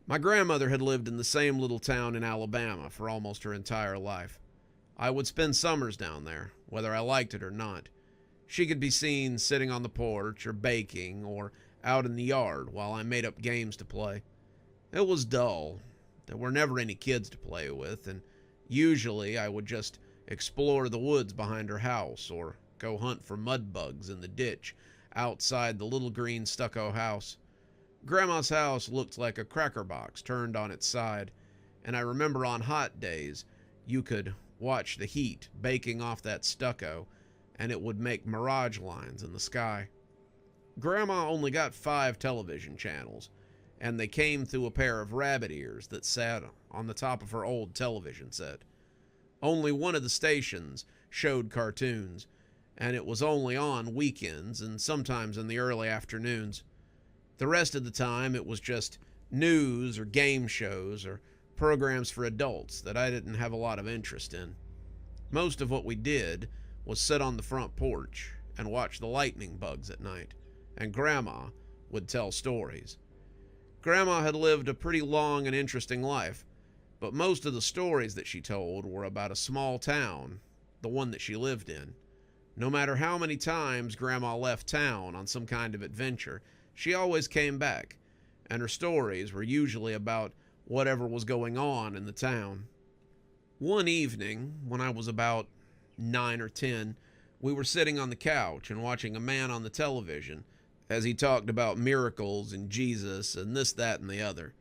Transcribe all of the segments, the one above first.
My grandmother had lived in the same little town in Alabama for almost her entire life. I would spend summers down there, whether I liked it or not. She could be seen sitting on the porch or baking or out in the yard while I made up games to play. It was dull. There were never any kids to play with, and usually I would just explore the woods behind her house or go hunt for mud bugs in the ditch outside the little green stucco house. Grandma's house looked like a cracker box turned on its side, and I remember on hot days you could watch the heat baking off that stucco, and it would make mirage lines in the sky. Grandma only got 5 television channels, and they came through a pair of rabbit ears that sat on the top of her old television set. Only one of the stations showed cartoons, and it was only on weekends and sometimes in the early afternoons. The rest of the time it was just news or game shows or programs for adults that I didn't have a lot of interest in. Most of what we did was sit on the front porch and watch the lightning bugs at night, and Grandma would tell stories. Grandma had lived a pretty long and interesting life, but most of the stories that she told were about a small town, the one that she lived in. No matter how many times Grandma left town on some kind of adventure, she always came back, and her stories were usually about whatever was going on in the town. One evening, when I was about 9 or 10, we were sitting on the couch and watching a man on the television as he talked about miracles and Jesus and this, that, and the other.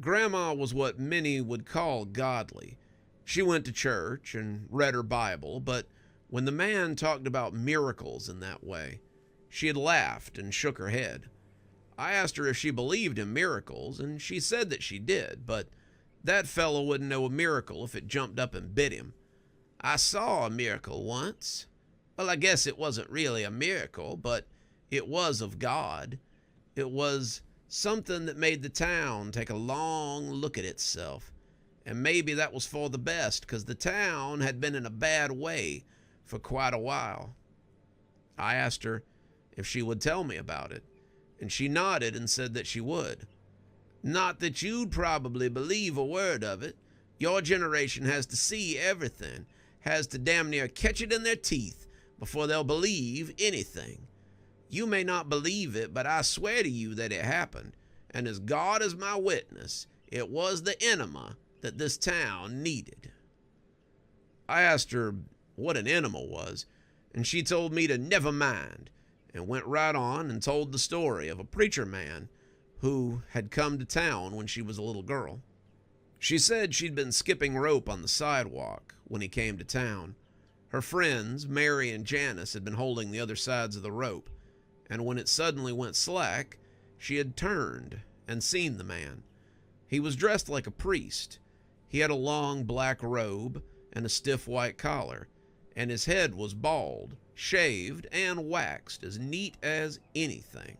Grandma was what many would call godly. She went to church and read her Bible, but when the man talked about miracles in that way, she had laughed and shook her head. I asked her if she believed in miracles, and she said that she did, but that fellow wouldn't know a miracle if it jumped up and bit him. I saw a miracle once. Well, I guess it wasn't really a miracle, but it was of God. It was something that made the town take a long look at itself. And maybe that was for the best, because the town had been in a bad way for quite a while. I asked her if she would tell me about it, and she nodded and said that she would. Not that you'd probably believe a word of it. Your generation has to see everything, has to damn near catch it in their teeth before they'll believe anything. You may not believe it, but I swear to you that it happened, and as God is my witness, it was the enema that this town needed. I asked her what an enema was, and she told me to never mind, and went right on and told the story of a preacher man who had come to town when she was a little girl. She said she'd been skipping rope on the sidewalk when he came to town. Her friends, Mary and Janice, had been holding the other sides of the rope, and when it suddenly went slack, she had turned and seen the man. He was dressed like a priest. He had a long black robe and a stiff white collar, and his head was bald, shaved, and waxed as neat as anything.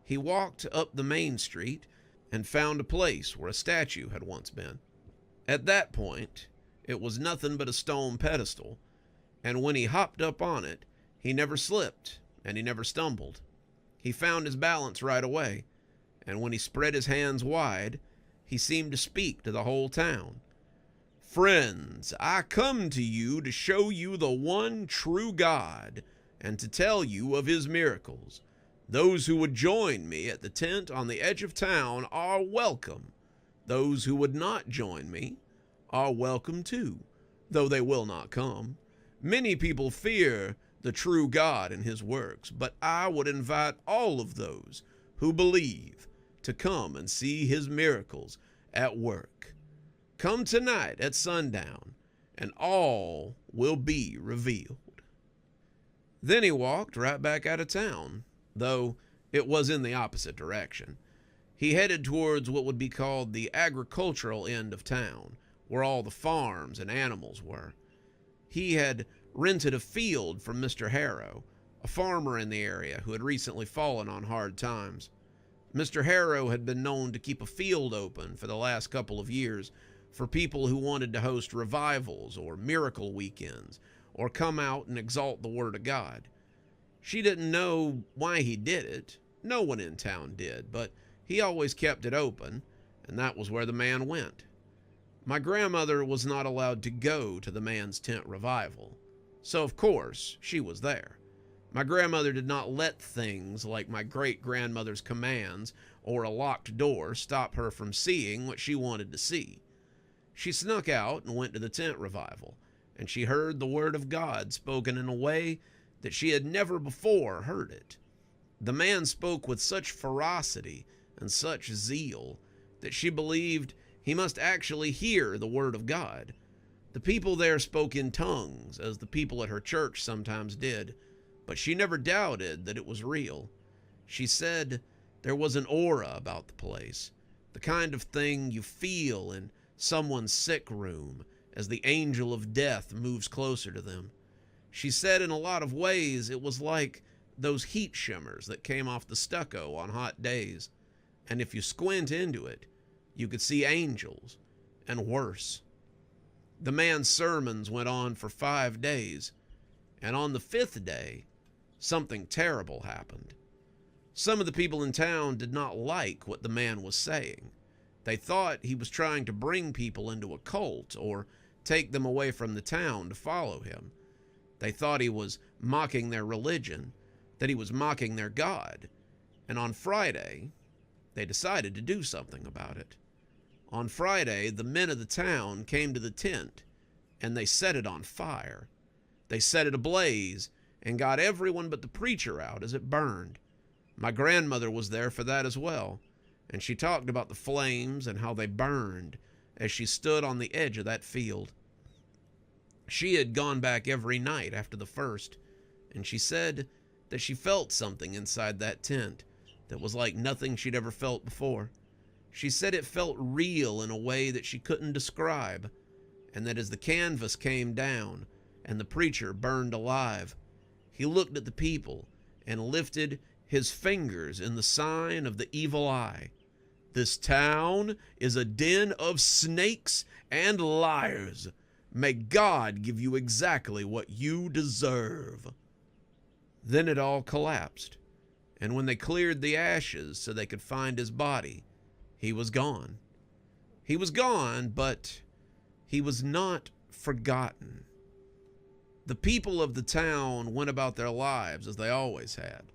He walked up the main street and found a place where a statue had once been. At that point, it was nothing but a stone pedestal, and when he hopped up on it, he never slipped and he never stumbled. He found his balance right away, and when he spread his hands wide, he seemed to speak to the whole town. Friends, I come to you to show you the one true God and to tell you of his miracles. Those who would join me at the tent on the edge of town are welcome. Those who would not join me are welcome too, though they will not come. Many people fear the true God and his works, but I would invite all of those who believe to come and see his miracles at work. Come tonight at sundown, and all will be revealed. Then he walked right back out of town, though it was in the opposite direction. He headed towards what would be called the agricultural end of town, where all the farms and animals were. He had rented a field from Mr. Harrow, a farmer in the area who had recently fallen on hard times. Mr. Harrow had been known to keep a field open for the last couple of years for people who wanted to host revivals or miracle weekends or come out and exalt the Word of God. She didn't know why he did it. No one in town did, but he always kept it open, and that was where the man went. My grandmother was not allowed to go to the man's tent revival, so of course she was there. My grandmother did not let things like my great-grandmother's commands or a locked door stop her from seeing what she wanted to see. She snuck out and went to the tent revival, and she heard the word of God spoken in a way that she had never before heard it. The man spoke with such ferocity and such zeal that she believed he must actually hear the word of God. The people there spoke in tongues, as the people at her church sometimes did, but she never doubted that it was real. She said there was an aura about the place, the kind of thing you feel in someone's sick room as the angel of death moves closer to them. She said in a lot of ways it was like those heat shimmers that came off the stucco on hot days, and if you squint into it, you could see angels, and worse. The man's sermons went on for 5 days, and on the 5th day, something terrible happened. Some of the people in town did not like what the man was saying. They thought he was trying to bring people into a cult or take them away from the town to follow him. They thought he was mocking their religion, that he was mocking their God, and on Friday, they decided to do something about it. On Friday, the men of the town came to the tent, and they set it on fire. They set it ablaze and got everyone but the preacher out as it burned. My grandmother was there for that as well, and she talked about the flames and how they burned as she stood on the edge of that field. She had gone back every night after the first, and she said that she felt something inside that tent that was like nothing she'd ever felt before. She said it felt real in a way that she couldn't describe, and that as the canvas came down and the preacher burned alive, he looked at the people and lifted his fingers in the sign of the evil eye. "This town is a den of snakes and liars. May God give you exactly what you deserve." Then it all collapsed, and when they cleared the ashes so they could find his body, he was gone. He was gone, but he was not forgotten. The people of the town went about their lives as they always had.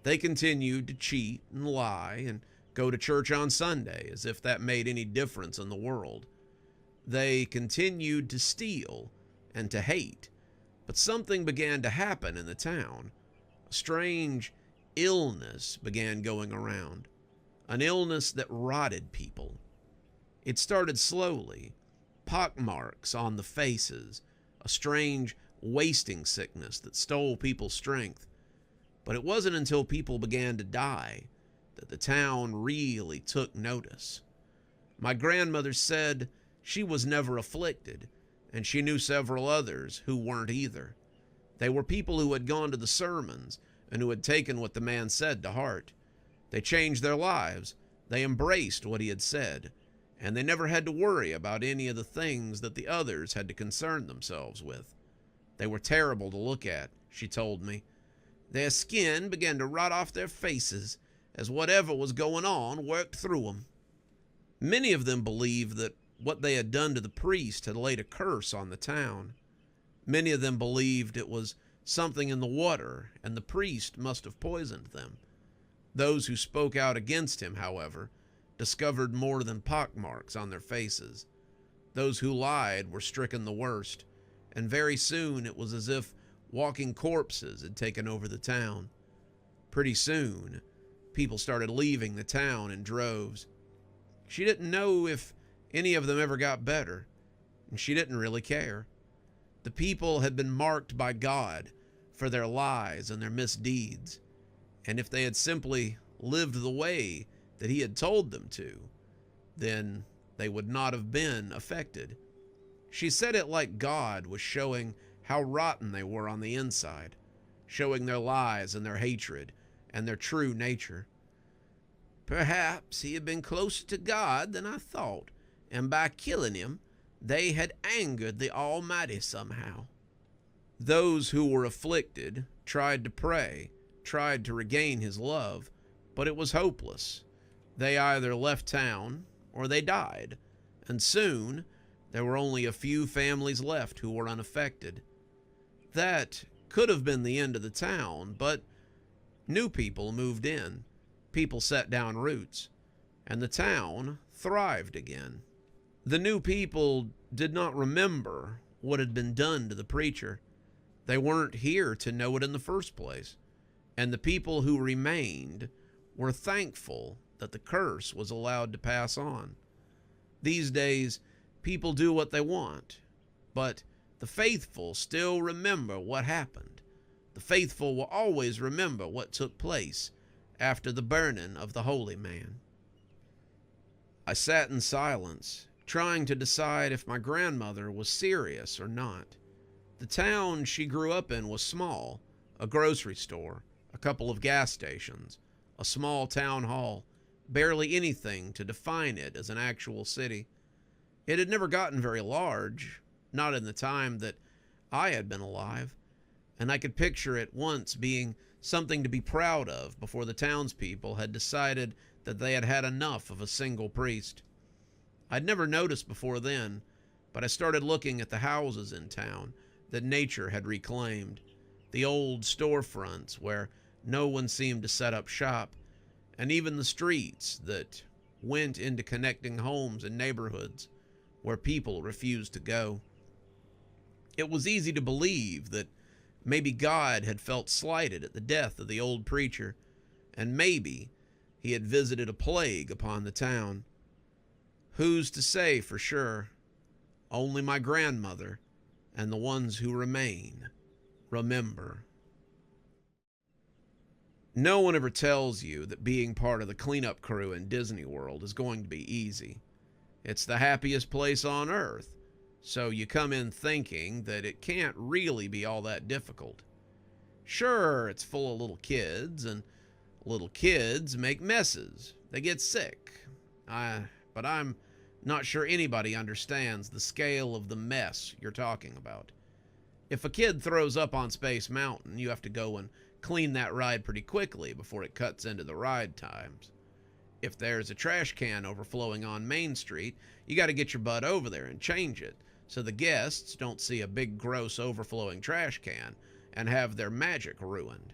They continued to cheat and lie and go to church on Sunday as if that made any difference in the world. They continued to steal and to hate, but something began to happen in the town. A strange illness began going around, an illness that rotted people. It started slowly, pockmarks on the faces, a strange wasting sickness that stole people's strength. But it wasn't until people began to die that the town really took notice. My grandmother said she was never afflicted, and she knew several others who weren't either. They were people who had gone to the sermons and who had taken what the man said to heart. They changed their lives. They embraced what he had said, and they never had to worry about any of the things that the others had to concern themselves with. They were terrible to look at, she told me. Their skin began to rot off their faces as whatever was going on worked through them. Many of them believed that what they had done to the priest had laid a curse on the town. Many of them believed it was something in the water, and the priest must have poisoned them. Those who spoke out against him, however, discovered more than pockmarks on their faces. Those who lied were stricken the worst, and very soon it was as if walking corpses had taken over the town. Pretty soon, people started leaving the town in droves. She didn't know if any of them ever got better, and she didn't really care. The people had been marked by God for their lies and their misdeeds, and if they had simply lived the way that he had told them to, then they would not have been affected. She said it like God was showing how rotten they were on the inside, showing their lies and their hatred and their true nature. Perhaps he had been closer to God than I thought, and by killing him, they had angered the Almighty somehow. Those who were afflicted tried to pray, tried to regain his love, but it was hopeless. They either left town or they died, and soon there were only a few families left who were unaffected. That could have been the end of the town, but new people moved in, people set down roots, and the town thrived again. The new people did not remember what had been done to the preacher. They weren't here to know it in the first place, and the people who remained were thankful that the curse was allowed to pass on. These days, people do what they want, but the faithful still remember what happened. The faithful will always remember what took place after the burning of the holy man. I sat in silence, trying to decide if my grandmother was serious or not. The town she grew up in was small, a grocery store, a couple of gas stations, a small town hall, barely anything to define it as an actual city. It had never gotten very large, not in the time that I had been alive, and I could picture it once being something to be proud of before the townspeople had decided that they had had enough of a single priest. I'd never noticed before then, but I started looking at the houses in town that nature had reclaimed, the old storefronts where no one seemed to set up shop, and even the streets that went into connecting homes and neighborhoods where people refused to go. It was easy to believe that maybe God had felt slighted at the death of the old preacher, and maybe he had visited a plague upon the town. Who's to say for sure? Only my grandmother and the ones who remain remember. No one ever tells you that being part of the cleanup crew in Disney World is going to be easy. It's the happiest place on earth, so you come in thinking that it can't really be all that difficult. Sure, it's full of little kids, and little kids make messes. They get sick. But I'm not sure anybody understands the scale of the mess you're talking about. If a kid throws up on Space Mountain, you have to go and clean that ride pretty quickly before it cuts into the ride times. If there's a trash can overflowing on Main Street, you got to get your butt over there and change it so the guests don't see a big gross overflowing trash can and have their magic ruined.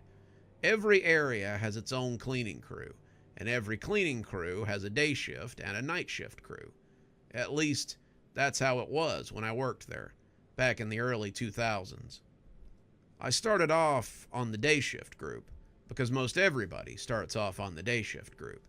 Every area has its own cleaning crew, and every cleaning crew has a day shift and a night shift crew. At least, that's how it was when I worked there, back in the early 2000s. I started off on the day shift group, because most everybody starts off on the day shift group.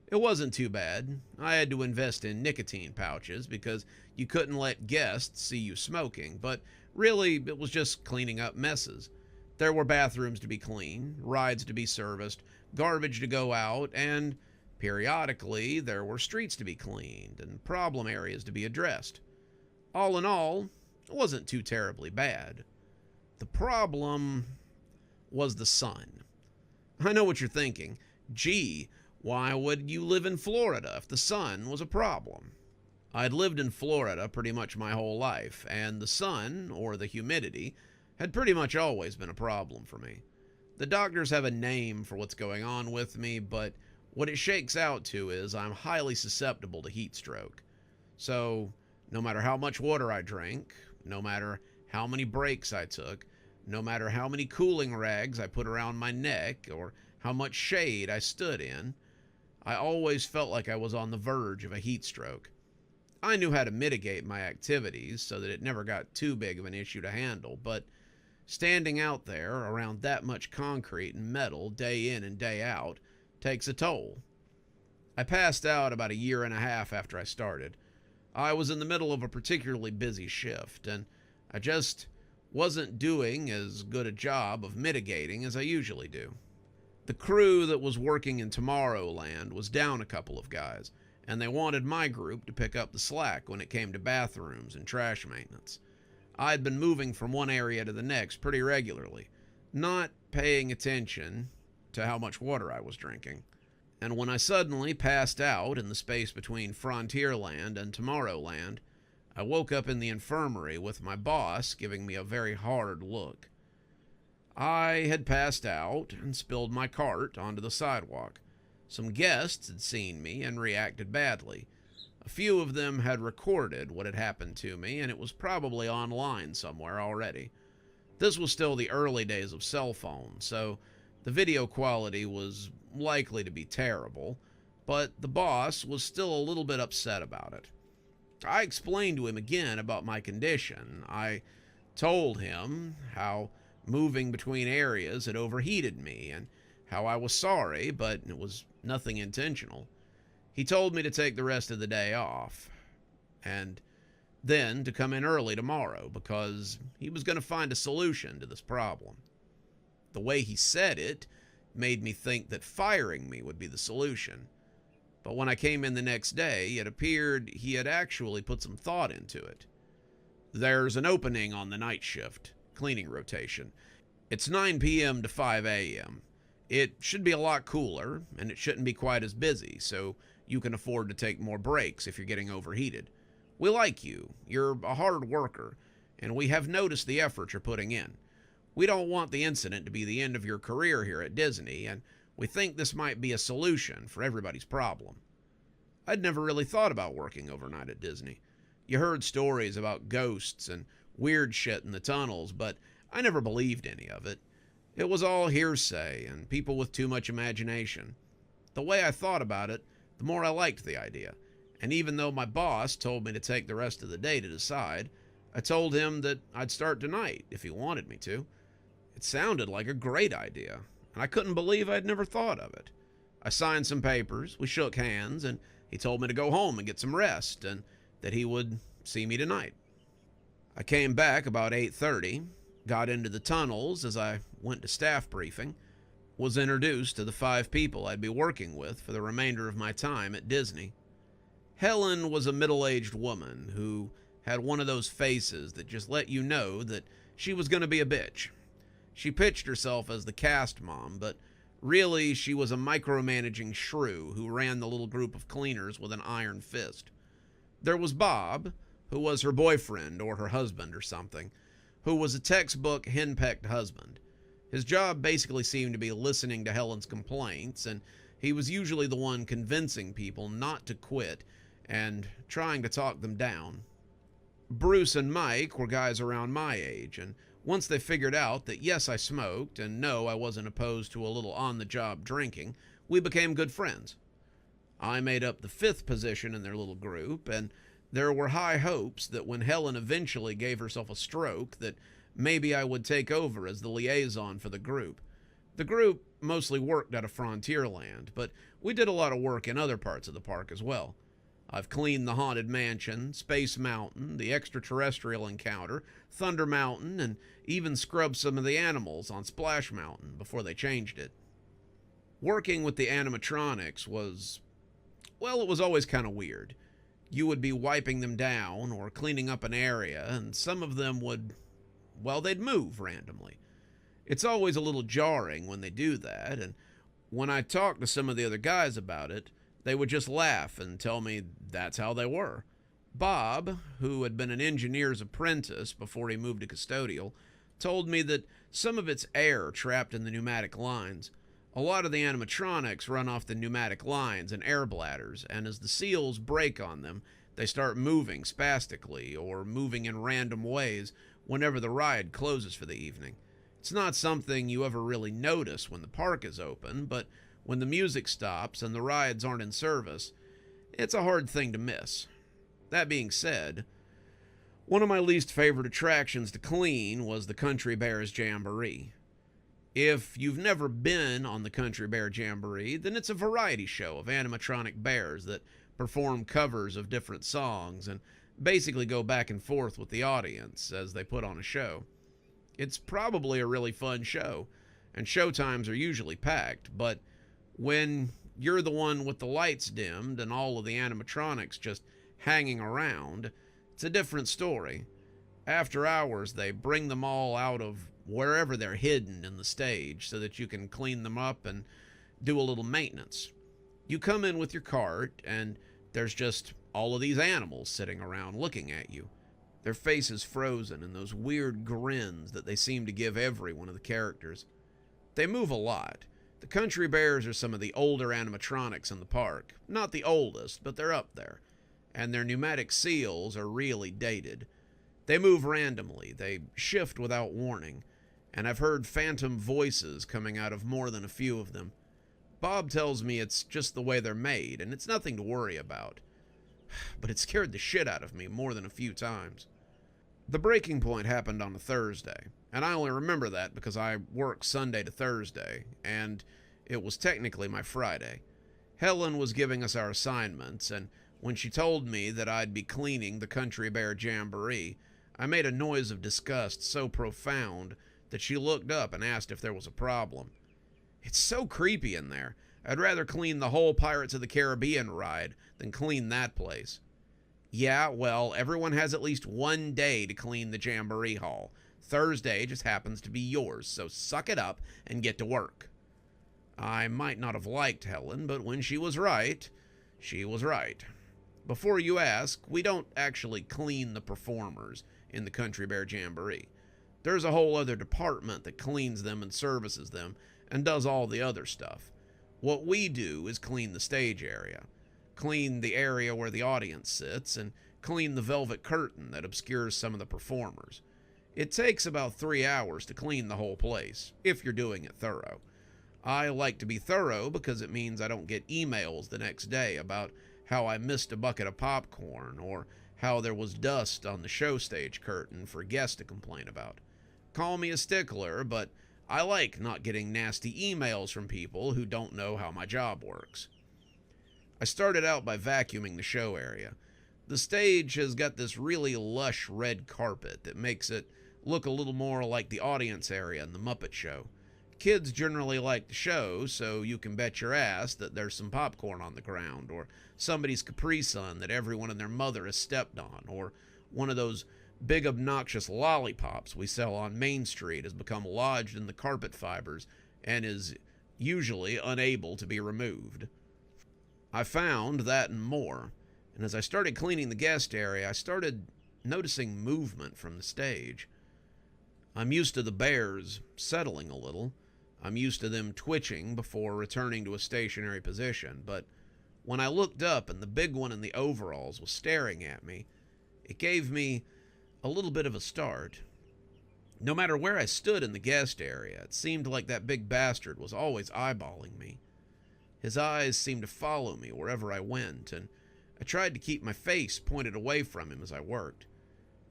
It wasn't too bad. I had to invest in nicotine pouches because you couldn't let guests see you smoking, but really it was just cleaning up messes. There were bathrooms to be cleaned, rides to be serviced, garbage to go out, and periodically there were streets to be cleaned and problem areas to be addressed. All in all, it wasn't too terribly bad. The problem was the sun. I know what you're thinking. Gee, why would you live in Florida if the sun was a problem? I'd lived in Florida pretty much my whole life, and the sun, or the humidity, had pretty much always been a problem for me. The doctors have a name for what's going on with me, but what it shakes out to is I'm highly susceptible to heat stroke. So, no matter how much water I drank, no matter how many breaks I took, no matter how many cooling rags I put around my neck, or how much shade I stood in, I always felt like I was on the verge of a heat stroke. I knew how to mitigate my activities so that it never got too big of an issue to handle, but standing out there around that much concrete and metal day in and day out takes a toll. I passed out about 1.5 years after I started. I was in the middle of a particularly busy shift, and I just wasn't doing as good a job of mitigating as I usually do. The crew that was working in Tomorrowland was down a couple of guys, and they wanted my group to pick up the slack when it came to bathrooms and trash maintenance. I'd been moving from one area to the next pretty regularly, not paying attention to how much water I was drinking. And when I suddenly passed out in the space between Frontierland and Tomorrowland, I woke up in the infirmary with my boss giving me a very hard look. I had passed out and spilled my cart onto the sidewalk. Some guests had seen me and reacted badly. A few of them had recorded what had happened to me, and it was probably online somewhere already. This was still the early days of cell phones, so the video quality was likely to be terrible, but the boss was still a little bit upset about it. I explained to him again about my condition. I told him how moving between areas had overheated me, and how I was sorry, but it was nothing intentional. He told me to take the rest of the day off, and then to come in early tomorrow, because he was going to find a solution to this problem. The way he said it made me think that firing me would be the solution. But when I came in the next day, it appeared he had actually put some thought into it. There's an opening on the night shift, cleaning rotation. It's 9 p.m. to 5 a.m. It should be a lot cooler, and it shouldn't be quite as busy, so you can afford to take more breaks if you're getting overheated. We like you. You're a hard worker, and we have noticed the effort you're putting in. We don't want the incident to be the end of your career here at Disney, and we think this might be a solution for everybody's problem. I'd never really thought about working overnight at Disney. You heard stories about ghosts and weird shit in the tunnels, but I never believed any of it. It was all hearsay and people with too much imagination. The way I thought about it, the more I liked the idea. And even though my boss told me to take the rest of the day to decide, I told him that I'd start tonight if he wanted me to. It sounded like a great idea, and I couldn't believe I'd never thought of it. I signed some papers, we shook hands, and he told me to go home and get some rest, and that he would see me tonight. I came back about 8:30, got into the tunnels as I went to staff briefing, was introduced to the 5 people I'd be working with for the remainder of my time at Disney. Helen was a middle-aged woman who had one of those faces that just let you know that she was going to be a bitch. She pitched herself as the cast mom, but really she was a micromanaging shrew who ran the little group of cleaners with an iron fist. There was Bob, who was her boyfriend or her husband or something, who was a textbook henpecked husband. His job basically seemed to be listening to Helen's complaints, and he was usually the one convincing people not to quit and trying to talk them down. Bruce and Mike were guys around my age, and once they figured out that yes, I smoked, and no, I wasn't opposed to a little on-the-job drinking, we became good friends. I made up the 5th position in their little group, and there were high hopes that when Helen eventually gave herself a stroke, that maybe I would take over as the liaison for the group. The group mostly worked out of Frontierland, but we did a lot of work in other parts of the park as well. I've cleaned the Haunted Mansion, Space Mountain, the Extraterrestrial Encounter, Thunder Mountain, and even scrubbed some of the animals on Splash Mountain before they changed it. Working with the animatronics was, well, it was always kind of weird. You would be wiping them down or cleaning up an area, and some of them would, well, they'd move randomly. It's always a little jarring when they do that, and when I talked to some of the other guys about it, they would just laugh and tell me that's how they were. Bob, who had been an engineer's apprentice before he moved to custodial, told me that some of it's air trapped in the pneumatic lines. A lot of the animatronics run off the pneumatic lines and air bladders, and as the seals break on them, they start moving spastically or moving in random ways whenever the ride closes for the evening. It's not something you ever really notice when the park is open, but when the music stops and the rides aren't in service, it's a hard thing to miss. That being said, one of my least favorite attractions to clean was the Country Bears Jamboree. If you've never been on the Country Bear Jamboree, then it's a variety show of animatronic bears that perform covers of different songs and basically go back and forth with the audience as they put on a show. It's probably a really fun show, and show times are usually packed, but when you're the one with the lights dimmed and all of the animatronics just hanging around, it's a different story. After hours, they bring them all out of wherever they're hidden in the stage so that you can clean them up and do a little maintenance. You come in with your cart, and there's just all of these animals sitting around looking at you. Their faces frozen in those weird grins that they seem to give every one of the characters. They move a lot. The Country Bears are some of the older animatronics in the park. Not the oldest, but they're up there. and their pneumatic seals are really dated. They move randomly, they shift without warning, and I've heard phantom voices coming out of more than a few of them. Bob tells me it's just the way they're made, and it's nothing to worry about. But it scared the shit out of me more than a few times. The breaking point happened on a Thursday, and I only remember that because I work Sunday to Thursday, and it was technically my Friday. Helen was giving us our assignments, and when she told me that I'd be cleaning the Country Bear Jamboree, I made a noise of disgust so profound that she looked up and asked if there was a problem. It's so creepy in there. I'd rather clean the whole Pirates of the Caribbean ride than clean that place. Yeah, well, everyone has at least one day to clean the Jamboree Hall. Thursday just happens to be yours, so suck it up and get to work. I might not have liked Helen, but when she was right, she was right. Before you ask, we don't actually clean the performers in the Country Bear Jamboree. There's a whole other department that cleans them and services them and does all the other stuff. What we do is clean the stage area, clean the area where the audience sits, and clean the velvet curtain that obscures some of the performers. It takes about 3 hours to clean the whole place, if you're doing it thorough. I like to be thorough because it means I don't get emails the next day about how I missed a bucket of popcorn or how there was dust on the show stage curtain for guests to complain about. Call me a stickler, but I like not getting nasty emails from people who don't know how my job works. I started out by vacuuming the show area. The stage has got this really lush red carpet that makes it look a little more like the audience area in the Muppet Show. Kids generally like the show, so you can bet your ass that there's some popcorn on the ground, or somebody's Capri Sun that everyone and their mother has stepped on, or one of those big obnoxious lollipops we sell on Main Street has become lodged in the carpet fibers and is usually unable to be removed. I found that and more, and as I started cleaning the guest area, I started noticing movement from the stage. I'm used to the bears settling a little. I'm used to them twitching before returning to a stationary position, but when I looked up and the big one in the overalls was staring at me, it gave me a little bit of a start. No matter where I stood in the guest area, it seemed like that big bastard was always eyeballing me. His eyes seemed to follow me wherever I went, and I tried to keep my face pointed away from him as I worked.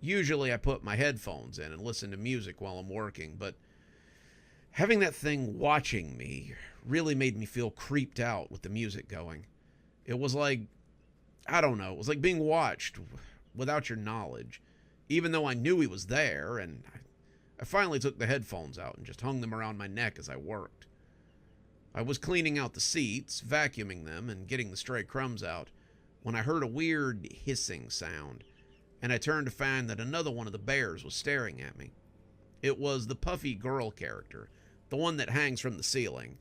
Usually I put my headphones in and listen to music while I'm working, but having that thing watching me really made me feel creeped out with the music going. It was like, I don't know, it was like being watched without your knowledge, even though I knew he was there, and I finally took the headphones out and just hung them around my neck as I worked. I was cleaning out the seats, vacuuming them, and getting the stray crumbs out, when I heard a weird hissing sound, and I turned to find that another one of the bears was staring at me. It was the puffy girl character, the one that hangs from the ceiling,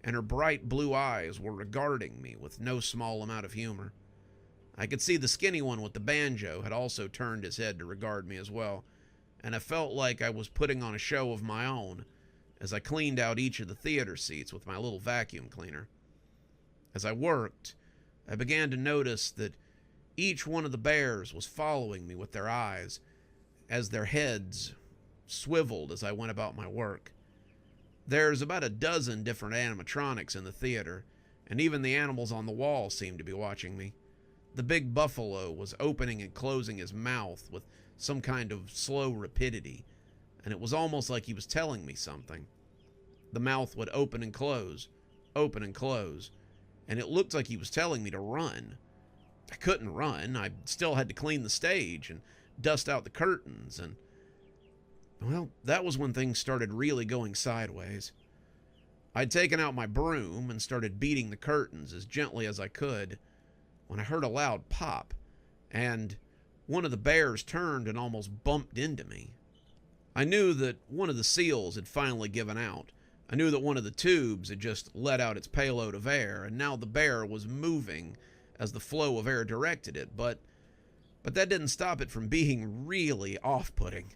and her bright blue eyes were regarding me with no small amount of humor. I could see the skinny one with the banjo had also turned his head to regard me as well, and I felt like I was putting on a show of my own as I cleaned out each of the theater seats with my little vacuum cleaner. As I worked, I began to notice that each one of the bears was following me with their eyes as their heads swiveled as I went about my work. There's about a dozen different animatronics in the theater, and even the animals on the wall seemed to be watching me. The big buffalo was opening and closing his mouth with some kind of slow rapidity, and it was almost like he was telling me something. The mouth would open and close, and it looked like he was telling me to run. I couldn't run. I still had to clean the stage and dust out the curtains, and, well, that was when things started really going sideways. I'd taken out my broom and started beating the curtains as gently as I could when I heard a loud pop, and one of the bears turned and almost bumped into me. I knew that one of the seals had finally given out. I knew that one of the tubes had just let out its payload of air, and now the bear was moving as the flow of air directed it, but that didn't stop it from being really off-putting.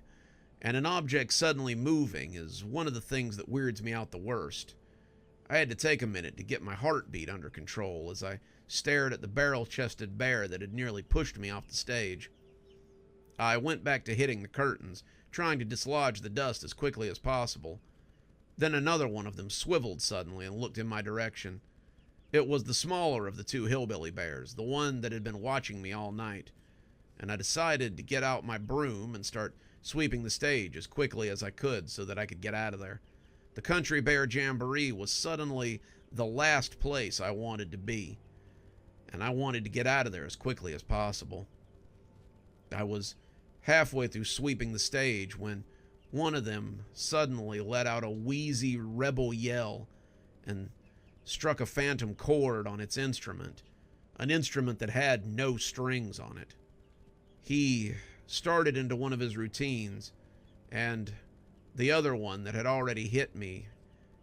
And an object suddenly moving is one of the things that weirds me out the worst. I had to take a minute to get my heartbeat under control as I stared at the barrel-chested bear that had nearly pushed me off the stage. I went back to hitting the curtains, trying to dislodge the dust as quickly as possible. Then another one of them swiveled suddenly and looked in my direction. It was the smaller of the two hillbilly bears, the one that had been watching me all night, and I decided to get out my broom and start sweeping the stage as quickly as I could so that I could get out of there. The Country Bear Jamboree was suddenly the last place I wanted to be, and I wanted to get out of there as quickly as possible. I was halfway through sweeping the stage when one of them suddenly let out a wheezy rebel yell and struck a phantom chord on its instrument, an instrument that had no strings on it. He started into one of his routines, and the other one that had already hit me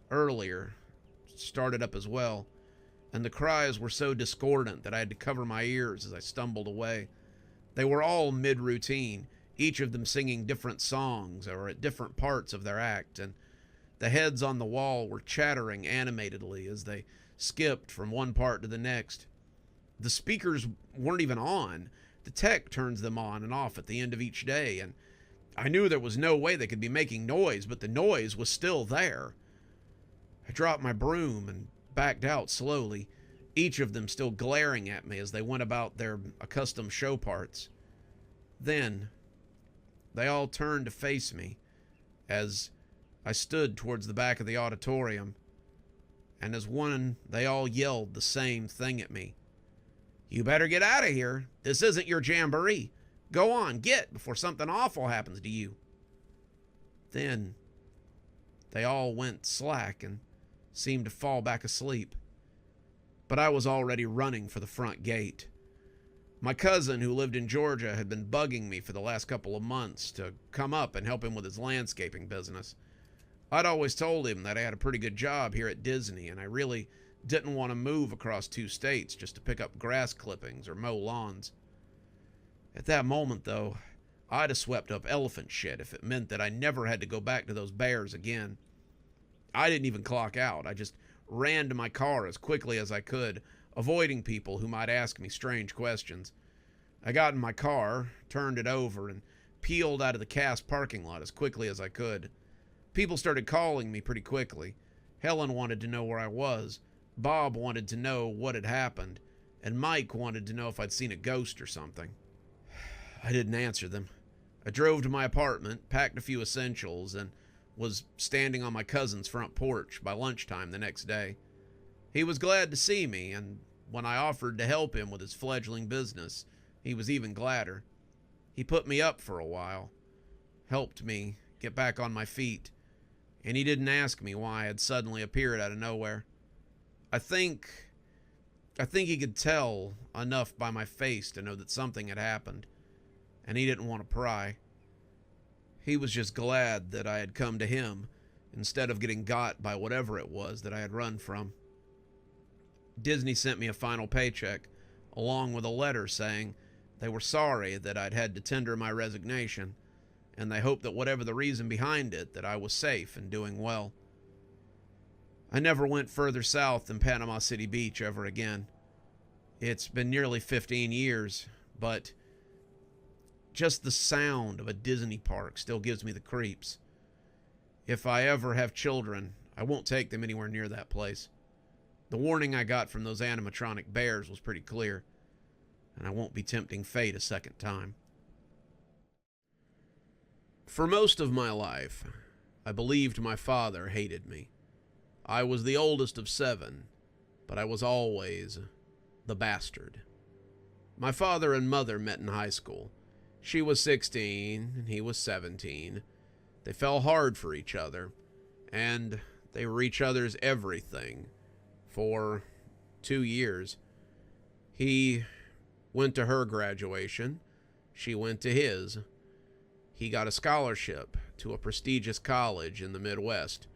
earlier started up as well, and the cries were so discordant that I had to cover my ears as I stumbled away. They were all mid-routine, each of them singing different songs or at different parts of their act, and the heads on the wall were chattering animatedly as they skipped from one part to the next. The speakers weren't even on. The tech turns them on and off at the end of each day, and I knew there was no way they could be making noise, but the noise was still there. I dropped my broom and backed out slowly, each of them still glaring at me as they went about their accustomed show parts. Then they all turned to face me as I stood towards the back of the auditorium, and as one, they all yelled the same thing at me. "You better get out of here. This isn't your jamboree. Go on, get, before something awful happens to you." Then they all went slack and seemed to fall back asleep. But I was already running for the front gate. My cousin, who lived in Georgia, had been bugging me for the last couple of months to come up and help him with his landscaping business. I'd always told him that I had a pretty good job here at Disney, and I really didn't want to move across 2 states just to pick up grass clippings or mow lawns. At that moment, though, I'd have swept up elephant shit if it meant that I never had to go back to those bears again. I didn't even clock out. I just ran to my car as quickly as I could, avoiding people who might ask me strange questions. I got in my car, turned it over, and peeled out of the cast parking lot as quickly as I could. People started calling me pretty quickly. Helen wanted to know where I was, Bob wanted to know what had happened, and Mike wanted to know if I'd seen a ghost or something. I didn't answer them. I drove to my apartment, packed a few essentials, and was standing on my cousin's front porch by lunchtime the next day. He was glad to see me, and when I offered to help him with his fledgling business, he was even gladder. He put me up for a while, helped me get back on my feet, and he didn't ask me why I had suddenly appeared out of nowhere. I think he could tell enough by my face to know that something had happened, and he didn't want to pry. He was just glad that I had come to him instead of getting got by whatever it was that I had run from. Disney sent me a final paycheck, along with a letter saying they were sorry that I'd had to tender my resignation, and they hoped that whatever the reason behind it, that I was safe and doing well. I never went further south than Panama City Beach ever again. It's been nearly 15 years, but just the sound of a Disney park still gives me the creeps. If I ever have children, I won't take them anywhere near that place. The warning I got from those animatronic bears was pretty clear, and I won't be tempting fate a second time. For most of my life, I believed my father hated me. I was the oldest of 7, but I was always the bastard. My father and mother met in high school. She was 16, and he was 17. They fell hard for each other, and they were each other's everything for 2 years. He went to her graduation. She went to his. He got a scholarship to a prestigious college in the Midwest,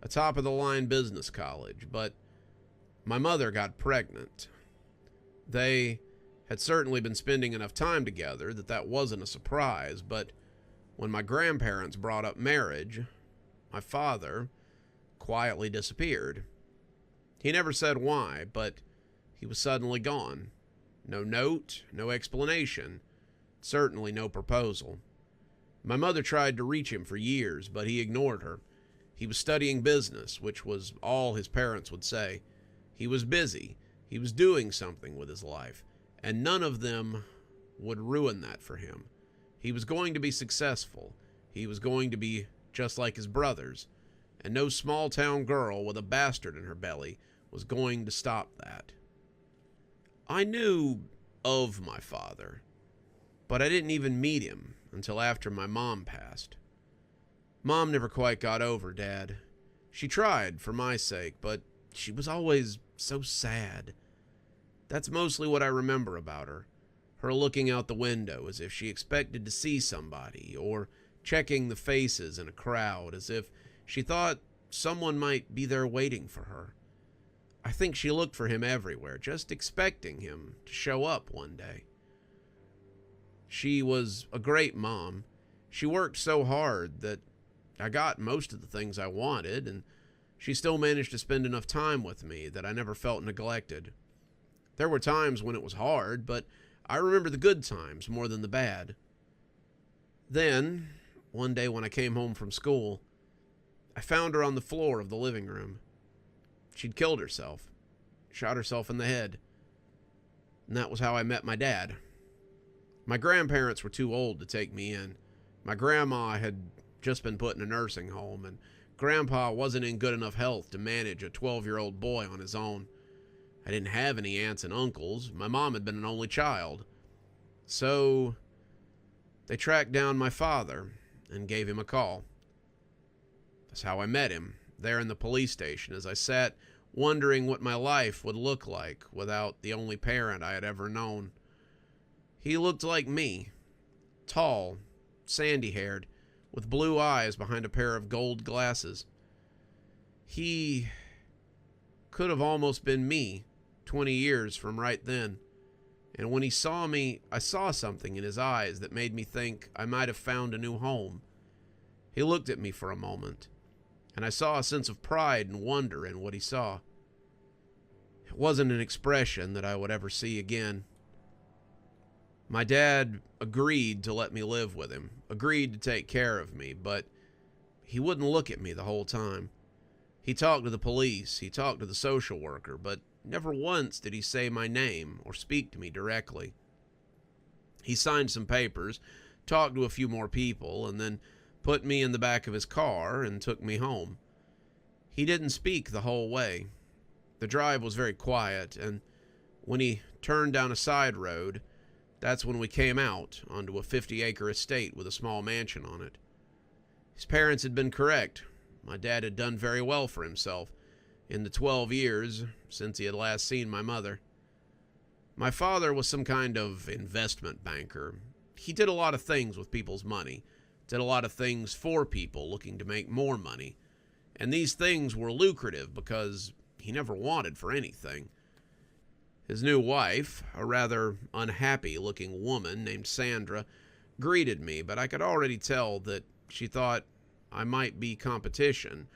a top-of-the-line business college, but my mother got pregnant. They had certainly been spending enough time together that wasn't a surprise, but when my grandparents brought up marriage, my father quietly disappeared. He never said why, but He was suddenly gone. No note, no explanation, certainly no proposal. My mother tried to reach him for years, but he ignored her. He was studying business, which was all his parents would say. He was busy. He was doing something with his life, and none of them would ruin that for him. He was going to be successful. He was going to be just like his brothers, and no small-town girl with a bastard in her belly was going to stop that. I knew of my father, but I didn't even meet him until after my mom passed. Mom never quite got over Dad. She tried for my sake, but she was always so sad. That's mostly what I remember about her. Her looking out the window as if she expected to see somebody, or checking the faces in a crowd as if she thought someone might be there waiting for her. I think she looked for him everywhere, just expecting him to show up one day. She was a great mom. She worked so hard that I got most of the things I wanted, and she still managed to spend enough time with me that I never felt neglected. There were times when it was hard, but I remember the good times more than the bad. Then, one day when I came home from school, I found her on the floor of the living room. She'd killed herself, shot herself in the head. And that was how I met my dad. My grandparents were too old to take me in. My grandma had just been put in a nursing home, and Grandpa wasn't in good enough health to manage a 12-year-old boy on his own. I didn't have any aunts and uncles. My mom had been an only child. So they tracked down my father and gave him a call. That's how I met him, there in the police station, as I sat wondering what my life would look like without the only parent I had ever known. He looked like me, tall, sandy-haired, with blue eyes behind a pair of gold glasses. He could have almost been me 20 years from right then. And when he saw me, I saw something in his eyes that made me think I might have found a new home. He looked at me for a moment, and I saw a sense of pride and wonder in what he saw. It wasn't an expression that I would ever see again. My dad agreed to let me live with him, agreed to take care of me, but he wouldn't look at me the whole time. He talked to the police, he talked to the social worker, but never once did he say my name or speak to me directly. He signed some papers, talked to a few more people, and then put me in the back of his car and took me home. He didn't speak the whole way. The drive was very quiet, and when he turned down a side road, that's when we came out onto a 50-acre estate with a small mansion on it. His parents had been correct. My dad had done very well for himself in the 12 years since he had last seen my mother. My father was some kind of investment banker. He did a lot of things with people's money, did a lot of things for people looking to make more money. And these things were lucrative because he never wanted for anything. His new wife, a rather unhappy-looking woman named Sandra, greeted me, but I could already tell that she thought I might be competition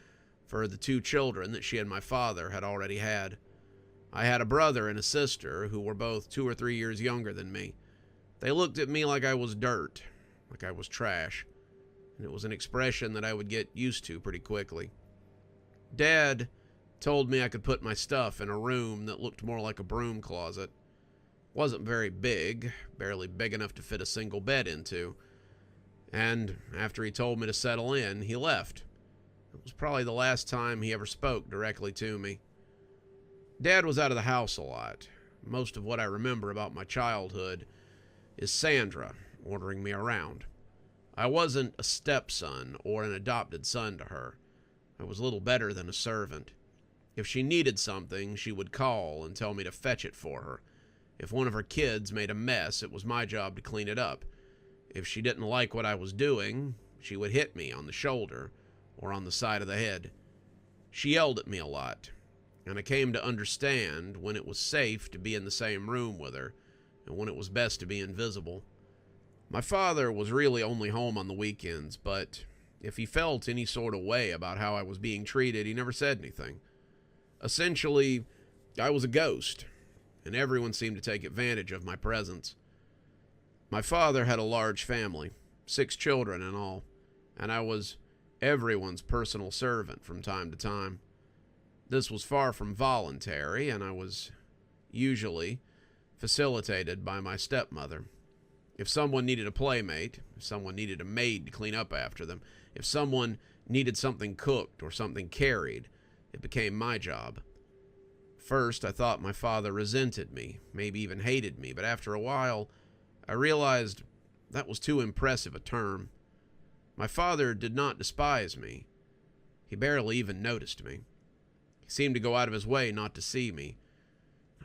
for the 2 children that she and my father had already had. I had a brother and a sister who were both 2 or 3 years younger than me. They looked at me like I was dirt, like I was trash, and it was an expression that I would get used to pretty quickly. Dad told me I could put my stuff in a room that looked more like a broom closet. Wasn't very big, barely big enough to fit a single bed into. And after he told me to settle in, he left. It was probably the last time he ever spoke directly to me. Dad was out of the house a lot. Most of what I remember about my childhood is Sandra ordering me around. I wasn't a stepson or an adopted son to her. I was little better than a servant. If she needed something, she would call and tell me to fetch it for her. If one of her kids made a mess, it was my job to clean it up. If she didn't like what I was doing, she would hit me on the shoulder or on the side of the head. She yelled at me a lot, and I came to understand when it was safe to be in the same room with her and when it was best to be invisible. My father was really only home on the weekends, but if he felt any sort of way about how I was being treated, he never said anything. Essentially, I was a ghost. and everyone seemed to take advantage of my presence. My father had a large family, 6 children in all, and I was everyone's personal servant from time to time. This was far from voluntary, and I was usually facilitated by my stepmother. If someone needed a playmate, if someone needed a maid to clean up after them, if someone needed something cooked or something carried, it became my job. First, I thought my father resented me, maybe even hated me, but after a while, I realized that was too impressive a term. My father did not despise me. He barely even noticed me. He seemed to go out of his way not to see me.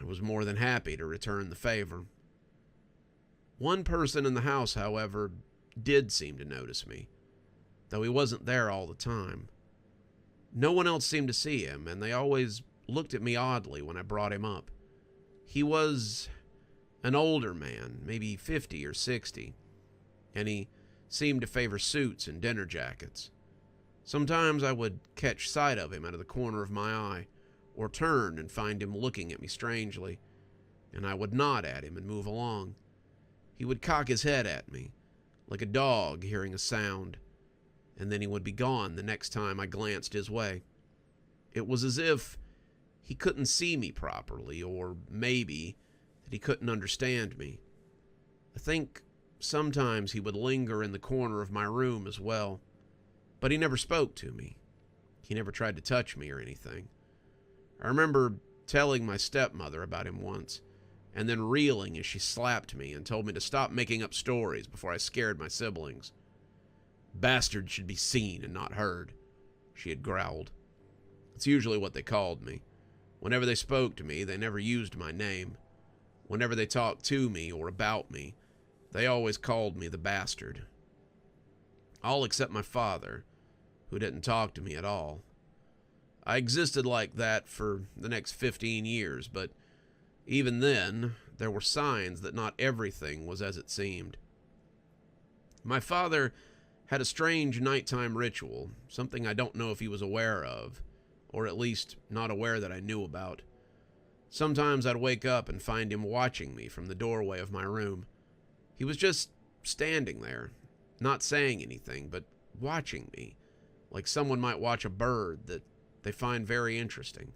I was more than happy to return the favor. One person in the house, however, did seem to notice me, though he wasn't there all the time. No one else seemed to see him, and they always looked at me oddly when I brought him up. He was an older man, maybe 50 or 60, and he seemed to favor suits and dinner jackets. Sometimes I would catch sight of him out of the corner of my eye, or turn and find him looking at me strangely, and I would nod at him and move along. He would cock his head at me, like a dog hearing a sound, and then he would be gone the next time I glanced his way. It was as if he couldn't see me properly, or maybe that he couldn't understand me. I think sometimes he would linger in the corner of my room as well, but he never spoke to me. He never tried to touch me or anything. I remember telling my stepmother about him once, and then reeling as she slapped me and told me to stop making up stories before I scared my siblings. "Bastards should be seen and not heard," she had growled. It's usually what they called me. Whenever they spoke to me, they never used my name. Whenever they talked to me or about me, they always called me the bastard. All except my father, who didn't talk to me at all. I existed like that for the next 15 years, but even then, there were signs that not everything was as it seemed. My father had a strange nighttime ritual, something I don't know if he was aware of, or at least not aware that I knew about. Sometimes I'd wake up and find him watching me from the doorway of my room. He was just standing there, not saying anything, but watching me, like someone might watch a bird that they find very interesting.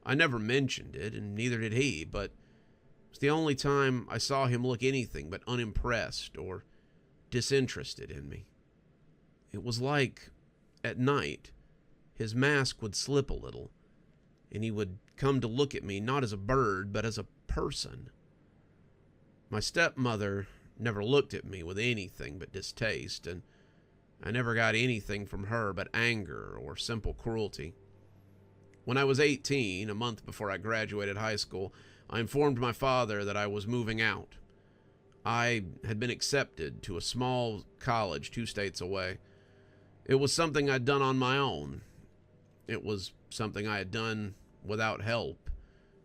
I never mentioned it, and neither did he, but it was the only time I saw him look anything but unimpressed or disinterested in me. It was like, at night, his mask would slip a little, and he would come to look at me not as a bird, but as a person. My stepmother never looked at me with anything but distaste, and I never got anything from her but anger or simple cruelty. When I was 18, a month before I graduated high school, I informed my father that I was moving out. I had been accepted to a small college 2 states away. It was something I'd done on my own. It was something I had done without help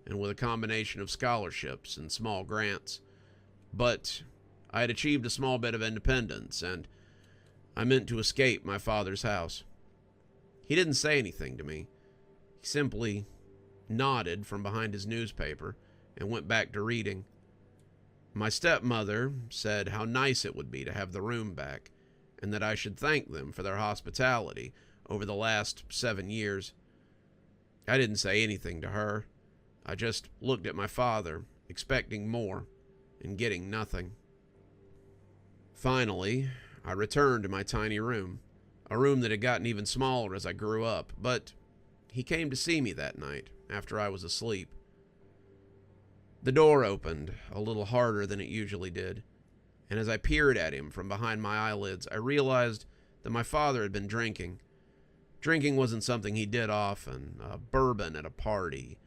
and with a combination of scholarships and small grants. But I had achieved a small bit of independence, and I meant to escape my father's house. He didn't say anything to me. He simply nodded from behind his newspaper and went back to reading. My stepmother said how nice it would be to have the room back, and that I should thank them for their hospitality over the last 7 years. I didn't say anything to her. I just looked at my father, expecting more, and getting nothing. Finally, I returned to my tiny room, a room that had gotten even smaller as I grew up, but he came to see me that night after I was asleep. The door opened a little harder than it usually did, and as I peered at him from behind my eyelids, I realized that my father had been drinking. Drinking wasn't something he did often. Bourbon at a party,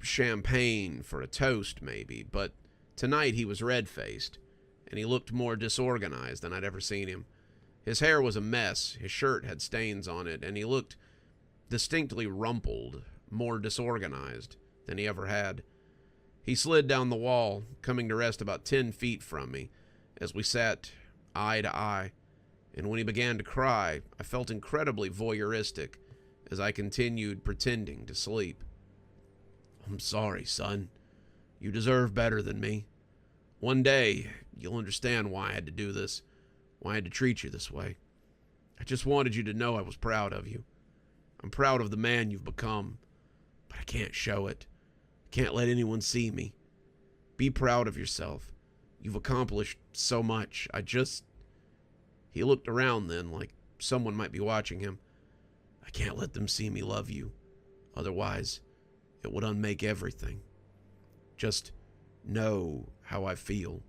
champagne for a toast maybe, but tonight he was red-faced, and he looked more disorganized than I'd ever seen him. His hair was a mess, his shirt had stains on it, and he looked distinctly rumpled, more disorganized than he ever had. He slid down the wall, coming to rest about 10 feet from me, as we sat eye to eye, and when he began to cry, I felt incredibly voyeuristic as I continued pretending to sleep. "I'm sorry, son," You deserve better than me. One day, you'll understand why I had to do this, why I had to treat you this way. I just wanted you to know I was proud of you. I'm proud of the man you've become, but I can't show it. I can't let anyone see me. Be proud of yourself. You've accomplished so much. He looked around then like someone might be watching him. I can't let them see me love you. Otherwise, it would unmake everything. Just know how I feel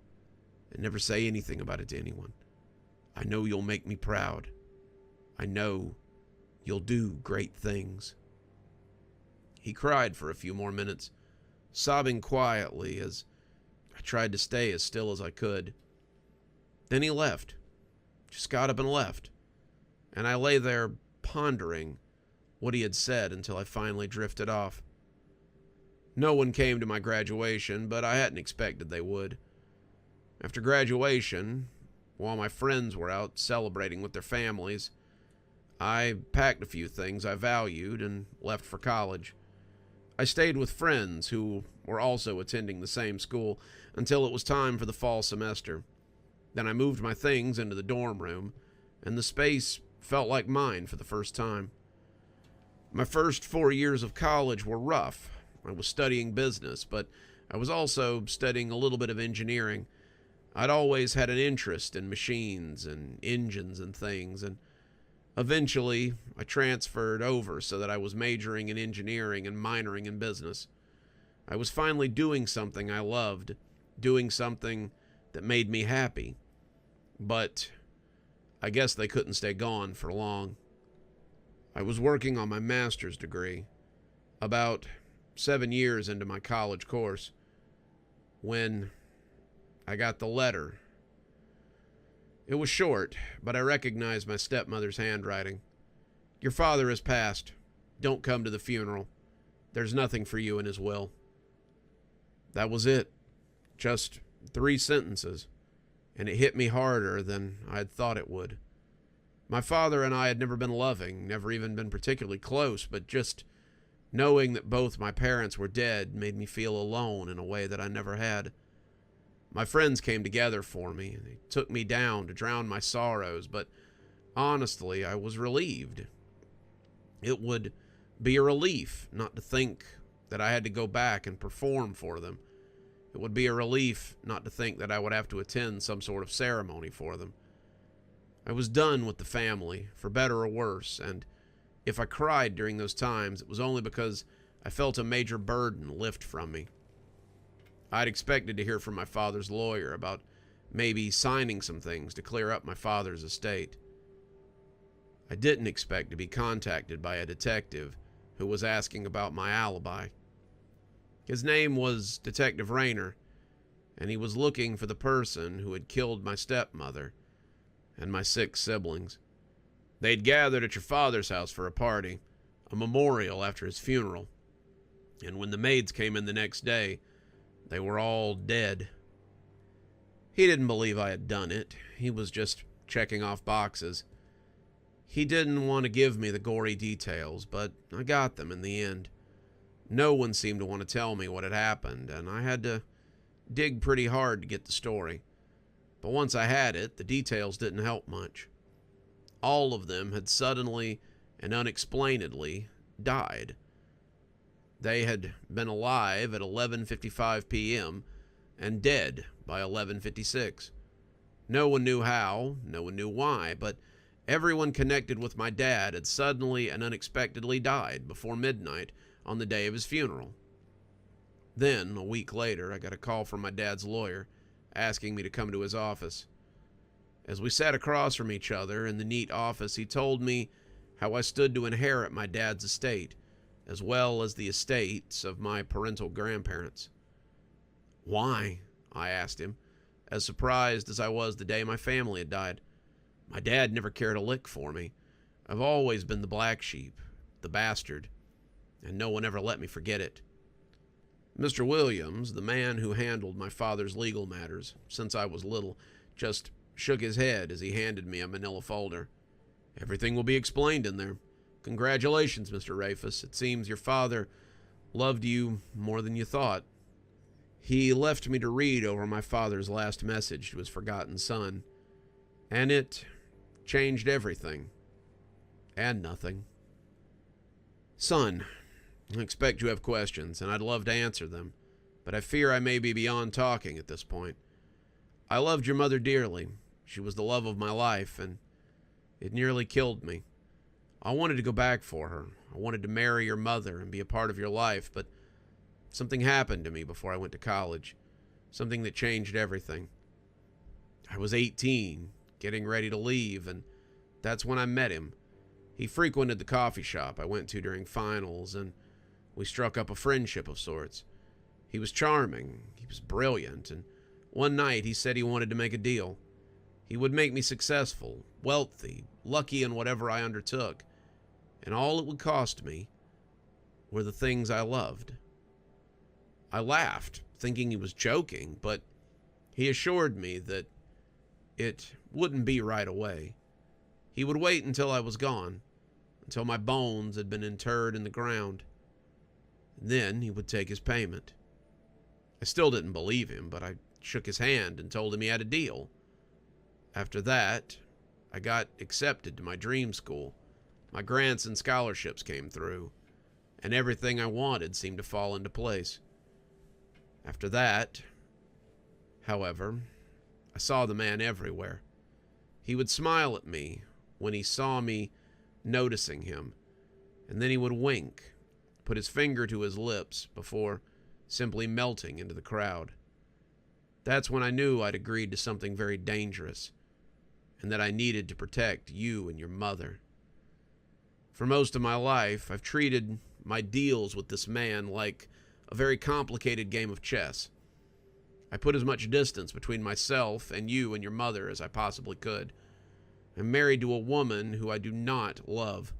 and never say anything about it to anyone. I know you'll make me proud. I know you'll do great things. He cried for a few more minutes, sobbing quietly as I tried to stay as still as I could. Then he left. Just got up and left. And I lay there pondering what he had said until I finally drifted off. No one came to my graduation, but I hadn't expected they would. After graduation, while my friends were out celebrating with their families, I packed a few things I valued and left for college. I stayed with friends who were also attending the same school until it was time for the fall semester. Then I moved my things into the dorm room, and the space felt like mine for the first time. My first 4 years of college were rough. I was studying business, but I was also studying a little bit of engineering. I'd always had an interest in machines and engines and things, and eventually I transferred over so that I was majoring in engineering and minoring in business. I was finally doing something I loved, doing something that made me happy. But I guess they couldn't stay gone for long. I was working on my master's degree, about 7 years into my college course, when I got the letter. It was short, but I recognized my stepmother's handwriting. Your father has passed. Don't come to the funeral. There's nothing for you in his will. That was it. Just 3 sentences, and it hit me harder than I had thought it would. My father and I had never been loving, never even been particularly close, but just knowing that both my parents were dead made me feel alone in a way that I never had. My friends came together for me. They took me down to drown my sorrows, but honestly, I was relieved. It would be a relief not to think that I had to go back and perform for them. It would be a relief not to think that I would have to attend some sort of ceremony for them. I was done with the family, for better or worse, and if I cried during those times, it was only because I felt a major burden lift from me. I'd expected to hear from my father's lawyer about maybe signing some things to clear up my father's estate. I didn't expect to be contacted by a detective who was asking about my alibi. His name was Detective Rayner, and he was looking for the person who had killed my stepmother and my 6 siblings. They'd gathered at your father's house for a party, a memorial after his funeral, and when the maids came in the next day, they were all dead. He didn't believe I had done it. He was just checking off boxes. He didn't want to give me the gory details, but I got them in the end. No one seemed to want to tell me what had happened, and I had to dig pretty hard to get the story. But once I had it, the details didn't help much. All of them had suddenly and unexplainedly died. They had been alive at 11:55 p.m. and dead by 11:56. No one knew how, no one knew why, but everyone connected with my dad had suddenly and unexpectedly died before midnight on the day of his funeral. Then, a week later, I got a call from my dad's lawyer asking me to come to his office. As we sat across from each other in the neat office, he told me how I stood to inherit my dad's estate, as well as the estates of my parental grandparents. Why? I asked him, as surprised as I was the day my family had died. My dad never cared a lick for me. I've always been the black sheep, the bastard, and no one ever let me forget it. Mr. Williams, the man who handled my father's legal matters since I was little, just shook his head as he handed me a manila folder. Everything will be explained in there. Congratulations, Mr. Rafus. It seems your father loved you more than you thought. He left me to read over my father's last message to his forgotten son, and it changed everything. And nothing. Son, I expect you have questions, and I'd love to answer them, but I fear I may be beyond talking at this point. I loved your mother dearly. She was the love of my life, and it nearly killed me. I wanted to go back for her. I wanted to marry your mother and be a part of your life, but something happened to me before I went to college. Something that changed everything. I was 18, getting ready to leave, and that's when I met him. He frequented the coffee shop I went to during finals, and we struck up a friendship of sorts. He was charming, he was brilliant, and one night he said he wanted to make a deal. He would make me successful, wealthy, lucky in whatever I undertook, and all it would cost me were the things I loved. I laughed, thinking he was joking, but he assured me that it wouldn't be right away. He would wait until I was gone, until my bones had been interred in the ground. And then he would take his payment. I still didn't believe him, but I shook his hand and told him he had a deal. After that, I got accepted to my dream school. My grants and scholarships came through, and everything I wanted seemed to fall into place. After that, however, I saw the man everywhere. He would smile at me when he saw me noticing him, and then he would wink, put his finger to his lips before simply melting into the crowd. That's when I knew I'd agreed to something very dangerous, and that I needed to protect you and your mother. For most of my life, I've treated my deals with this man like a very complicated game of chess. I put as much distance between myself and you and your mother as I possibly could. I'm married to a woman who I do not love,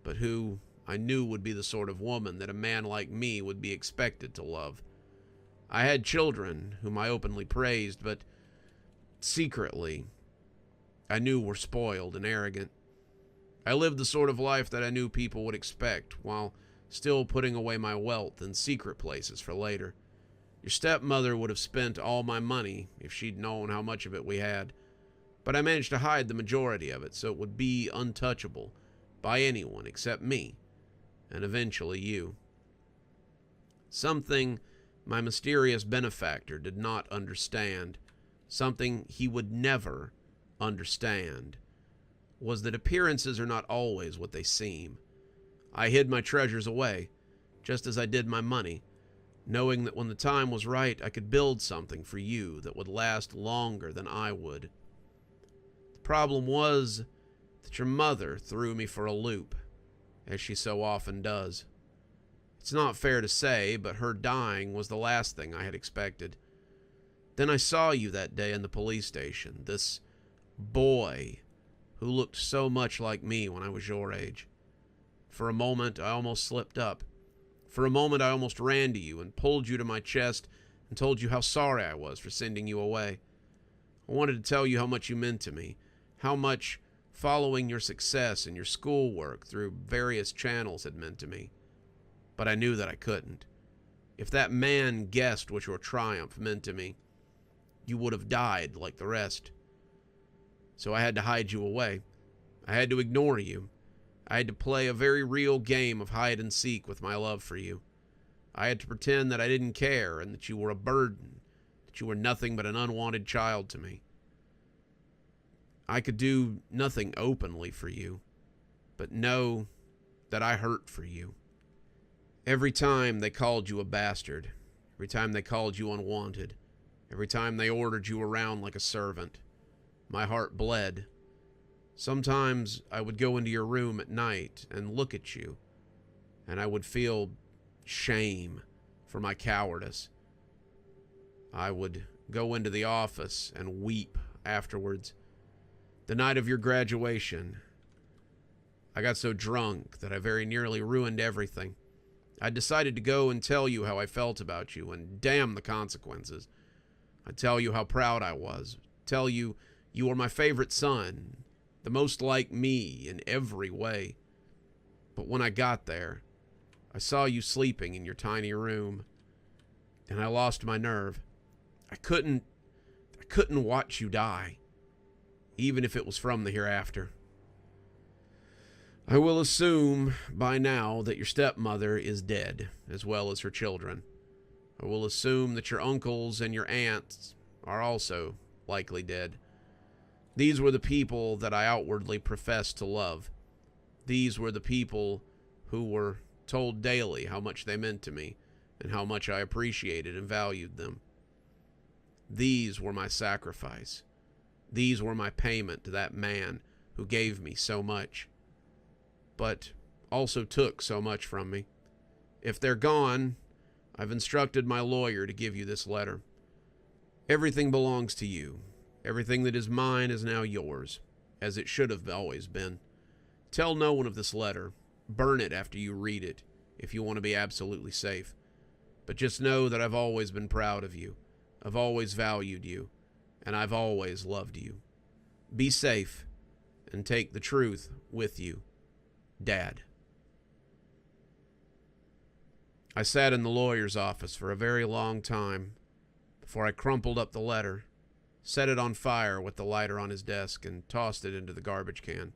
but who I knew would be the sort of woman that a man like me would be expected to love. I had children whom I openly praised, but secretly, I knew were spoiled and arrogant. I lived the sort of life that I knew people would expect, while still putting away my wealth in secret places for later. Your stepmother would have spent all my money if she'd known how much of it we had, but I managed to hide the majority of it so it would be untouchable by anyone except me, and eventually you. Something my mysterious benefactor did not understand, something he would never understand, was that appearances are not always what they seem. I hid my treasures away, just as I did my money, knowing that when the time was right, I could build something for you that would last longer than I would. The problem was that your mother threw me for a loop, as she so often does. It's not fair to say, but her dying was the last thing I had expected. Then I saw you that day in the police station, this boy who looked so much like me when I was your age. For a moment, I almost slipped up. For a moment, I almost ran to you and pulled you to my chest and told you how sorry I was for sending you away. I wanted to tell you how much you meant to me, how much following your success and your schoolwork through various channels had meant to me. But I knew that I couldn't. If that man guessed what your triumph meant to me, you would have died like the rest. So I had to hide you away. I had to ignore you. I had to play a very real game of hide and seek with my love for you. I had to pretend that I didn't care and that you were a burden, that you were nothing but an unwanted child to me. I could do nothing openly for you, but know that I hurt for you. Every time they called you a bastard, every time they called you unwanted, every time they ordered you around like a servant, my heart bled. Sometimes I would go into your room at night and look at you, and I would feel shame for my cowardice. I would go into the office and weep afterwards. The night of your graduation, I got so drunk that I very nearly ruined everything. I decided to go and tell you how I felt about you, and damn the consequences. I'd tell you how proud I was, tell you you were my favorite son, the most like me in every way. But when I got there, I saw you sleeping in your tiny room, and I lost my nerve. I couldn't watch you die, even if it was from the hereafter. I will assume by now that your stepmother is dead, as well as her children. I will assume that your uncles and your aunts are also likely dead. These were the people that I outwardly professed to love. These were the people who were told daily how much they meant to me and how much I appreciated and valued them. These were my sacrifice. These were my payment to that man who gave me so much, but also took so much from me. If they're gone, I've instructed my lawyer to give you this letter. Everything belongs to you. Everything that is mine is now yours, as it should have always been. Tell no one of this letter. Burn it after you read it, if you want to be absolutely safe. But just know that I've always been proud of you. I've always valued you, and I've always loved you. Be safe, and take the truth with you. Dad. I sat in the lawyer's office for a very long time before I crumpled up the letter, set it on fire with the lighter on his desk, and tossed it into the garbage can.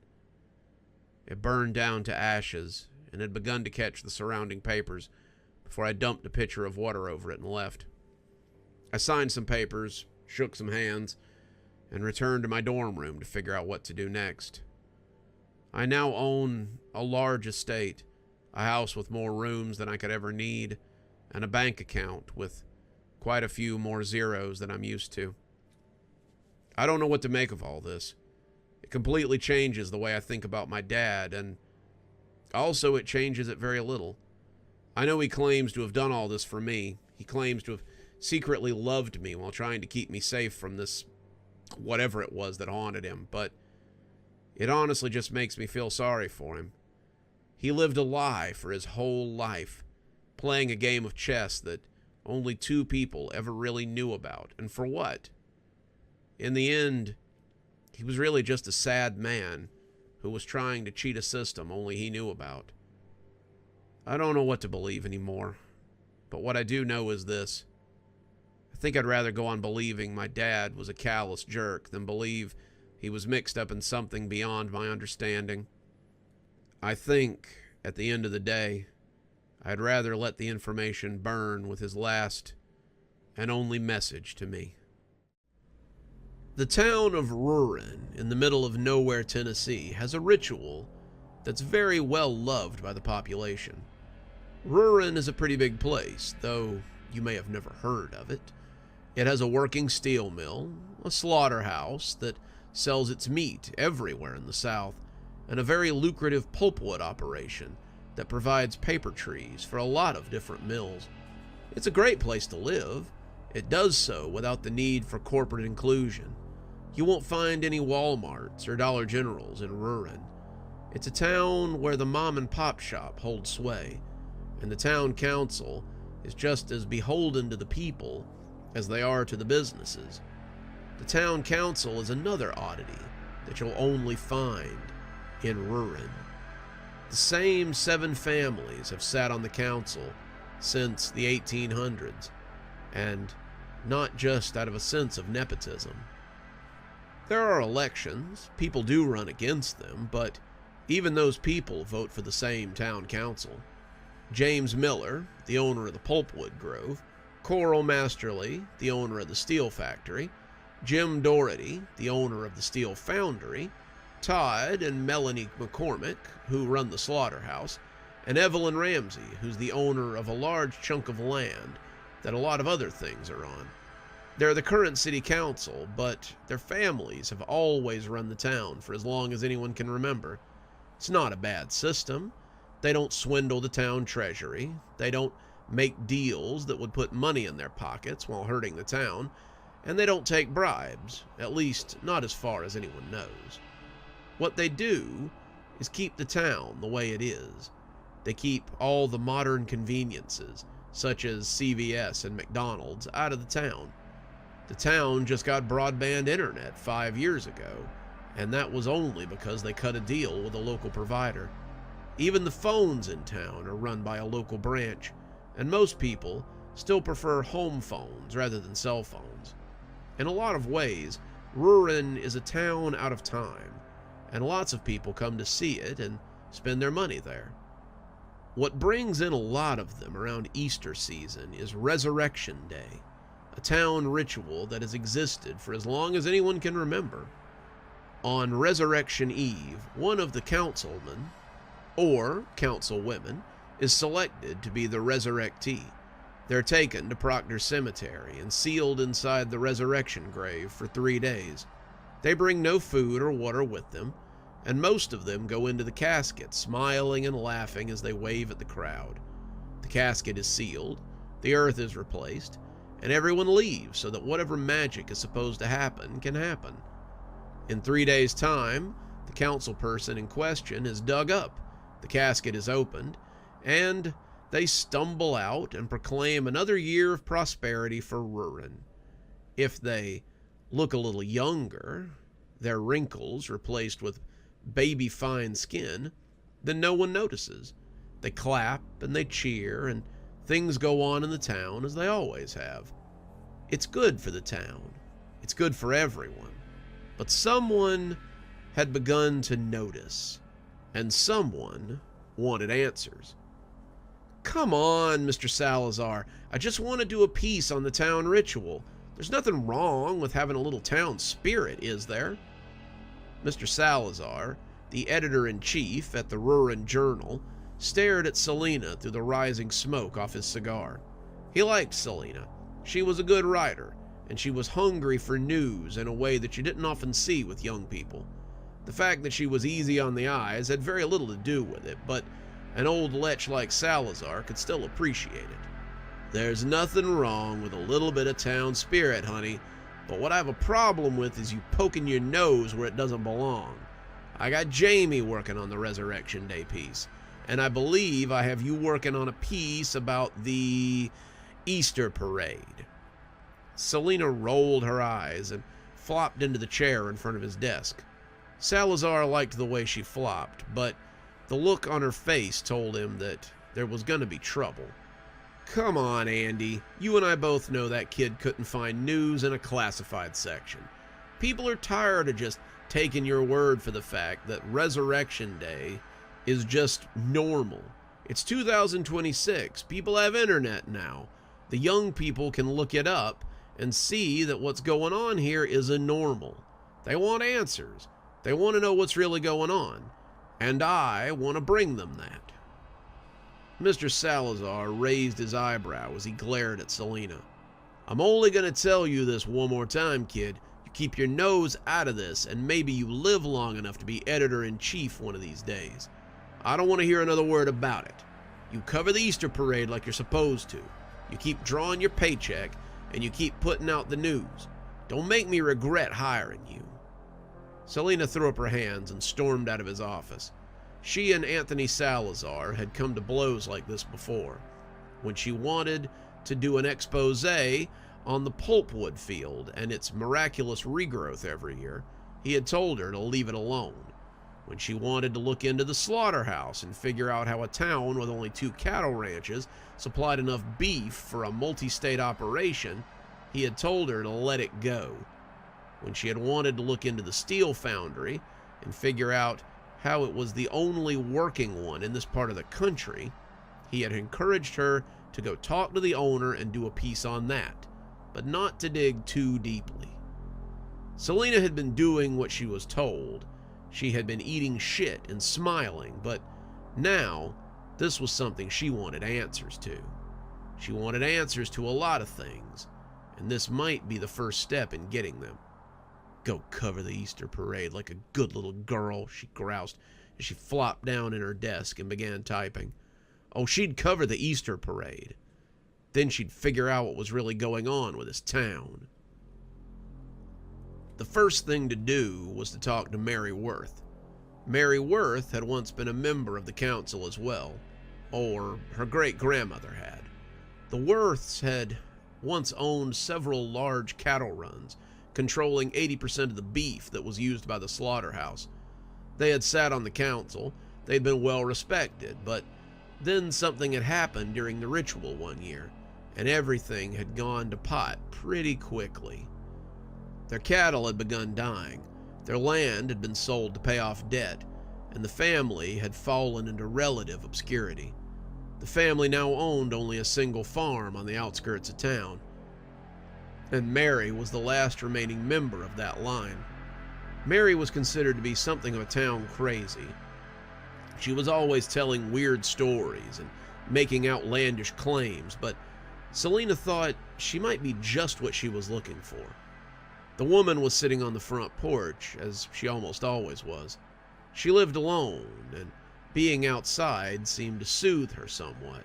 It burned down to ashes and had begun to catch the surrounding papers before I dumped a pitcher of water over it and left. I signed some papers, shook some hands, and returned to my dorm room to figure out what to do next. I now own a large estate, a house with more rooms than I could ever need, and a bank account with quite a few more zeros than I'm used to. I don't know what to make of all this. It completely changes the way I think about my dad, and also it changes it very little. I know he claims to have done all this for me. He claims to have secretly loved me while trying to keep me safe from this whatever it was that haunted him, but it honestly just makes me feel sorry for him. He lived a lie for his whole life, playing a game of chess that only 2 people ever really knew about. And for what? In the end, he was really just a sad man who was trying to cheat a system only he knew about. I don't know what to believe anymore, but what I do know is this. I think I'd rather go on believing my dad was a callous jerk than believe he was mixed up in something beyond my understanding. I think, at the end of the day, I'd rather let the information burn with his last and only message to me. The town of Rawson, in the middle of nowhere, Tennessee, has a ritual that's very well loved by the population. Rawson is a pretty big place, though you may have never heard of it. It has a working steel mill, a slaughterhouse that sells its meat everywhere in the South, and a very lucrative pulpwood operation that provides paper trees for a lot of different mills. It's a great place to live. It does so without the need for corporate inclusion. You won't find any Walmarts or Dollar Generals in Rawson. It's a town where the mom and pop shop holds sway, and the town council is just as beholden to the people as they are to the businesses. The town council is another oddity that you'll only find in Rawson. The same 7 families have sat on the council since the 1800s, and not just out of a sense of nepotism. There are elections, people do run against them, but even those people vote for the same town council. James Miller, the owner of the Pulpwood Grove, Coral Masterly, the owner of the steel factory, Jim Doherty, the owner of the steel foundry, Todd and Melanie McCormick, who run the slaughterhouse, and Evelyn Ramsey, who's the owner of a large chunk of land that a lot of other things are on. They're the current city council, but their families have always run the town for as long as anyone can remember. It's not a bad system. They don't swindle the town treasury. They don't make deals that would put money in their pockets while hurting the town. And they don't take bribes, at least not as far as anyone knows. What they do is keep the town the way it is. They keep all the modern conveniences, such as CVS and McDonald's, out of the town. The town just got broadband internet 5 years ago, and that was only because they cut a deal with a local provider. Even the phones in town are run by a local branch, and most people still prefer home phones rather than cell phones. In a lot of ways, Rawson is a town out of time, and lots of people come to see it and spend their money there. What brings in a lot of them around Easter season is Resurrection Day, a town ritual that has existed for as long as anyone can remember. On Resurrection Eve, one of the councilmen, or councilwomen, is selected to be the resurrectee. They're taken to Proctor Cemetery and sealed inside the resurrection grave for 3 days. They bring no food or water with them, and most of them go into the casket smiling and laughing as they wave at the crowd. The casket is sealed, the earth is replaced, and everyone leaves so that whatever magic is supposed to happen can happen. In 3 days' time, the council person in question is dug up, the casket is opened, and they stumble out and proclaim another year of prosperity for Rawson. If they look a little younger, their wrinkles replaced with baby fine skin, then no one notices. They clap and they cheer, and things go on in the town as they always have. It's good for the town. It's good for everyone. But someone had begun to notice, and someone wanted answers. Come on, Mr. Salazar. I just want to do a piece on the town ritual. There's nothing wrong with having a little town spirit, is there? Mr. Salazar, the editor-in-chief at the Rawson Journal, stared at Selena through the rising smoke off his cigar. He liked Selena. She was a good writer, and she was hungry for news in a way that you didn't often see with young people. The fact that she was easy on the eyes had very little to do with it, but an old lech like Salazar could still appreciate it. There's nothing wrong with a little bit of town spirit, honey, but what I have a problem with is you poking your nose where it doesn't belong. I got Jamie working on the Resurrection Day piece, and I believe I have you working on a piece about the Easter parade. Selena rolled her eyes and flopped into the chair in front of his desk. Salazar liked the way she flopped, but the look on her face told him that there was going to be trouble. Come on, Andy. You and I both know that kid couldn't find news in a classified section. People are tired of just taking your word for the fact that Resurrection Day is just normal. It's 2026. People have internet now. The young people can look it up and see that what's going on here isn't normal. They want answers. They want to know what's really going on. And I want to bring them that. Mr. Salazar raised his eyebrow as he glared at Selena. I'm only going to tell you this one more time, kid. You keep your nose out of this, and maybe you live long enough to be editor-in-chief one of these days. I don't want to hear another word about it. You cover the Easter parade like you're supposed to. You keep drawing your paycheck, and you keep putting out the news. Don't make me regret hiring you. Selena threw up her hands and stormed out of his office. She and Anthony Salazar had come to blows like this before. When she wanted to do an expose on the pulpwood field and its miraculous regrowth every year, he had told her to leave it alone. When she wanted to look into the slaughterhouse and figure out how a town with only 2 cattle ranches supplied enough beef for a multi-state operation, he had told her to let it go. When she had wanted to look into the steel foundry and figure out how it was the only working one in this part of the country, he had encouraged her to go talk to the owner and do a piece on that, but not to dig too deeply. Selena had been doing what she was told. She had been eating shit and smiling, but now this was something she wanted answers to. She wanted answers to a lot of things, and this might be the first step in getting them. Go cover the Easter parade like a good little girl, she groused as she flopped down in her desk and began typing. Oh, she'd cover the Easter parade. Then she'd figure out what was really going on with this town. The first thing to do was to talk to Mary Worth. Mary Worth had once been a member of the council as well, or her great-grandmother had. The Worths had once owned several large cattle runs, controlling 80% of the beef that was used by the slaughterhouse. They had sat on the council, they'd been well respected, but then something had happened during the ritual one year, and everything had gone to pot pretty quickly. Their cattle had begun dying, their land had been sold to pay off debt, and the family had fallen into relative obscurity. The family now owned only a single farm on the outskirts of town, and Mary was the last remaining member of that line. Mary was considered to be something of a town crazy. She was always telling weird stories and making outlandish claims, but Selena thought she might be just what she was looking for. The woman was sitting on the front porch, as she almost always was. She lived alone, and being outside seemed to soothe her somewhat.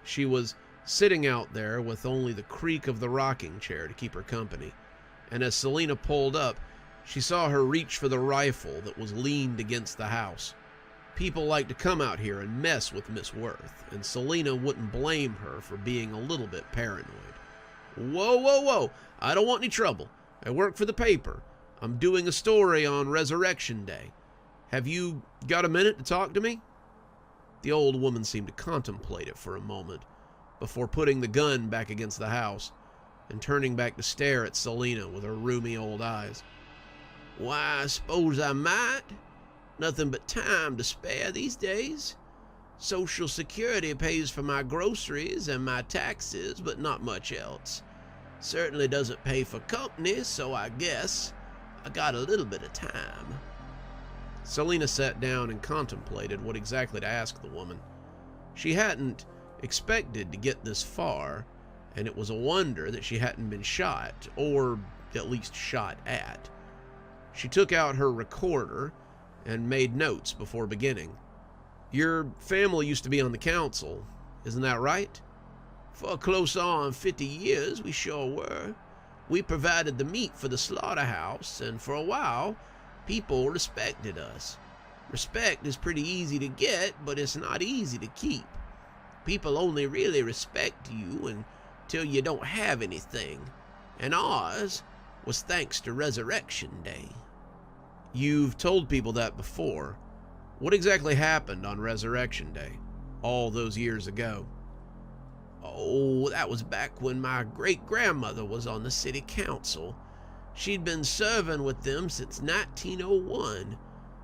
She was sitting out there with only the creak of the rocking chair to keep her company, and as Selena pulled up, she saw her reach for the rifle that was leaned against the house. People like to come out here and mess with Miss Worth, and Selena wouldn't blame her for being a little bit paranoid. Whoa, whoa, whoa, I don't want any trouble. I work for the paper. I'm doing a story on Resurrection Day. Have you got a minute to talk to me? The old woman seemed to contemplate it for a moment, before putting the gun back against the house and turning back to stare at Selena with her rheumy old eyes. Why, I suppose I might. Nothing but time to spare these days. Social Security pays for my groceries and my taxes, but not much else. Certainly doesn't pay for company, so I guess I got a little bit of time. Selena sat down and contemplated what exactly to ask the woman. She hadn't expected to get this far, and it was a wonder that she hadn't been shot, or at least shot at. She took out her recorder and made notes before beginning. Your family used to be on the council, isn't that right? For close on 50 years, we sure were. We provided the meat for the slaughterhouse, and for a while, people respected us. Respect is pretty easy to get, but it's not easy to keep. People only really respect you until you don't have anything, and ours was thanks to Resurrection Day. You've told people that before. What exactly happened on Resurrection Day, all those years ago? Oh, that was back when my great-grandmother was on the city council. She'd been serving with them since 1901.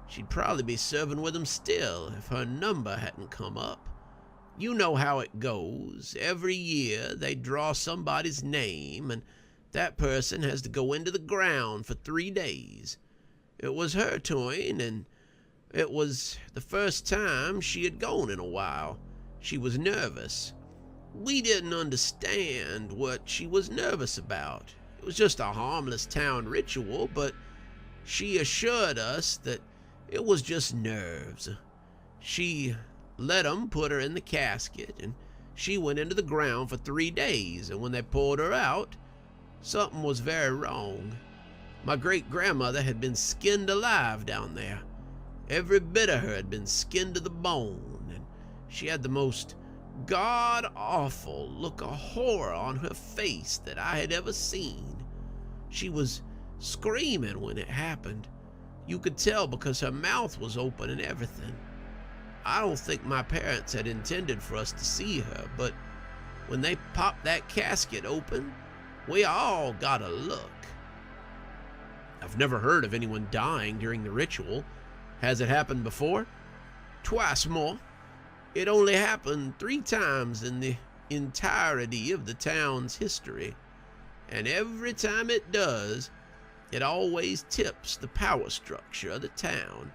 She'd probably be serving with them still if her number hadn't come up. You know how it goes. Every year they draw somebody's name, and that person has to go into the ground for 3 days. It was her turn, and it was the first time she had gone in a while. She was nervous. We didn't understand what she was nervous about. It was just a harmless town ritual, but she assured us that it was just nerves. She let 'em put her in the casket, and she went into the ground for 3 days, and when they pulled her out, something was very wrong. My great-grandmother had been skinned alive down there. Every bit of her had been skinned to the bone, and she had the most god-awful look of horror on her face that I had ever seen. She was screaming when it happened. You could tell because her mouth was open and everything. I don't think my parents had intended for us to see her, but when they popped that casket open, we all got a look. I've never heard of anyone dying during the ritual. Has it happened before? Twice more. It only happened 3 times in the entirety of the town's history, and every time it does, it always tips the power structure of the town.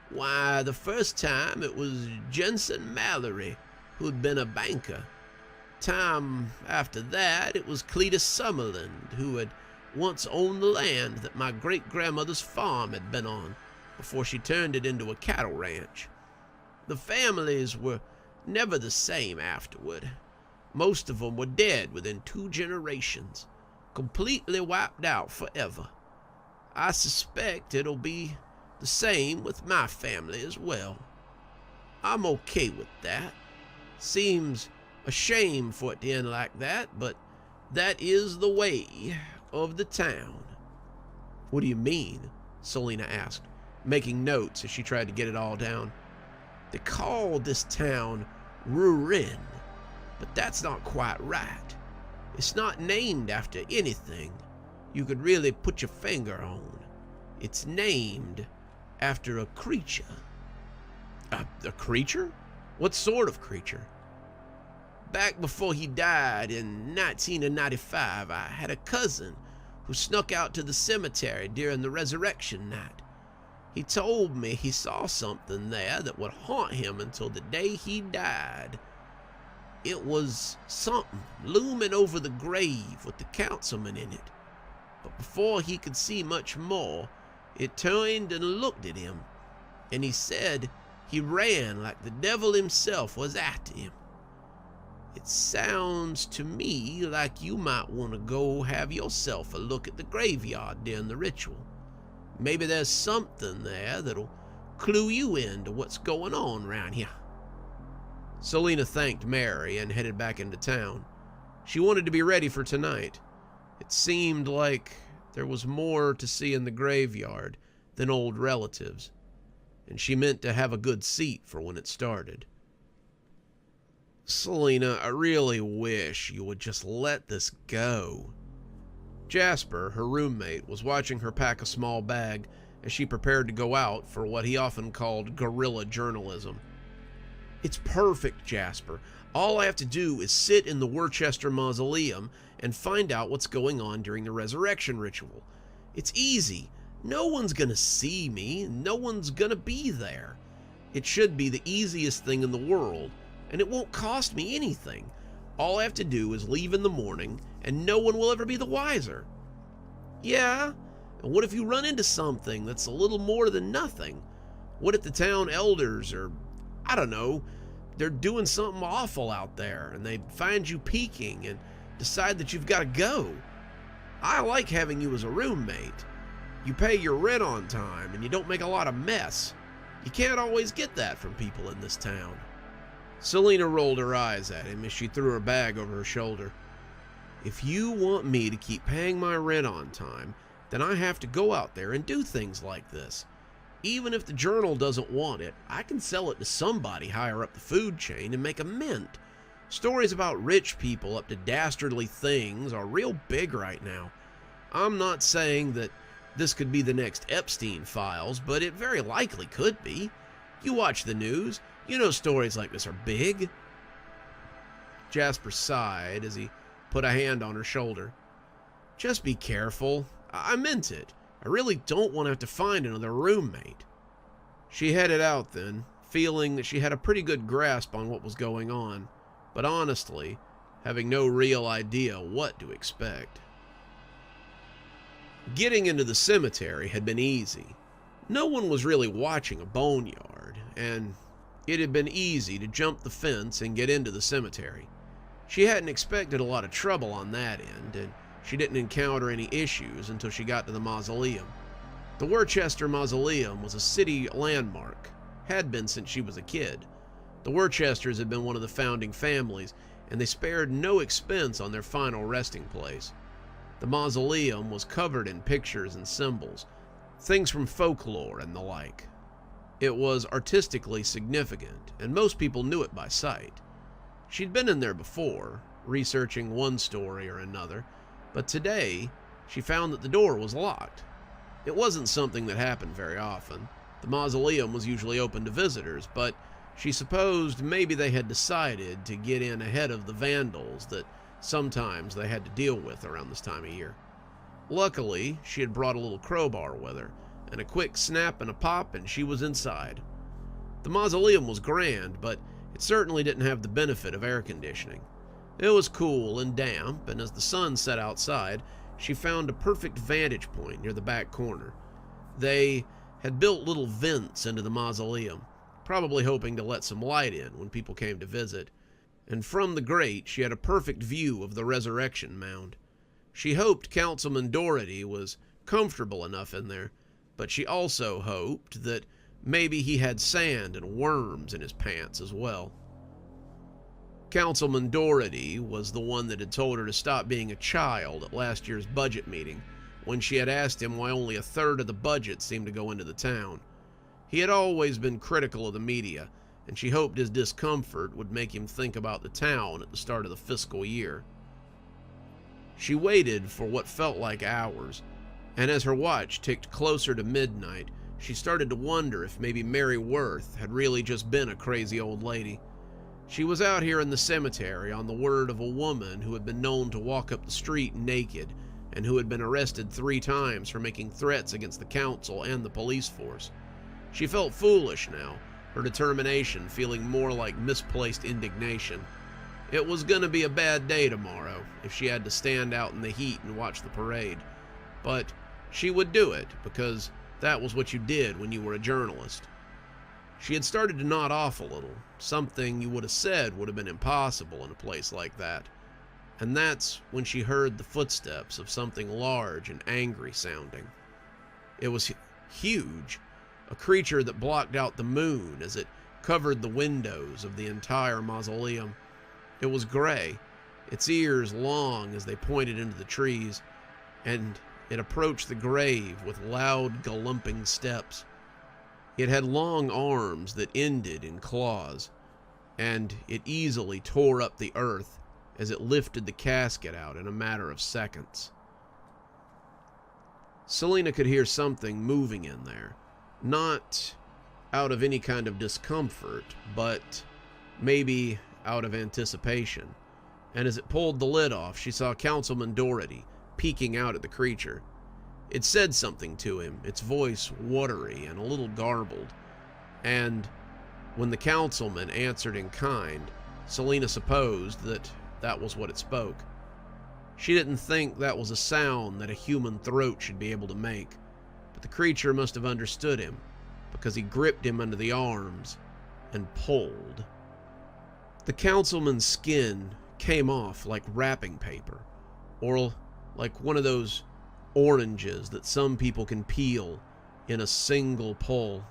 Why, the first time it was Jensen Mallory, who'd been a banker. Time after that, it was Cletus Summerland, who had once owned the land that my great-grandmother's farm had been on before she turned it into a cattle ranch. The families were never the same afterward. Most of them were dead within 2 generations, completely wiped out forever. I suspect it'll be the same with my family as well. I'm okay with that. Seems a shame for it to end like that, but that is the way of the town. What do you mean? Selena asked, making notes as she tried to get it all down. They called this town Rurin. But that's not quite right. It's not named after anything you could really put your finger on. It's named after a creature. A creature? What sort of creature? Back before he died in 1995, I had a cousin who snuck out to the cemetery during the resurrection night. He told me he saw something there that would haunt him until the day he died. It was something looming over the grave with the councilman in it. But before he could see much more, it turned and looked at him, and he said he ran like the devil himself was after him. It sounds to me like you might want to go have yourself a look at the graveyard during the ritual. Maybe there's something there that'll clue you into what's going on around here. Selena thanked Mary and headed back into town. She wanted to be ready for tonight. It seemed like there was more to see in the graveyard than old relatives, and she meant to have a good seat for when it started. Selena, I really wish you would just let this go. Jasper, her roommate, was watching her pack a small bag as she prepared to go out for what he often called guerrilla journalism. It's perfect, Jasper. All I have to do is sit in the Worcester Mausoleum and find out what's going on during the resurrection ritual. It's easy. No one's gonna see me. No one's gonna be there. It should be the easiest thing in the world, and it won't cost me anything. All I have to do is leave in the morning, and no one will ever be the wiser. Yeah, and what if you run into something that's a little more than nothing? What if the town elders are, I don't know, they're doing something awful out there, and they find you peeking and decide that you've got to go? I like having you as a roommate. You pay your rent on time, and you don't make a lot of mess. You can't always get that from people in this town. Selena rolled her eyes at him as she threw her bag over her shoulder. If you want me to keep paying my rent on time, then I have to go out there and do things like this. Even if the journal doesn't want it, I can sell it to somebody higher up the food chain and make a mint. Stories about rich people up to dastardly things are real big right now. I'm not saying that this could be the next Epstein files, but it very likely could be. You watch the news, you know stories like this are big. Jasper sighed as he put a hand on her shoulder. Just be careful. I meant it. I really don't want to have to find another roommate. She headed out then, feeling that she had a pretty good grasp on what was going on, but honestly, having no real idea what to expect. Getting into the cemetery had been easy. No one was really watching a boneyard, and it had been easy to jump the fence and get into the cemetery. She hadn't expected a lot of trouble on that end, and she didn't encounter any issues until she got to the mausoleum. The Worcester Mausoleum was a city landmark, had been since she was a kid. The Worcesters had been one of the founding families, and they spared no expense on their final resting place. The mausoleum was covered in pictures and symbols, things from folklore and the like. It was artistically significant, and most people knew it by sight. She'd been in there before, researching one story or another, but today she found that the door was locked. It wasn't something that happened very often. The mausoleum was usually open to visitors, but she supposed maybe they had decided to get in ahead of the vandals that sometimes they had to deal with around this time of year. Luckily, she had brought a little crowbar with her, and a quick snap and a pop and she was inside. The mausoleum was grand, but it certainly didn't have the benefit of air conditioning. It was cool and damp, and as the sun set outside, she found a perfect vantage point near the back corner. They had built little vents into the mausoleum, probably hoping to let some light in when people came to visit, and from the grate she had a perfect view of the resurrection mound. She hoped Councilman Doherty was comfortable enough in there, but she also hoped that maybe he had sand and worms in his pants as well. Councilman Doherty was the one that had told her to stop being a child at last year's budget meeting, when she had asked him why only a third of the budget seemed to go into the town. He had always been critical of the media, and she hoped his discomfort would make him think about the town at the start of the fiscal year. She waited for what felt like hours, and as her watch ticked closer to midnight, she started to wonder if maybe Mary Worth had really just been a crazy old lady. She was out here in the cemetery on the word of a woman who had been known to walk up the street naked and who had been arrested 3 times for making threats against the council and the police force. She felt foolish now, her determination feeling more like misplaced indignation. It was gonna be a bad day tomorrow if she had to stand out in the heat and watch the parade, but she would do it because that was what you did when you were a journalist. She had started to nod off a little, something you would have said would have been impossible in a place like that. And that's when she heard the footsteps of something large and angry sounding. It was huge, a creature that blocked out the moon as it covered the windows of the entire mausoleum. It was gray, its ears long as they pointed into the trees, and it approached the grave with loud, galumping steps. It had long arms that ended in claws, and it easily tore up the earth as it lifted the casket out in a matter of seconds. Selena could hear something moving in there, not out of any kind of discomfort, but maybe out of anticipation. And as it pulled the lid off, she saw Councilman Doherty peeking out at the creature. It said something to him, its voice watery and a little garbled, and when the councilman answered in kind, Selena supposed that that was what it spoke. She didn't think that was a sound that a human throat should be able to make, but the creature must have understood him, because he gripped him under the arms and pulled. The councilman's skin came off like wrapping paper, or like one of those oranges that some people can peel in a single pull.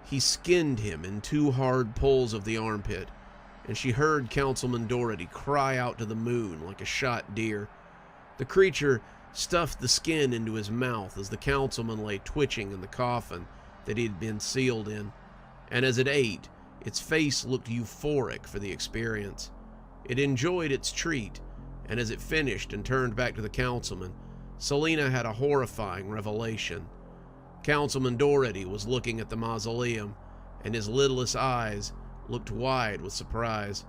He skinned him in 2 hard pulls of the armpit, and she heard Councilman Doherty cry out to the moon like a shot deer. The creature stuffed the skin into his mouth as the councilman lay twitching in the coffin that he had been sealed in, and as it ate, its face looked euphoric for the experience. It enjoyed its treat, and as it finished and turned back to the councilman, Selena had a horrifying revelation. Councilman Doherty was looking at the mausoleum, and his lidless eyes looked wide with surprise.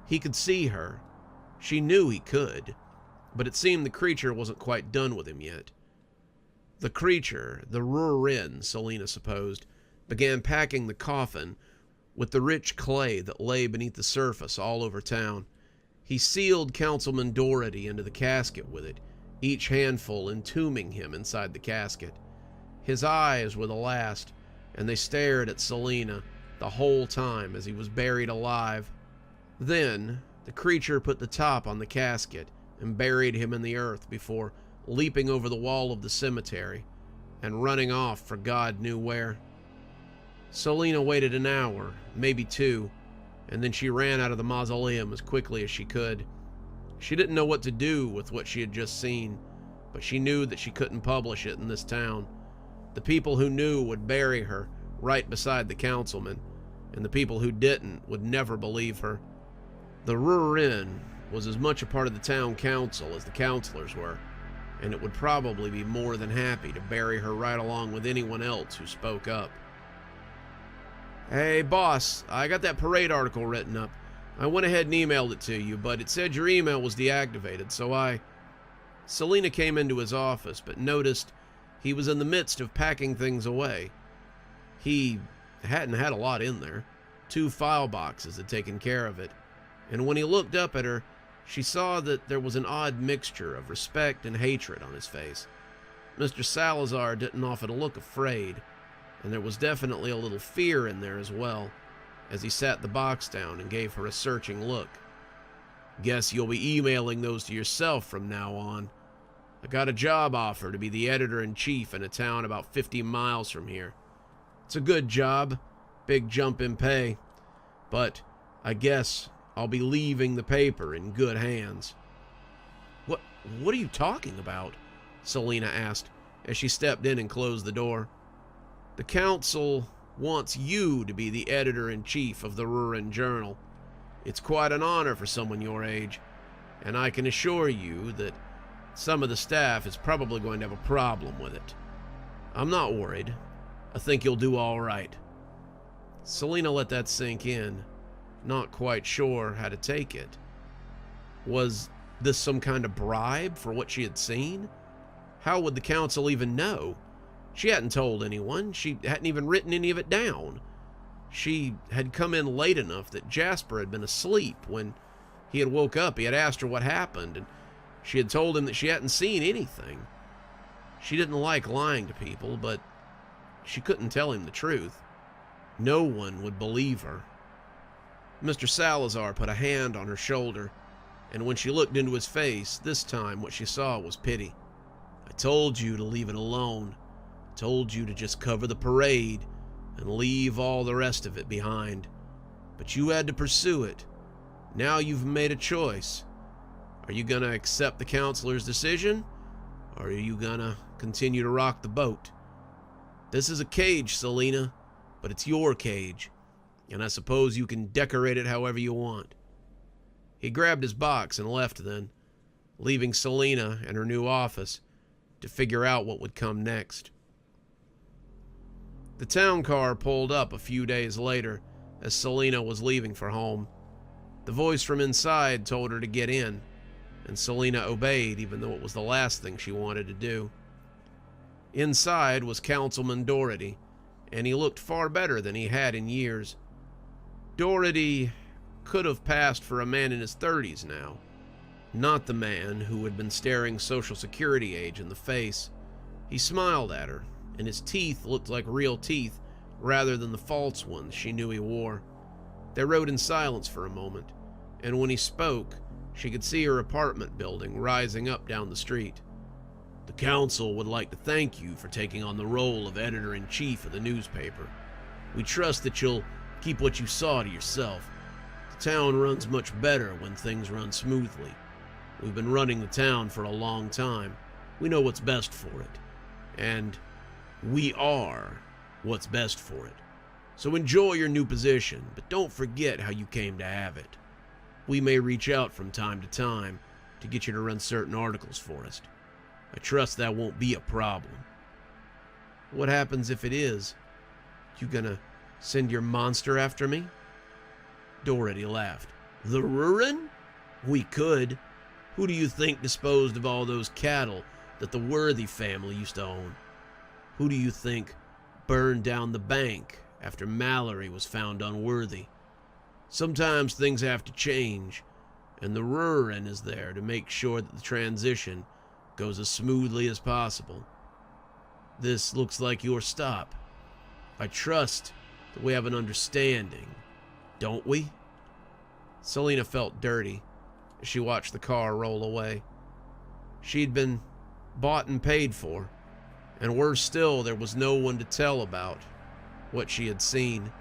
He could see her. She knew he could, but it seemed the creature wasn't quite done with him yet. The creature, the Rawson, Selena supposed, began packing the coffin with the rich clay that lay beneath the surface all over town. He sealed Councilman Doherty into the casket with it, each handful entombing him inside the casket. His eyes were the last, and they stared at Selena the whole time as he was buried alive. Then, the creature put the top on the casket and buried him in the earth before leaping over the wall of the cemetery and running off for God knew where. Selena waited an hour, maybe 2, and then she ran out of the mausoleum as quickly as she could. She didn't know what to do with what she had just seen, but she knew that she couldn't publish it in this town. The people who knew would bury her right beside the councilman, and the people who didn't would never believe her. The Rawson was as much a part of the town council as the councilors were, and it would probably be more than happy to bury her right along with anyone else who spoke up. "Hey boss, I got that parade article written up. I went ahead and emailed it to you, but it said your email was deactivated, so Selena came into his office, but noticed he was in the midst of packing things away. He hadn't had a lot in there. 2 file boxes had taken care of it, and when he looked up at her, she saw that there was an odd mixture of respect and hatred on his face. Mr. Salazar didn't often look afraid, and there was definitely a little fear in there as well, as he sat the box down and gave her a searching look. "Guess you'll be emailing those to yourself from now on. I got a job offer to be the editor-in-chief in a town about 50 miles from here. It's a good job, big jump in pay, but I guess I'll be leaving the paper in good hands." What are you talking about?" Selena asked as she stepped in and closed the door. "The council wants you to be the editor-in-chief of the Rawson Journal. It's quite an honor for someone your age, and I can assure you that some of the staff is probably going to have a problem with it. I'm not worried. I think you'll do all right." Selena let that sink in, not quite sure how to take it. Was this some kind of bribe for what she had seen? How would the council even know? She hadn't told anyone. She hadn't even written any of it down. She had come in late enough that Jasper had been asleep. When he had woke up, he had asked her what happened, and she had told him that she hadn't seen anything. She didn't like lying to people, but she couldn't tell him the truth. No one would believe her. Mr. Salazar put a hand on her shoulder, and when she looked into his face, this time what she saw was pity. "I told you to leave it alone. I told you to just cover the parade and leave all the rest of it behind. But you had to pursue it. Now you've made a choice. Are you going to accept the counselor's decision, or are you going to continue to rock the boat? This is a cage, Selena, but it's your cage, and I suppose you can decorate it however you want." He grabbed his box and left then, leaving Selena in her new office to figure out what would come next. The town car pulled up a few days later as Selena was leaving for home. The voice from inside told her to get in, and Selena obeyed even though it was the last thing she wanted to do. Inside was Councilman Doherty, and he looked far better than he had in years. Doherty could have passed for a man in his 30s now, not the man who had been staring Social Security age in the face. He smiled at her, and his teeth looked like real teeth rather than the false ones she knew he wore. They rode in silence for a moment, and when he spoke, she could see her apartment building rising up down the street. "The council would like to thank you for taking on the role of editor-in-chief of the newspaper. We trust that you'll keep what you saw to yourself. The town runs much better when things run smoothly. We've been running the town for a long time. We know what's best for it. And we are what's best for it. So enjoy your new position, but don't forget how you came to have it. We may reach out from time to time to get you to run certain articles for us. I trust that won't be a problem." "What happens if it is? You gonna send your monster after me?" Doherty laughed. "The Rawson? We could. Who do you think disposed of all those cattle that the Worthy family used to own? Who do you think burned down the bank after Mallory was found unworthy? Sometimes things have to change, and the Rawson is there to make sure that the transition goes as smoothly as possible. This looks like your stop. I trust that we have an understanding, don't we?" Selena felt dirty as she watched the car roll away. She'd been bought and paid for, and worse still, there was no one to tell about what she had seen.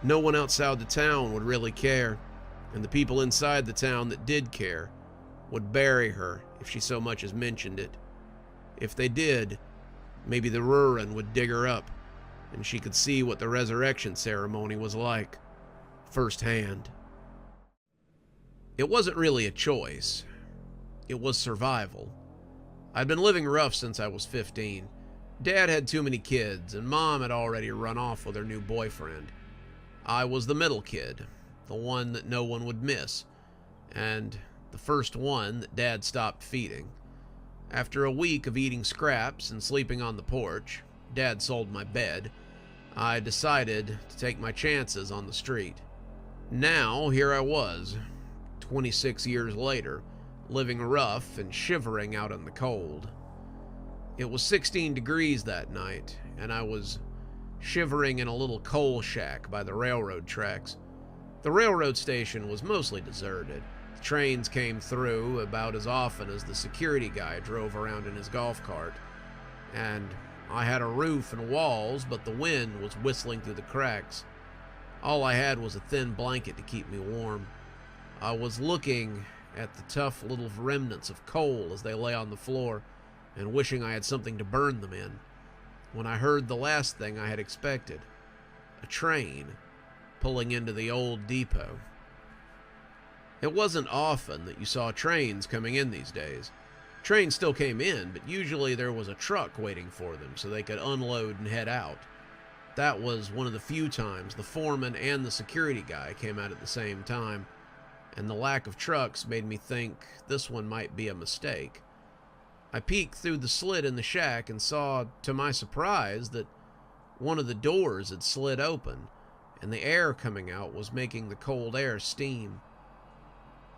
No one outside the town would really care, and the people inside the town that did care would bury her if she so much as mentioned it. If they did, maybe the Rawson would dig her up, and she could see what the resurrection ceremony was like, firsthand. It wasn't really a choice. It was survival. I'd been living rough since I was 15. Dad had too many kids, and Mom had already run off with her new boyfriend. I was the middle kid, the one that no one would miss, and the first one that Dad stopped feeding. After a week of eating scraps and sleeping on the porch, Dad sold my bed, I decided to take my chances on the street. Now, here I was, 26 years later, living rough and shivering out in the cold. It was 16 degrees that night, and I was shivering in a little coal shack by the railroad tracks. The railroad station was mostly deserted. The trains came through about as often as the security guy drove around in his golf cart, and I had a roof and walls, but the wind was whistling through the cracks. All I had was a thin blanket to keep me warm. I was looking at the tough little remnants of coal as they lay on the floor and wishing I had something to burn them in, when I heard the last thing I had expected. a train pulling into the old depot. It wasn't often that you saw trains coming in these days. Trains still came in, but usually there was a truck waiting for them so they could unload and head out. That was one of the few times the foreman and the security guy came out at the same time, and the lack of trucks made me think this one might be a mistake. I peeked through the slit in the shack and saw, to my surprise, that one of the doors had slid open, and the air coming out was making the cold air steam.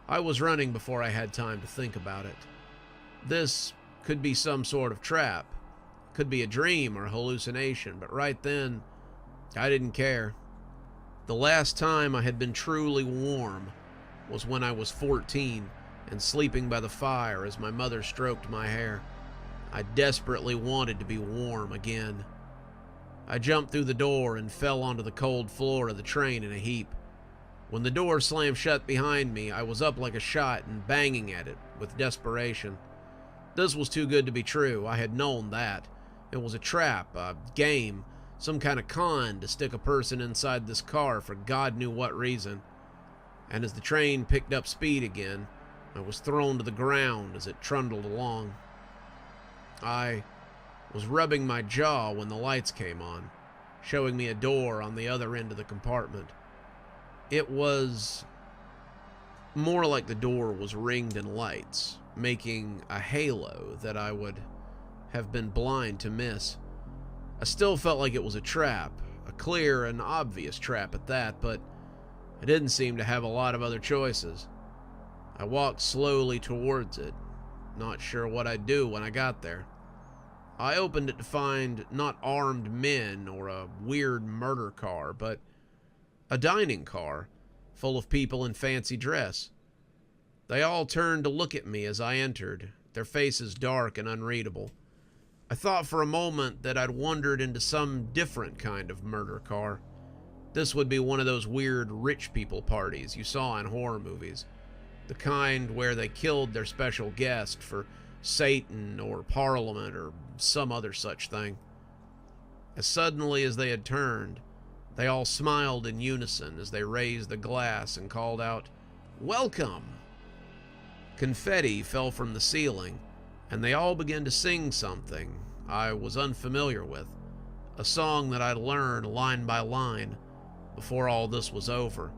I was running before I had time to think about it. This could be some sort of trap. Could be a dream or hallucination, but right then, I didn't care. The last time I had been truly warm was when I was 14 and sleeping by the fire as my mother stroked my hair. I desperately wanted to be warm again. I jumped through the door and fell onto the cold floor of the train in a heap. When the door slammed shut behind me, I was up like a shot and banging at it with desperation. This was too good to be true. I had known that. It was a trap, a game, some kind of con to stick a person inside this car for God knew what reason. And as the train picked up speed again, I was thrown to the ground as it trundled along. I was rubbing my jaw when the lights came on, showing me a door on the other end of the compartment. It was more like the door was ringed in lights, making a halo that I would have been blind to miss. I still felt like it was a trap, a clear and obvious trap at that, but I didn't seem to have a lot of other choices. I walked slowly towards it, not sure what I'd do when I got there. I opened it to find not armed men or a weird murder car, but a dining car full of people in fancy dress. They all turned to look at me as I entered, their faces dark and unreadable. I thought for a moment that I'd wandered into some different kind of murder car. This would be one of those weird rich people parties you saw in horror movies. The kind where they killed their special guest for Satan or Parliament or some other such thing. As suddenly as they had turned, they all smiled in unison as they raised the glass and called out, "Welcome!" Confetti fell from the ceiling, and they all began to sing something I was unfamiliar with, a song that I'd learned line by line before all this was over.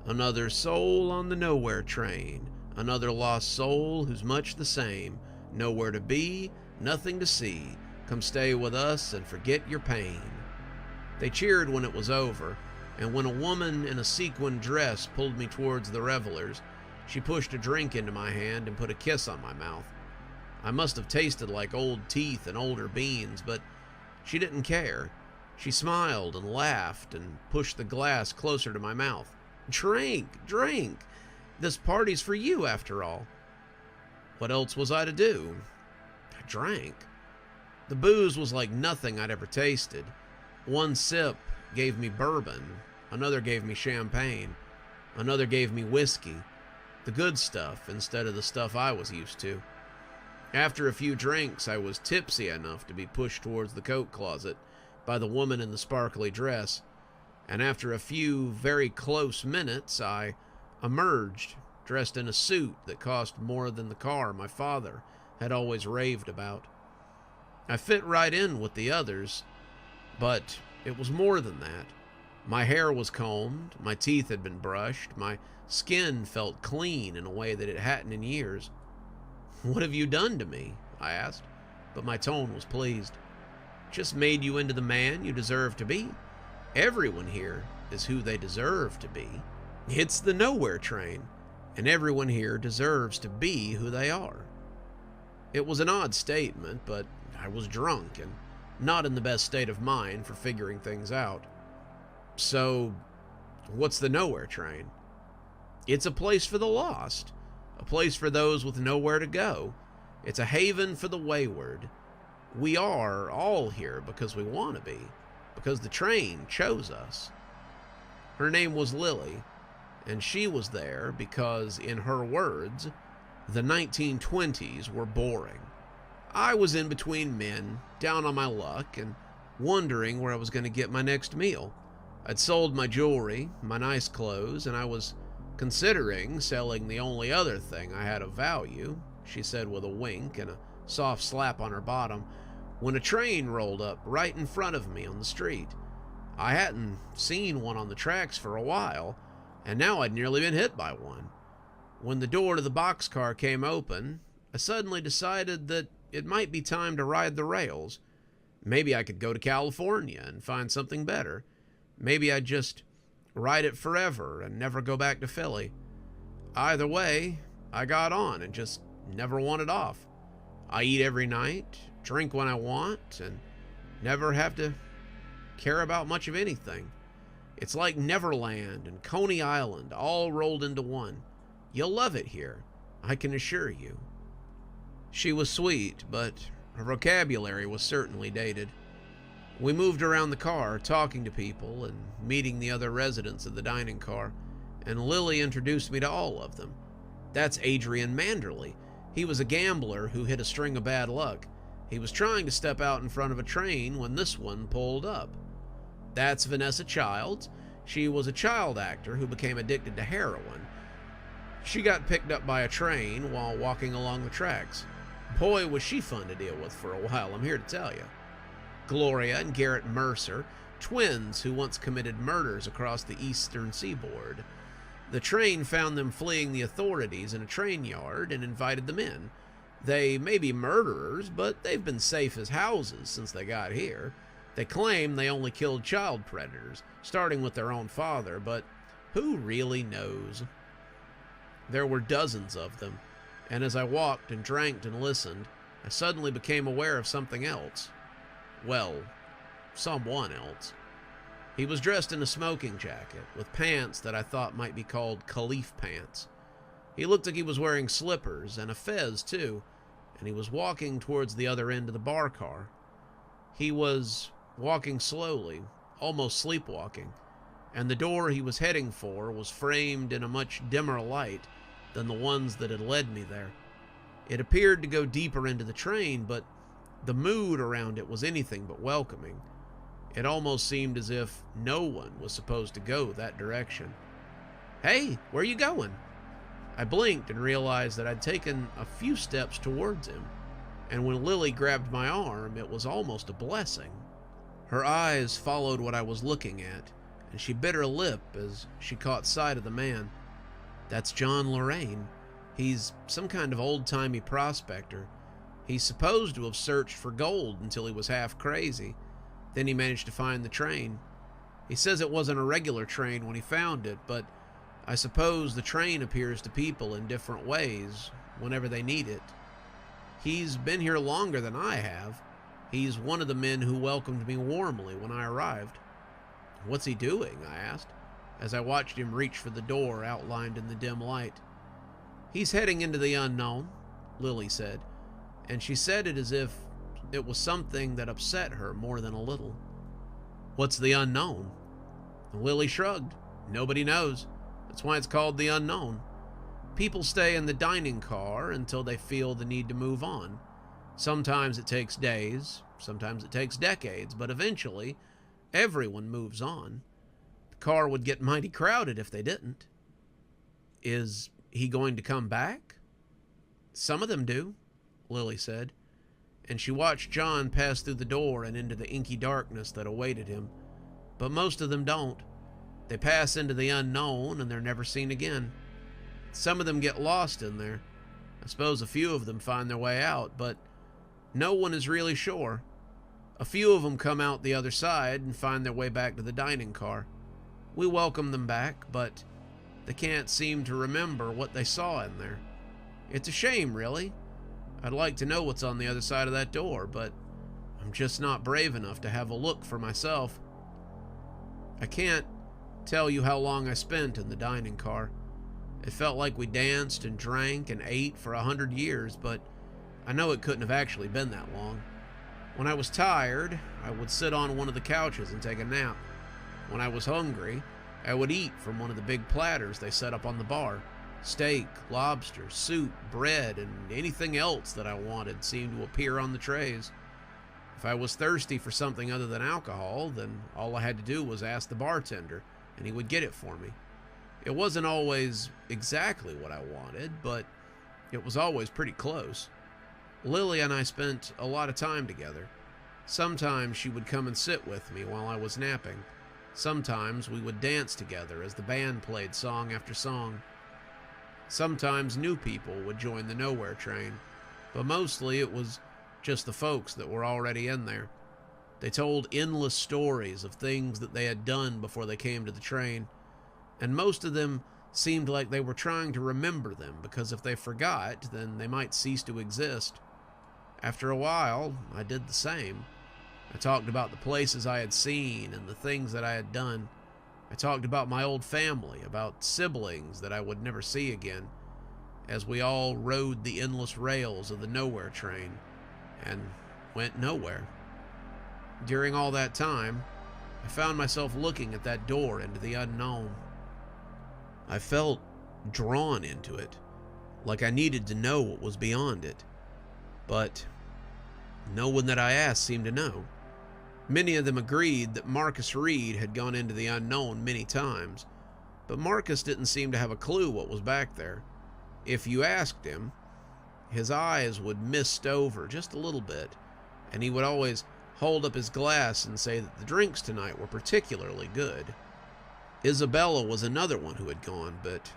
Another soul on the nowhere train, another lost soul who's much the same, nowhere to be, nothing to see, come stay with us and forget your pain. They cheered when it was over, and when a woman in a sequined dress pulled me towards the revelers, she pushed a drink into my hand and put a kiss on my mouth. I must have tasted like old teeth and older beans, but she didn't care. She smiled and laughed and pushed the glass closer to my mouth. "Drink, drink. This party's for you, after all." What else was I to do? I drank. The booze was like nothing I'd ever tasted. One sip gave me bourbon, another gave me champagne, another gave me whiskey, the good stuff instead of the stuff I was used to. After a few drinks, I was tipsy enough to be pushed towards the coat closet by the woman in the sparkly dress, and after a few very close minutes, I emerged, dressed in a suit that cost more than the car my father had always raved about. I fit right in with the others, but it was more than that. My hair was combed, my teeth had been brushed, my skin felt clean in a way that it hadn't in years. "What have you done to me?" I asked, but my tone was pleased. "Just made you into the man you deserve to be. Everyone here is who they deserve to be. It's the nowhere train, and everyone here deserves to be who they are." It was an odd statement, but I was drunk and not in the best state of mind for figuring things out. "So, what's the nowhere train?" "It's a place for the lost, a place for those with nowhere to go. It's a haven for the wayward. We are all here because we want to be, because the train chose us." Her name was Lily, and she was there because, in her words, the 1920s were boring. I was in between men, down on my luck, and wondering where I was going to get my next meal. I'd sold my jewelry, my nice clothes, and I was considering selling the only other thing I had of value, she said with a wink and a soft slap on her bottom, when a train rolled up right in front of me on the street. I hadn't seen one on the tracks for a while, and now I'd nearly been hit by one. When the door to the boxcar came open, I suddenly decided that it might be time to ride the rails. Maybe I could go to California and find something better. Maybe I'd just ride it forever and never go back to Philly. Either way, I got on and just never wanted off. I eat every night, drink when I want, and never have to care about much of anything. It's like Neverland and Coney Island all rolled into one. You'll love it here, I can assure you. She was sweet, but her vocabulary was certainly dated. We moved around the car, talking to people and meeting the other residents of the dining car, and Lily introduced me to all of them. That's Adrian Manderley. He was a gambler who hit a string of bad luck. He was trying to step out in front of a train when this one pulled up. That's Vanessa Childs. She was a child actor who became addicted to heroin. She got picked up by a train while walking along the tracks. Boy, was she fun to deal with for a while, I'm here to tell you. Gloria and Garrett Mercer, twins who once committed murders across the eastern seaboard. The train found them fleeing the authorities in a train yard and invited them in. They may be murderers, but they've been safe as houses since they got here. They claim they only killed child predators, starting with their own father, but who really knows? There were dozens of them, and as I walked and drank and listened, I suddenly became aware of something else. Well, someone else. He was dressed in a smoking jacket, with pants that I thought might be called Khalif pants. He looked like he was wearing slippers, and a fez too, and he was walking towards the other end of the bar car. He was walking slowly, almost sleepwalking, and the door he was heading for was framed in a much dimmer light than the ones that had led me there. It appeared to go deeper into the train, but the mood around it was anything but welcoming. It almost seemed as if no one was supposed to go that direction. "Hey, where are you going?" I blinked and realized that I'd taken a few steps towards him, and when Lily grabbed my arm, it was almost a blessing. Her eyes followed what I was looking at, and she bit her lip as she caught sight of the man. That's John Lorraine. He's some kind of old-timey prospector. He's supposed to have searched for gold until he was half crazy. Then he managed to find the train. He says it wasn't a regular train when he found it, but I suppose the train appears to people in different ways whenever they need it. He's been here longer than I have. He's one of the men who welcomed me warmly when I arrived. "What's he doing?" I asked, as I watched him reach for the door outlined in the dim light. "He's heading into the unknown," Lily said, and she said it as if it was something that upset her more than a little. "What's the unknown?" Lily shrugged. "Nobody knows. That's why it's called the unknown. People stay in the dining car until they feel the need to move on. Sometimes it takes days, sometimes it takes decades, but eventually everyone moves on. The car would get mighty crowded if they didn't." "Is he going to come back?" "Some of them do," Lily said, and she watched John pass through the door and into the inky darkness that awaited him. "But most of them don't. They pass into the unknown and they're never seen again. Some of them get lost in there. I suppose a few of them find their way out, but no one is really sure. A few of them come out the other side and find their way back to the dining car. We welcome them back, but they can't seem to remember what they saw in there. It's a shame, really. I'd like to know what's on the other side of that door, but I'm just not brave enough to have a look for myself. I can't tell you how long I spent in the dining car. It felt like we danced and drank and ate for 100 years, but I know it couldn't have actually been that long. When I was tired, I would sit on one of the couches and take a nap. When I was hungry, I would eat from one of the big platters they set up on the bar. Steak, lobster, soup, bread, and anything else that I wanted seemed to appear on the trays. If I was thirsty for something other than alcohol, then all I had to do was ask the bartender, and he would get it for me. It wasn't always exactly what I wanted, but it was always pretty close. Lily and I spent a lot of time together. Sometimes she would come and sit with me while I was napping. Sometimes we would dance together as the band played song after song. Sometimes new people would join the Nowhere train, but mostly it was just the folks that were already in there. They told endless stories of things that they had done before they came to the train, and most of them seemed like they were trying to remember them, because if they forgot, then they might cease to exist. After a while, I did the same. I talked about the places I had seen and the things that I had done. I talked about my old family, about siblings that I would never see again, as we all rode the endless rails of the Nowhere train and went nowhere. During all that time, I found myself looking at that door into the unknown. I felt drawn into it, like I needed to know what was beyond it. But no one that I asked seemed to know. Many of them agreed that Marcus Reed had gone into the unknown many times, but Marcus didn't seem to have a clue what was back there. If you asked him, his eyes would mist over just a little bit, and he would always hold up his glass and say that the drinks tonight were particularly good. Isabella was another one who had gone, but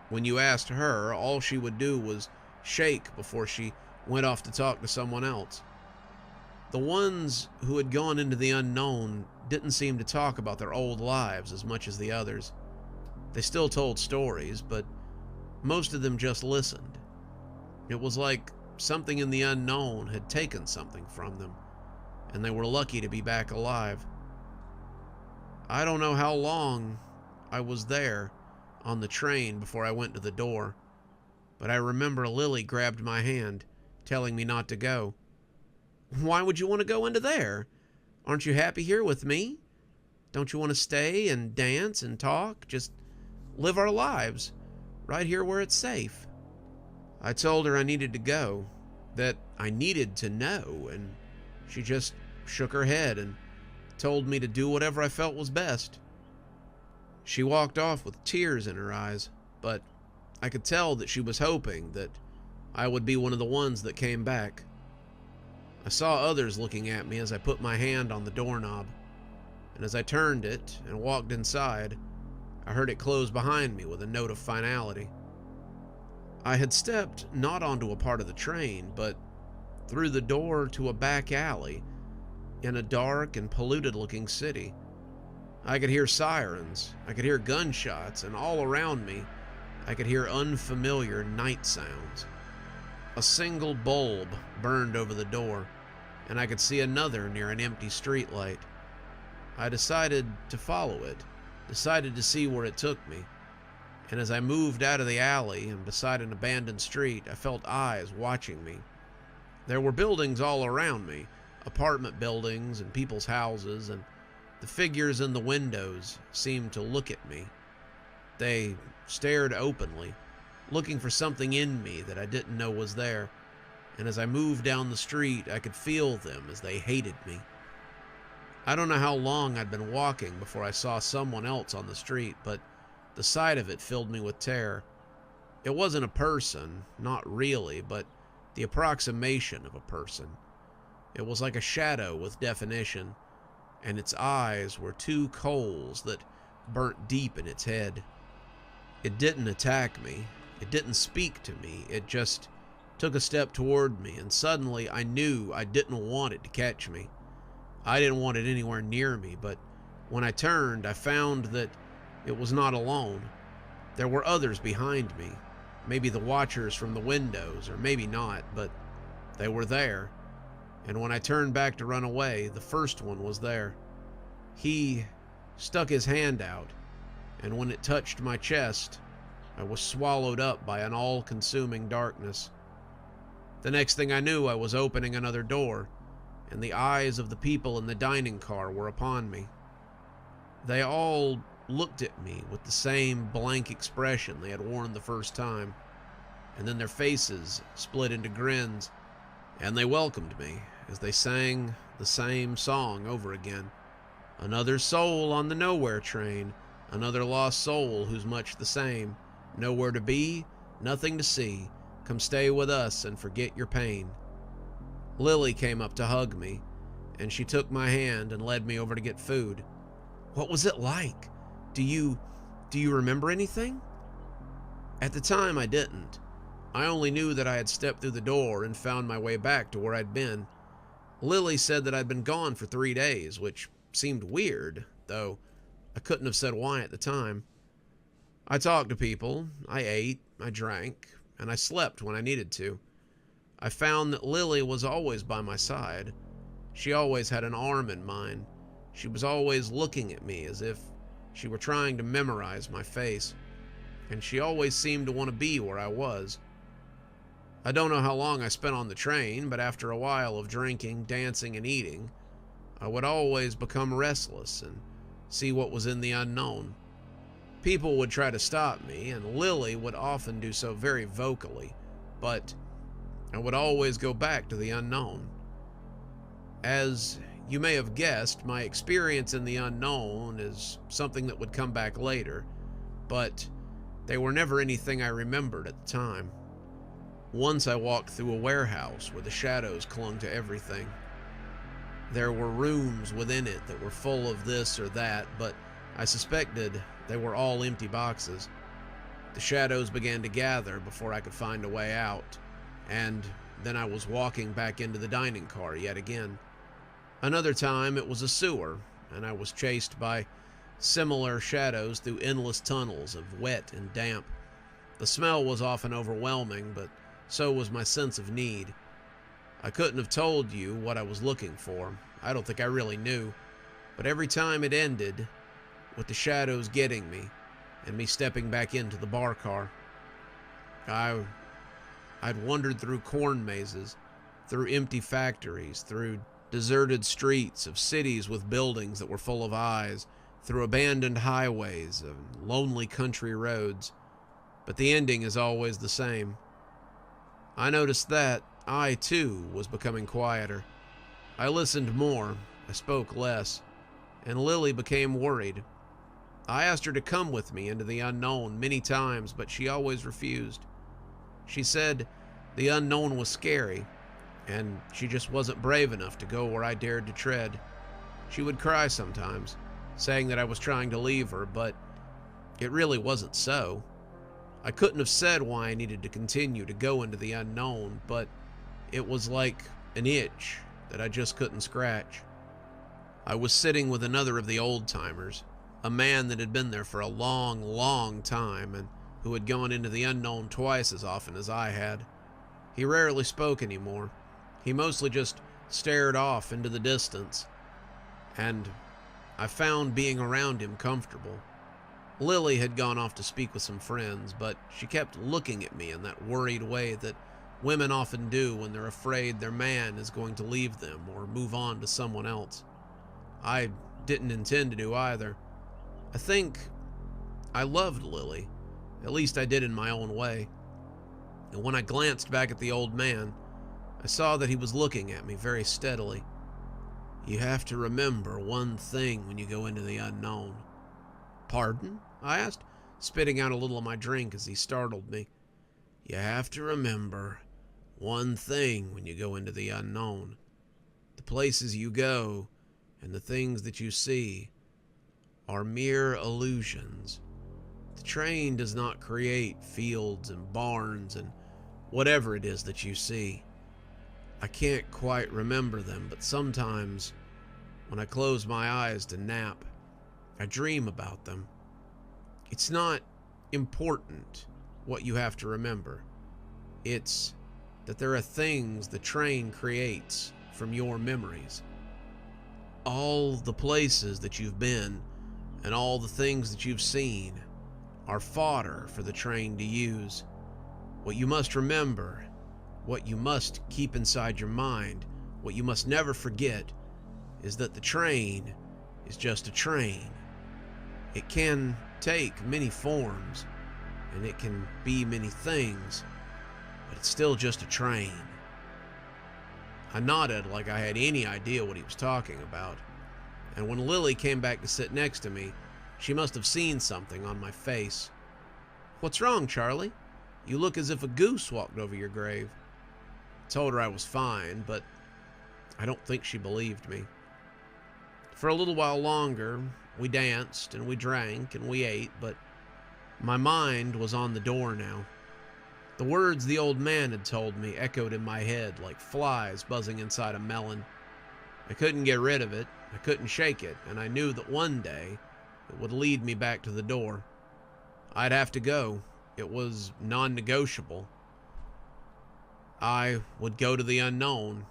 when you asked her, all she would do was shake before she went off to talk to someone else. The ones who had gone into the unknown didn't seem to talk about their old lives as much as the others. They still told stories, but most of them just listened. It was like something in the unknown had taken something from them, and they were lucky to be back alive. I don't know how long I was there on the train before I went to the door, but I remember Lily grabbed my hand, telling me not to go. Why would you want to go into there? Aren't you happy here with me? Don't you want to stay and dance and talk? Just live our lives, right here where it's safe. I told her I needed to go, that I needed to know, and she just shook her head and told me to do whatever I felt was best. She walked off with tears in her eyes, but I could tell that she was hoping that I would be one of the ones that came back. I saw others looking at me as I put my hand on the doorknob, and as I turned it and walked inside, I heard it close behind me with a note of finality. I had stepped not onto a part of the train, but through the door to a back alley in a dark and polluted-looking city. I could hear sirens, I could hear gunshots, and all around me, I could hear unfamiliar night sounds. A single bulb burned over the door, and I could see another near an empty streetlight. I decided to follow it, decided to see where it took me, and as I moved out of the alley and beside an abandoned street, I felt eyes watching me. There were buildings all around me, apartment buildings and people's houses, and the figures in the windows seemed to look at me. They stared openly, looking for something in me that I didn't know was there, and as I moved down the street, I could feel them as they hated me. I don't know how long I'd been walking before I saw someone else on the street, but the sight of it filled me with terror. It wasn't a person, not really, but the approximation of a person. It was like a shadow with definition, and its eyes were two coals that burnt deep in its head. It didn't attack me. It didn't speak to me. It just took a step toward me, and suddenly I knew I didn't want it to catch me. I didn't want it anywhere near me, but when I turned, I found that it was not alone. There were others behind me, maybe the watchers from the windows, or maybe not, but they were there. And when I turned back to run away, the first one was there. He stuck his hand out, and when it touched my chest, I was swallowed up by an all-consuming darkness. The next thing I knew, I was opening another door, and the eyes of the people in the dining car were upon me. They all looked at me with the same blank expression they had worn the first time, and then their faces split into grins, and they welcomed me as they sang the same song over again. Another soul on the nowhere train, another lost soul who's much the same. Nowhere to be, nothing to see. Come stay with us and forget your pain. Lily came up to hug me, and she took my hand and led me over to get food. What was it like? Do you remember anything? At the time, I didn't. I only knew that I had stepped through the door and found my way back to where I'd been. Lily said that I'd been gone for 3 days, which seemed weird, though I couldn't have said why at the time. I talked to people, I ate, I drank, and I slept when I needed to. I found that Lily was always by my side. She always had an arm in mine. She was always looking at me as if she were trying to memorize my face, and she always seemed to want to be where I was. I don't know how long I spent on the train, but after a while of drinking, dancing, and eating, I would always become restless and see what was in the unknown. People would try to stop me, and Lily would often do so very vocally, but I would always go back to the unknown. As you may have guessed, my experience in the unknown is something that would come back later, but they were never anything I remembered at the time. Once I walked through a warehouse where the shadows clung to everything. There were rooms within it that were full of this or that, but I suspected they were all empty boxes. The shadows began to gather before I could find a way out, and then I was walking back into the dining car yet again. Another time it was a sewer, and I was chased by similar shadows through endless tunnels of wet and damp. The smell was often overwhelming, but so was my sense of need. I couldn't have told you what I was looking for. I don't think I really knew. But every time it ended with the shadows getting me and me stepping back into the bar car. I'd wandered through corn mazes, through empty factories, through deserted streets of cities with buildings that were full of eyes, through abandoned highways and lonely country roads. But the ending is always the same. I noticed that I, too, was becoming quieter. I listened more, I spoke less, and Lily became worried. I asked her to come with me into the unknown many times, but she always refused. She said the unknown was scary, and she just wasn't brave enough to go where I dared to tread. She would cry sometimes, saying that I was trying to leave her, but it really wasn't so. I couldn't have said why I needed to continue to go into the unknown, but it was like an itch that I just couldn't scratch. I was sitting with another of the old-timers, a man that had been there for a long, long time and who had gone into the unknown twice as often as I had. He rarely spoke anymore. He mostly just stared off into the distance, and I found being around him comfortable. Lily had gone off to speak with some friends, but she kept looking at me in that worried way that women often do when they're afraid their man is going to leave them or move on to someone else. I didn't intend to do either. I think I loved Lily. At least I did in my own way. And when I glanced back at the old man, I saw that he was looking at me very steadily. You have to remember one thing when you go into the unknown. Pardon? I asked, spitting out a little of my drink as he startled me. You have to remember one thing when you go into the unknown. The places you go and the things that you see are mere illusions. The train does not create fields and barns and whatever it is that you see. I can't quite remember them, but sometimes when I close my eyes to nap, I dream about them. It's not important what you have to remember. It's that there are things the train creates from your memories. All the places that you've been and all the things that you've seen are fodder for the train to use. What you must remember, what you must keep inside your mind, what you must never forget is that the train is just a train. It can take many forms, and it can be many things, but it's still just a train. I nodded like I had any idea what he was talking about, and when Lily came back to sit next to me, she must have seen something on my face. "What's wrong, Charlie? You look as if a goose walked over your grave." I told her I was fine, but I don't think she believed me. For a little while longer, we danced and we drank and we ate, but my mind was on the door now. The words the old man had told me echoed in my head like flies buzzing inside a melon. I couldn't get rid of it, I couldn't shake it, and I knew that one day it would lead me back to the door. I'd have to go. It was non-negotiable. I would go to the unknown,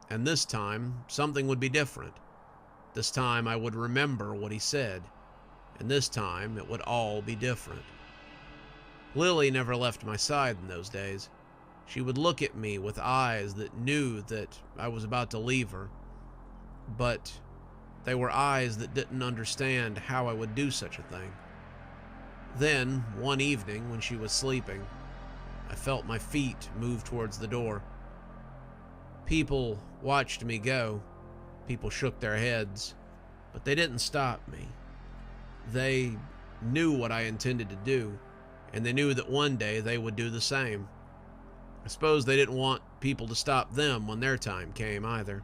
and this time something would be different. This time I would remember what he said, and this time it would all be different. Lily never left my side in those days. She would look at me with eyes that knew that I was about to leave her, but they were eyes that didn't understand how I would do such a thing. Then, one evening when she was sleeping, I felt my feet move towards the door. People watched me go. People shook their heads, but they didn't stop me. They knew what I intended to do, and they knew that one day they would do the same. I suppose they didn't want people to stop them when their time came either.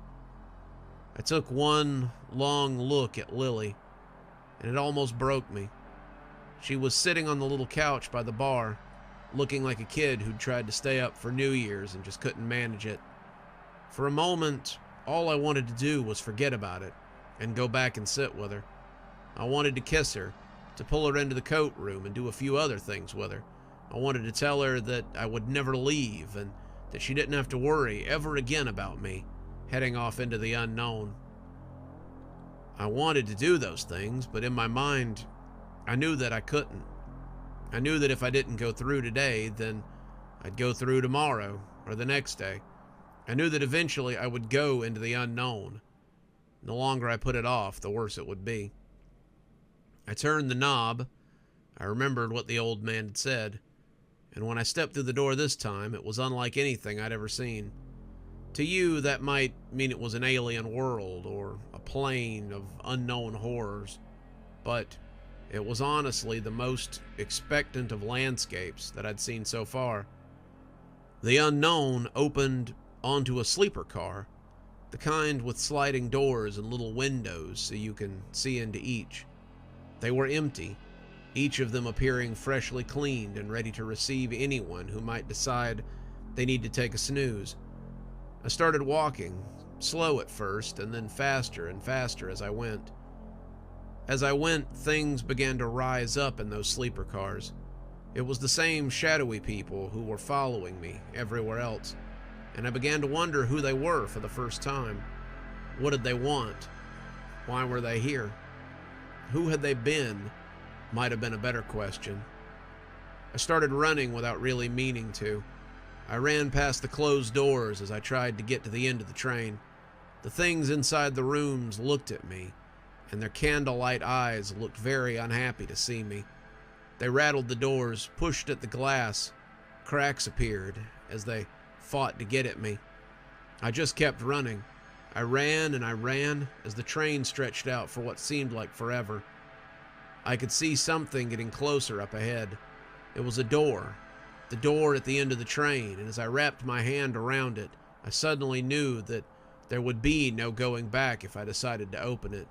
I took one long look at Lily, and it almost broke me. She was sitting on the little couch by the bar, looking like a kid who'd tried to stay up for New Year's and just couldn't manage it. For a moment, all I wanted to do was forget about it and go back and sit with her. I wanted to kiss her, to pull her into the coat room and do a few other things with her. I wanted to tell her that I would never leave and that she didn't have to worry ever again about me heading off into the unknown. I wanted to do those things, but in my mind, I knew that I couldn't. I knew that if I didn't go through today, then I'd go through tomorrow or the next day. I knew that eventually I would go into the unknown. The longer I put it off, the worse it would be. I turned the knob. I remembered what the old man had said, and when I stepped through the door this time, it was unlike anything I'd ever seen. To you, that might mean it was an alien world or a plane of unknown horrors, but it was honestly the most expectant of landscapes that I'd seen so far. The unknown opened onto a sleeper car, the kind with sliding doors and little windows so you can see into each. They were empty, each of them appearing freshly cleaned and ready to receive anyone who might decide they need to take a snooze. I started walking, slow at first, and then faster and faster as I went. As I went, things began to rise up in those sleeper cars. It was the same shadowy people who were following me everywhere else, and I began to wonder who they were for the first time. What did they want? Why were they here? Who had they been? Might have been a better question. I started running without really meaning to. I ran past the closed doors as I tried to get to the end of the train. The things inside the rooms looked at me, and their candlelight eyes looked very unhappy to see me. They rattled the doors, pushed at the glass. Cracks appeared as they fought to get at me. I just kept running. I ran and I ran as the train stretched out for what seemed like forever. I could see something getting closer up ahead. It was a door. The door at the end of the train, and as I wrapped my hand around it, I suddenly knew that there would be no going back if I decided to open it.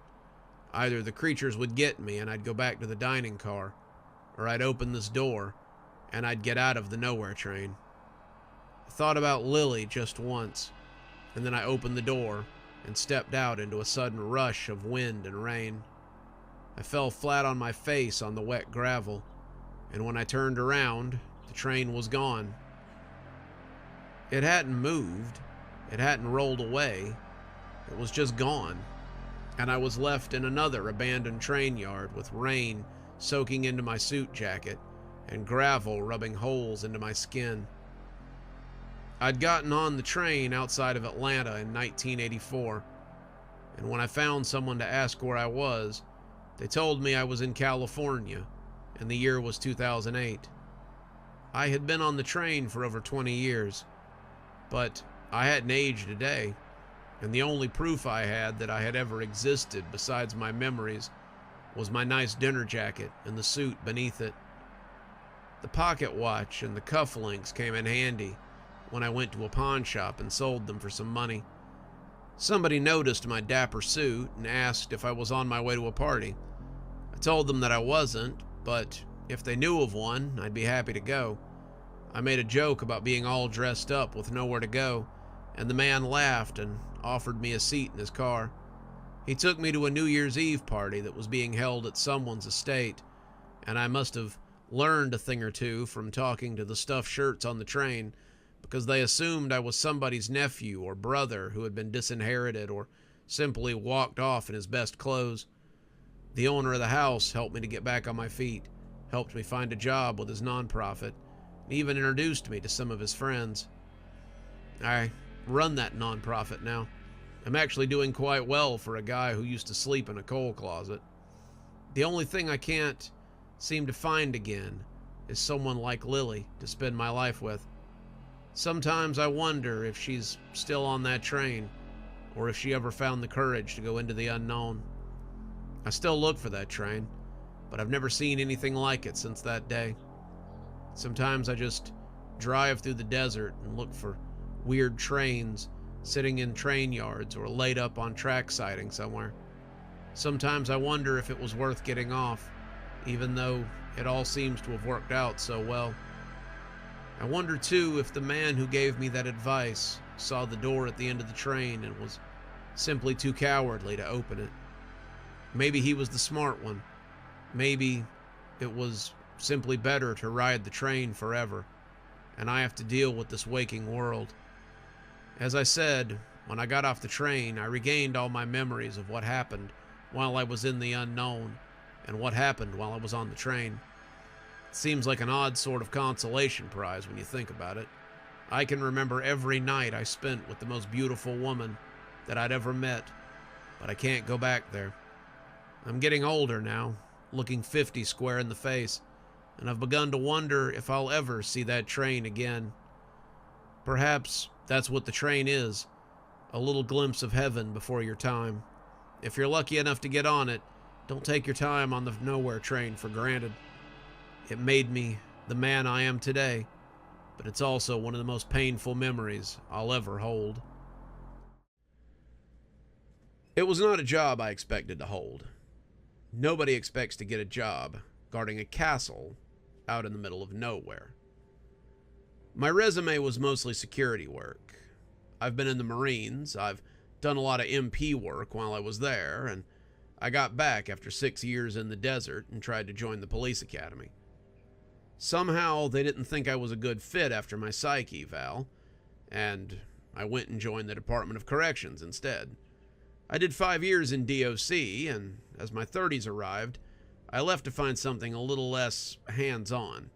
Either the creatures would get me and I'd go back to the dining car, or I'd open this door and I'd get out of the nowhere train. I thought about Lily just once, and then I opened the door and stepped out into a sudden rush of wind and rain. I fell flat on my face on the wet gravel, and when I turned around, the train was gone. It hadn't moved. It hadn't rolled away. It was just gone. And I was left in another abandoned train yard with rain soaking into my suit jacket and gravel rubbing holes into my skin. I'd gotten on the train outside of Atlanta in 1984, and when I found someone to ask where I was, they told me I was in California, and the year was 2008. I had been on the train for over 20 years, but I hadn't aged a day. and the only proof I had that I had ever existed besides my memories was my nice dinner jacket and the suit beneath it. The pocket watch and the cufflinks came in handy when I went to a pawn shop and sold them for some money. Somebody noticed my dapper suit and asked if I was on my way to a party. I told them that I wasn't, but if they knew of one, I'd be happy to go. I made a joke about being all dressed up with nowhere to go, and the man laughed and offered me a seat in his car. He took me to a New Year's Eve party that was being held at someone's estate, and I must have learned a thing or two from talking to the stuffed shirts on the train, because they assumed I was somebody's nephew or brother who had been disinherited or simply walked off in his best clothes. The owner of the house helped me to get back on my feet, helped me find a job with his nonprofit, and even introduced me to some of his friends. I run that nonprofit now. I'm actually doing quite well for a guy who used to sleep in a coal closet. The only thing I can't seem to find again is someone like Lily to spend my life with. Sometimes I wonder if she's still on that train, or if she ever found the courage to go into the unknown. I still look for that train, but I've never seen anything like it since that day. Sometimes I just drive through the desert and look for weird trains sitting in train yards or laid up on track siding somewhere. Sometimes I wonder if it was worth getting off, even though it all seems to have worked out so well. I wonder too if the man who gave me that advice saw the door at the end of the train and was simply too cowardly to open it. Maybe he was the smart one. Maybe it was simply better to ride the train forever, and I have to deal with this waking world. As I said, when I got off the train, I regained all my memories of what happened while I was in the unknown and what happened while I was on the train. It seems like an odd sort of consolation prize when you think about it. I can remember every night I spent with the most beautiful woman that I'd ever met, but I can't go back there. I'm getting older now, looking 50 square in the face, and I've begun to wonder if I'll ever see that train again. Perhaps that's what the train is, a little glimpse of heaven before your time. If you're lucky enough to get on it, don't take your time on the nowhere train for granted. It made me the man I am today, but it's also one of the most painful memories I'll ever hold. It was not a job I expected to hold. Nobody expects to get a job guarding a castle out in the middle of nowhere. My resume was mostly security work. I've been in the Marines, I've done a lot of MP work while I was there, and I got back after 6 years in the desert and tried to join the police academy. Somehow they didn't think I was a good fit after my psych eval, and I went and joined the Department of Corrections instead. I did 5 years in DOC, and as my 30s arrived, I left to find something a little less hands-on.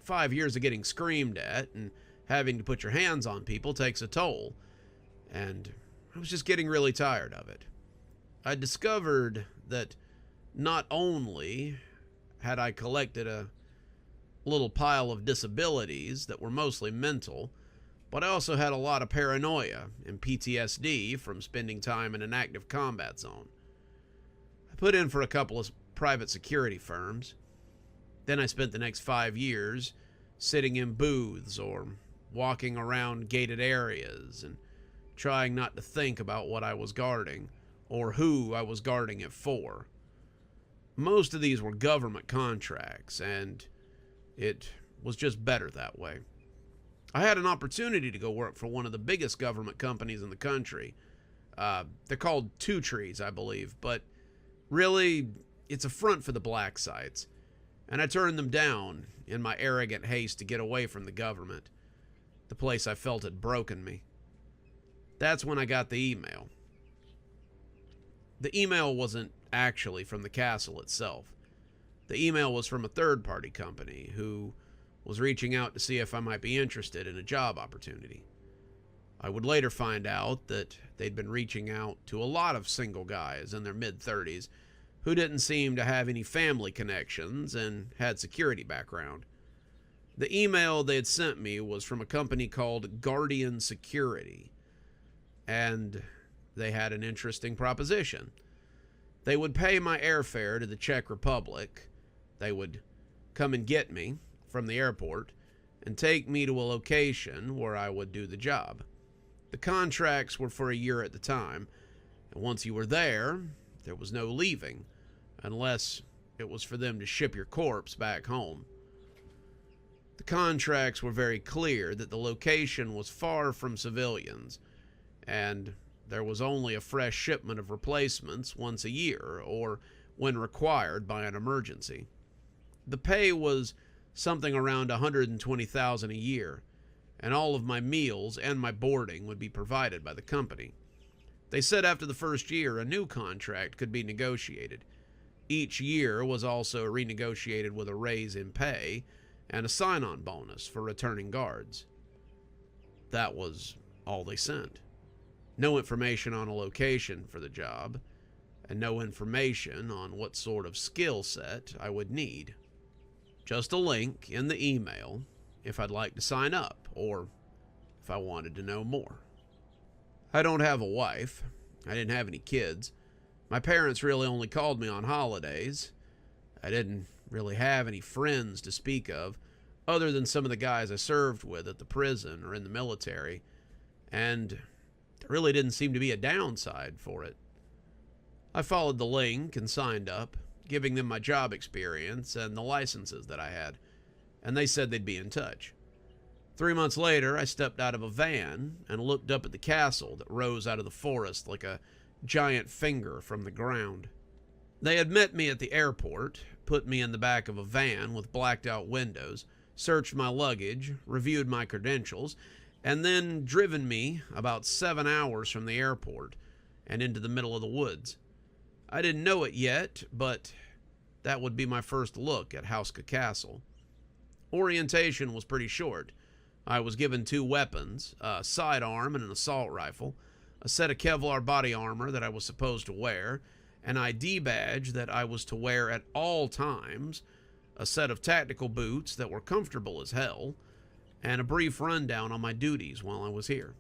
5 years of getting screamed at and having to put your hands on people takes a toll, and I was just getting really tired of it. I discovered that not only had I collected a little pile of disabilities that were mostly mental, but I also had a lot of paranoia and PTSD from spending time in an active combat zone. I put in for a couple of private security firms. Then I spent the next 5 years sitting in booths or walking around gated areas and trying not to think about what I was guarding or who I was guarding it for. Most of these were government contracts, and it was just better that way. I had an opportunity to go work for one of the biggest government companies in the country. They're called Two Trees, I believe, but really, it's a front for the black sites. And I turned them down in my arrogant haste to get away from the government, the place I felt had broken me. That's when I got the email. The email wasn't actually from the castle itself. The email was from a third-party company who was reaching out to see if I might be interested in a job opportunity. I would later find out that they'd been reaching out to a lot of single guys in their mid-30s who didn't seem to have any family connections and had security background. The email they had sent me was from a company called Guardian Security, and they had an interesting proposition. They would pay my airfare to the Czech Republic. They would come and get me from the airport and take me to a location where I would do the job. The contracts were for a year at the time, and once you were there was no leaving, unless it was for them to ship your corpse back home. The contracts were very clear that the location was far from civilians, and there was only a fresh shipment of replacements once a year, or when required by an emergency. The pay was something around $120,000 a year, and all of my meals and my boarding would be provided by the company. They said after the first year, a new contract could be negotiated. Each year was also renegotiated with a raise in pay and a sign-on bonus for returning guards. That was all they sent. No information on a location for the job, and no information on what sort of skill set I would need. Just a link in the email if I'd like to sign up, or if I wanted to know more. I don't have a wife. I didn't have any kids. My parents really only called me on holidays. I didn't really have any friends to speak of, other than some of the guys I served with at the prison or in the military, and there really didn't seem to be a downside for it. I followed the link and signed up, giving them my job experience and the licenses that I had, and they said they'd be in touch. 3 months later, I stepped out of a van and looked up at the castle that rose out of the forest like a giant finger from the ground. They had met me at the airport, put me in the back of a van with blacked-out windows, searched my luggage, reviewed my credentials, and then driven me about 7 hours from the airport and into the middle of the woods. I didn't know it yet, but that would be my first look at Houska Castle. Orientation was pretty short. I was given 2 weapons, a sidearm and an assault rifle, a set of Kevlar body armor that I was supposed to wear, an ID badge that I was to wear at all times, a set of tactical boots that were comfortable as hell, and a brief rundown on my duties while I was here.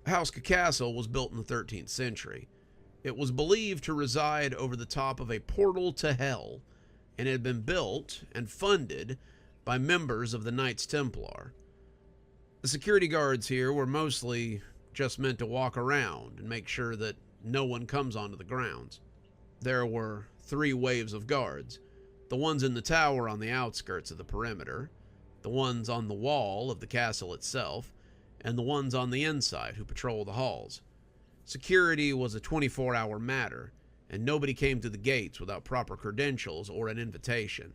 Houska Castle was built in the 13th century. It was believed to reside over the top of a portal to hell, and it had been built and funded by members of the Knights Templar. The security guards here were mostly just meant to walk around and make sure that no one comes onto the grounds. There were 3 waves of guards, the ones in the tower on the outskirts of the perimeter, the ones on the wall of the castle itself, and the ones on the inside who patrol the halls. Security was a 24-hour matter, and nobody came to the gates without proper credentials or an invitation.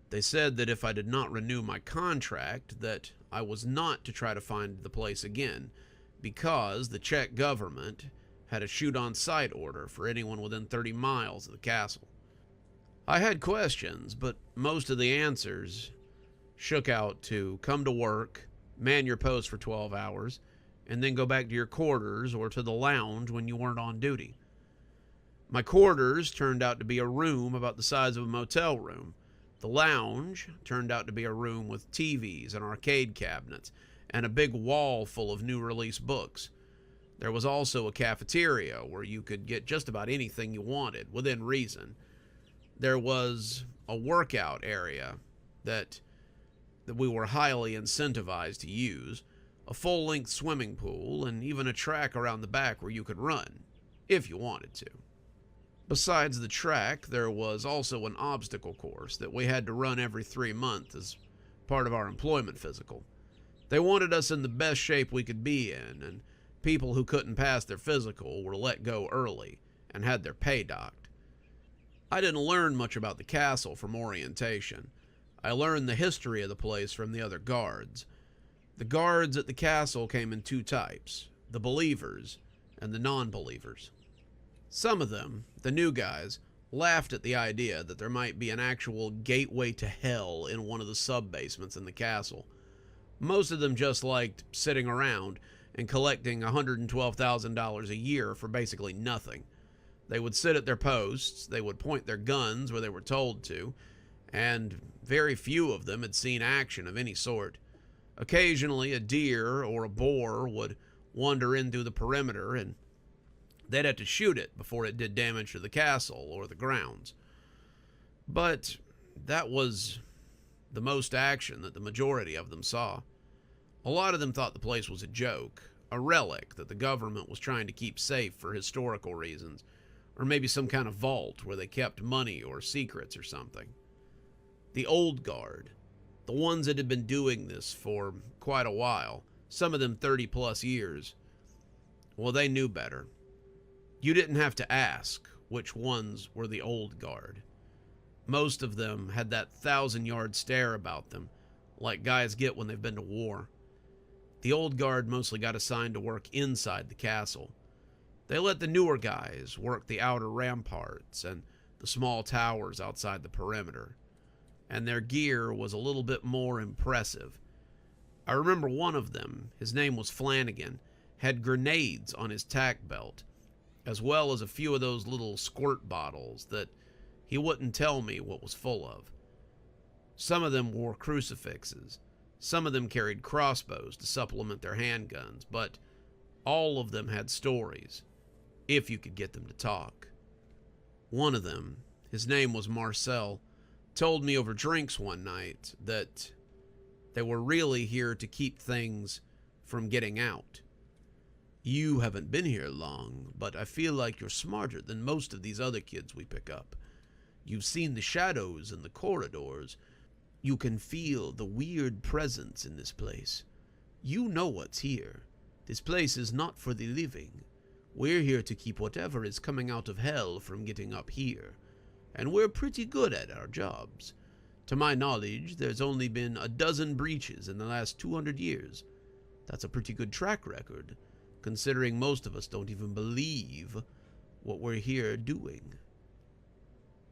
They said that if I did not renew my contract, that I was not to try to find the place again, because the Czech government had a shoot-on-sight order for anyone within 30 miles of the castle. I had questions, but most of the answers shook out to come to work, man your post for 12 hours, and then go back to your quarters or to the lounge when you weren't on duty. My quarters turned out to be a room about the size of a motel room. The lounge turned out to be a room with TVs and arcade cabinets and a big wall full of new release books. There was also a cafeteria where you could get just about anything you wanted, within reason. There was a workout area that we were highly incentivized to use, a full-length swimming pool, and even a track around the back where you could run, if you wanted to. Besides the track, there was also an obstacle course that we had to run every 3 months as part of our employment physical. They wanted us in the best shape we could be in, and people who couldn't pass their physical were let go early and had their pay docked. I didn't learn much about the castle from orientation. I learned the history of the place from the other guards. The guards at the castle came in 2 types, the believers and the non-believers. Some of them, the new guys, laughed at the idea that there might be an actual gateway to hell in one of the sub-basements in the castle. Most of them just liked sitting around and collecting $112,000 a year for basically nothing. They would sit at their posts, they would point their guns where they were told to, and very few of them had seen action of any sort. Occasionally, a deer or a boar would wander in through the perimeter, and they'd have to shoot it before it did damage to the castle or the grounds. But that was the most action that the majority of them saw. A lot of them thought the place was a joke, a relic that the government was trying to keep safe for historical reasons, or maybe some kind of vault where they kept money or secrets or something. The old guard, the ones that had been doing this for quite a while, some of them 30 plus years, well, they knew better. You didn't have to ask which ones were the old guard. Most of them had that 1,000-yard stare about them, like guys get when they've been to war. The old guard mostly got assigned to work inside the castle. They let the newer guys work the outer ramparts and the small towers outside the perimeter, and their gear was a little bit more impressive. I remember one of them, his name was Flanagan, had grenades on his tack belt, as well as a few of those little squirt bottles that he wouldn't tell me what was full of. Some of them wore crucifixes. Some of them carried crossbows to supplement their handguns, but all of them had stories, if you could get them to talk. One of them, his name was Marcel, told me over drinks one night that they were really here to keep things from getting out. You haven't been here long, but I feel like you're smarter than most of these other kids we pick up. You've seen the shadows in the corridors. You can feel the weird presence in this place. You know what's here. This place is not for the living. We're here to keep whatever is coming out of hell from getting up here. And we're pretty good at our jobs. To my knowledge, there's only been 12 breaches in the last 200 years. That's a pretty good track record, considering most of us don't even believe what we're here doing.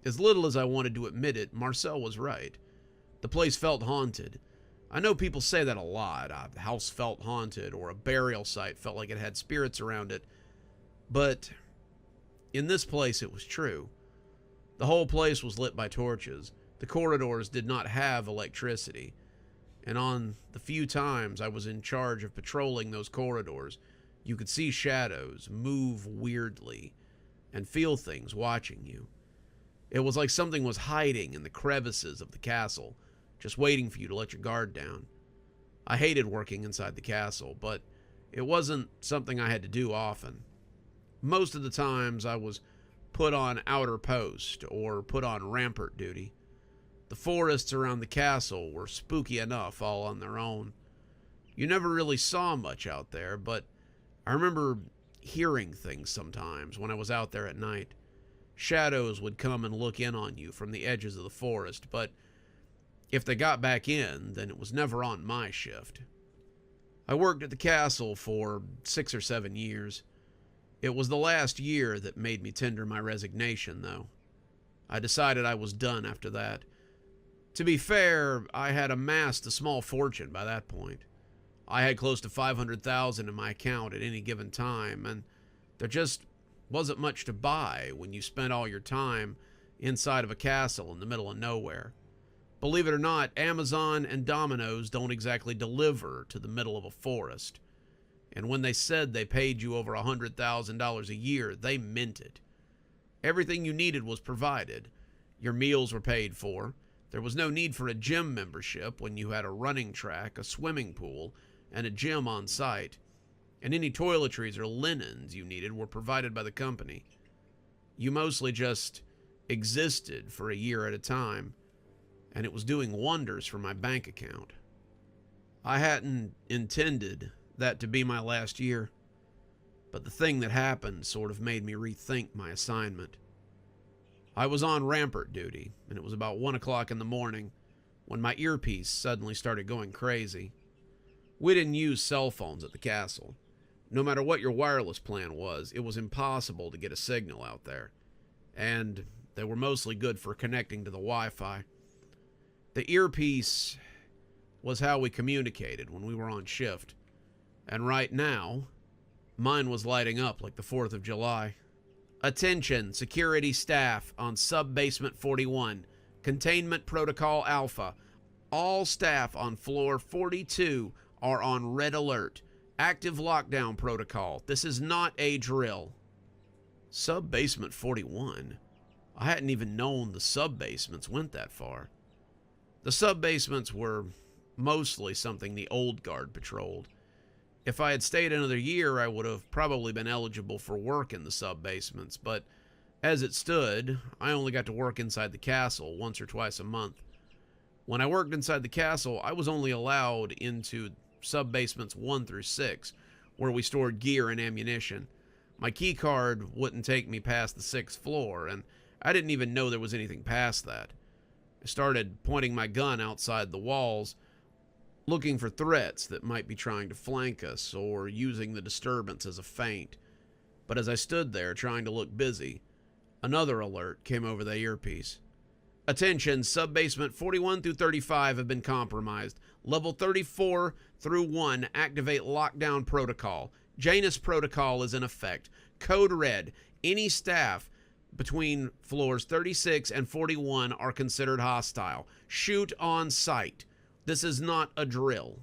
As little as I wanted to admit it, Marcel was right. The place felt haunted. I know people say that a lot. A house felt haunted, or a burial site felt like it had spirits around it. But in this place, it was true. The whole place was lit by torches. The corridors did not have electricity. And on the few times I was in charge of patrolling those corridors, you could see shadows move weirdly and feel things watching you. It was like something was hiding in the crevices of the castle, just waiting for you to let your guard down. I hated working inside the castle, but it wasn't something I had to do often. Most of the times I was put on outer post or put on rampart duty. The forests around the castle were spooky enough all on their own. You never really saw much out there, but I remember hearing things sometimes when I was out there at night. Shadows would come and look in on you from the edges of the forest, but if they got back in, then it was never on my shift. I worked at the castle for 6 or 7 years. It was the last year that made me tender my resignation, though. I decided I was done after that. To be fair, I had amassed a small fortune by that point. I had close to $500,000 in my account at any given time, and there just wasn't much to buy when you spent all your time inside of a castle in the middle of nowhere. Believe it or not, Amazon and Domino's don't exactly deliver to the middle of a forest. And when they said they paid you over $100,000 a year, they meant it. Everything you needed was provided. Your meals were paid for. There was no need for a gym membership when you had a running track, a swimming pool, and a gym on site. And any toiletries or linens you needed were provided by the company. You mostly just existed for a year at a time, and it was doing wonders for my bank account. I hadn't intended that to be my last year, but the thing that happened sort of made me rethink my assignment. I was on rampart duty, and it was about 1 o'clock in the morning when my earpiece suddenly started going crazy. We didn't use cell phones at the castle. No matter what your wireless plan was, it was impossible to get a signal out there, and they were mostly good for connecting to the Wi-Fi. The earpiece was how we communicated when we were on shift, and right now, mine was lighting up like the 4th of July. Attention, security staff on Sub-Basement 41, Containment Protocol Alpha. All staff on floor 42 are on red alert. Active lockdown protocol. This is not a drill. Sub-basement 41. I hadn't even known the sub-basements went that far. The sub-basements were mostly something the old guard patrolled. If I had stayed another year, I would have probably been eligible for work in the sub-basements, but as it stood, I only got to work inside the castle once or twice a month. When I worked inside the castle, I was only allowed into sub-basements 1 through 6, where we stored gear and ammunition. My key card wouldn't take me past the 6th floor, and I didn't even know there was anything past that. I started pointing my gun outside the walls, looking for threats that might be trying to flank us or using the disturbance as a feint. But as I stood there trying to look busy, another alert came over the earpiece. Attention, sub-basement 41 through 35 have been compromised. Level 34 through 1 activate lockdown protocol. Janus protocol is in effect. Code red. Any staff between floors 36 and 41 are considered hostile. Shoot on sight. This is not a drill.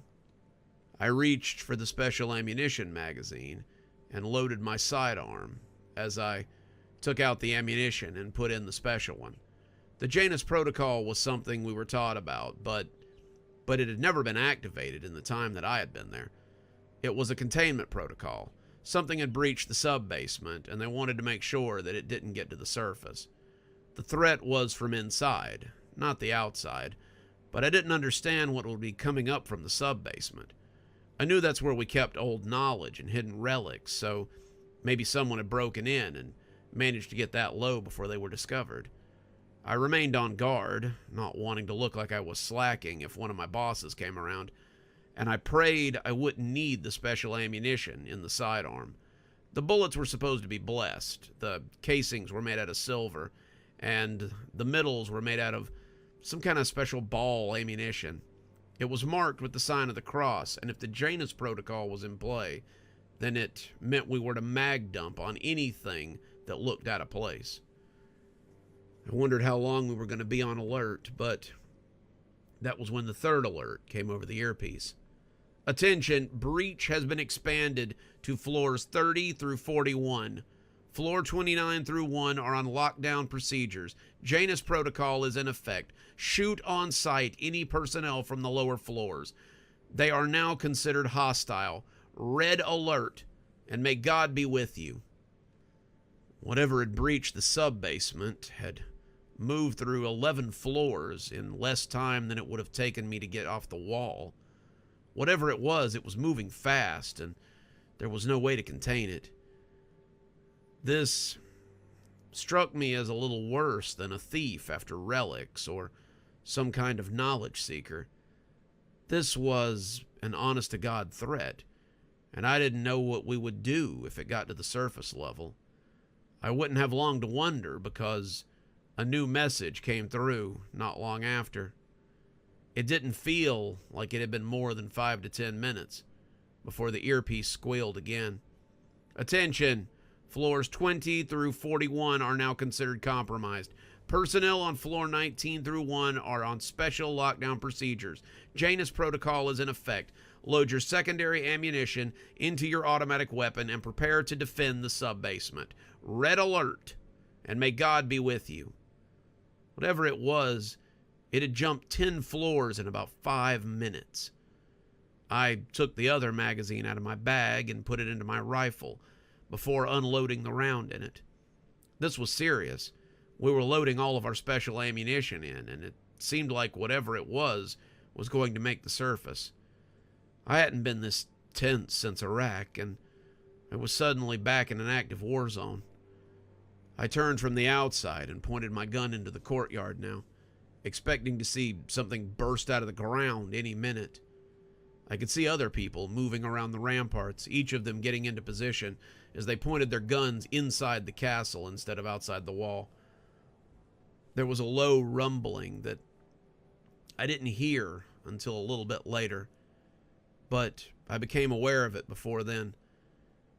I reached for the special ammunition magazine and loaded my sidearm as I took out the ammunition and put in the special one. The Janus protocol was something we were taught about, but it had never been activated in the time that I had been there. It was a containment protocol. Something had breached the sub-basement, and they wanted to make sure that it didn't get to the surface. The threat was from inside, not the outside, but I didn't understand what would be coming up from the sub-basement. I knew that's where we kept old knowledge and hidden relics, so maybe someone had broken in and managed to get that low before they were discovered. I remained on guard, not wanting to look like I was slacking if one of my bosses came around, and I prayed I wouldn't need the special ammunition in the sidearm. The bullets were supposed to be blessed. The casings were made out of silver, and the middles were made out of some kind of special ball ammunition. It was marked with the sign of the cross, and if the Janus protocol was in play, then it meant we were to mag dump on anything that looked out of place. I wondered how long we were going to be on alert, but that was when the third alert came over the earpiece. Attention, breach has been expanded to floors 30 through 41. Floor 29 through 1 are on lockdown procedures. Janus protocol is in effect. Shoot on sight any personnel from the lower floors. They are now considered hostile. Red alert, and may God be with you. Whatever had breached the sub-basement had moved through 11 floors in less time than it would have taken me to get off the wall. Whatever it was moving fast, and there was no way to contain it. This struck me as a little worse than a thief after relics or some kind of knowledge seeker. This was an honest-to-God threat, and I didn't know what we would do if it got to the surface level. I wouldn't have long to wonder because a new message came through not long after. It didn't feel like it had been more than 5 to 10 minutes before the earpiece squealed again. Attention! Floors 20 through 41 are now considered compromised. Personnel on floor 19 through 1 are on special lockdown procedures. Janus protocol is in effect. Load your secondary ammunition into your automatic weapon and prepare to defend the sub-basement. Red alert, and may God be with you. Whatever it was, it had jumped 10 floors in about 5 minutes. I took the other magazine out of my bag and put it into my rifle before unloading the round in it. This was serious. We were loading all of our special ammunition in, and it seemed like whatever it was going to make the surface. I hadn't been this tense since Iraq, and I was suddenly back in an active war zone. I turned from the outside and pointed my gun into the courtyard now, expecting to see something burst out of the ground any minute. I could see other people moving around the ramparts, each of them getting into position as they pointed their guns inside the castle instead of outside the wall. There was a low rumbling that I didn't hear until a little bit later, but I became aware of it before then.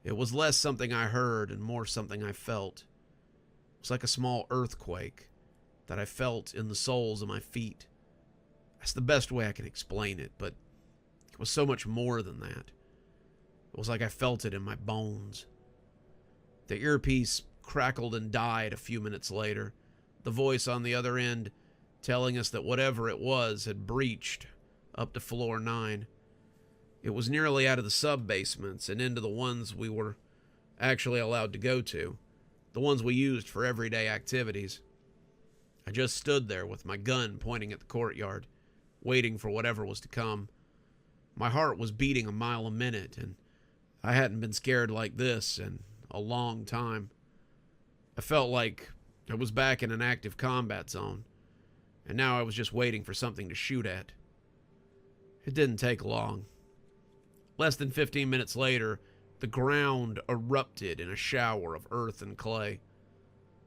It was less something I heard and more something I felt. It was like a small earthquake that I felt in the soles of my feet. That's the best way I can explain it, but it was so much more than that. It was like I felt it in my bones. The earpiece crackled and died a few minutes later, the voice on the other end telling us that whatever it was had breached up to floor 9. It was nearly out of the sub-basements and into the ones we were actually allowed to go to, the ones we used for everyday activities. I just stood there with my gun pointing at the courtyard, waiting for whatever was to come. My heart was beating a mile a minute, and I hadn't been scared like this in a long time. I felt like I was back in an active combat zone, and now I was just waiting for something to shoot at. It didn't take long. Less than 15 minutes later, the ground erupted in a shower of earth and clay.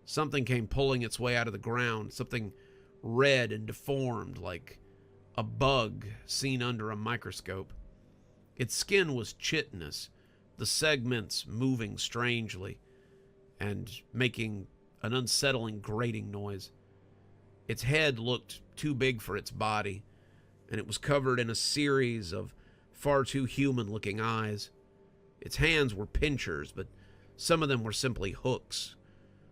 Something came pulling its way out of the ground, something red and deformed like a bug seen under a microscope. Its skin was chitinous, the segments moving strangely and making an unsettling grating noise. Its head looked too big for its body, and it was covered in a series of far too human-looking eyes. Its hands were pinchers, but some of them were simply hooks,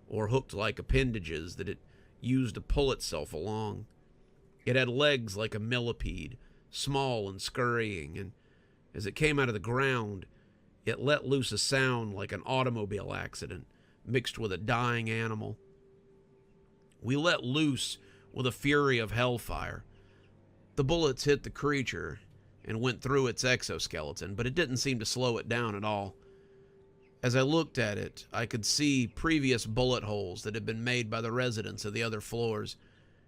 or hooked-like appendages that it used to pull itself along. It had legs like a millipede, small and scurrying, and as it came out of the ground, it let loose a sound like an automobile accident mixed with a dying animal. We let loose with a fury of hellfire. The bullets hit the creature and went through its exoskeleton, but it didn't seem to slow it down at all. As I looked at it, I could see previous bullet holes that had been made by the residents of the other floors,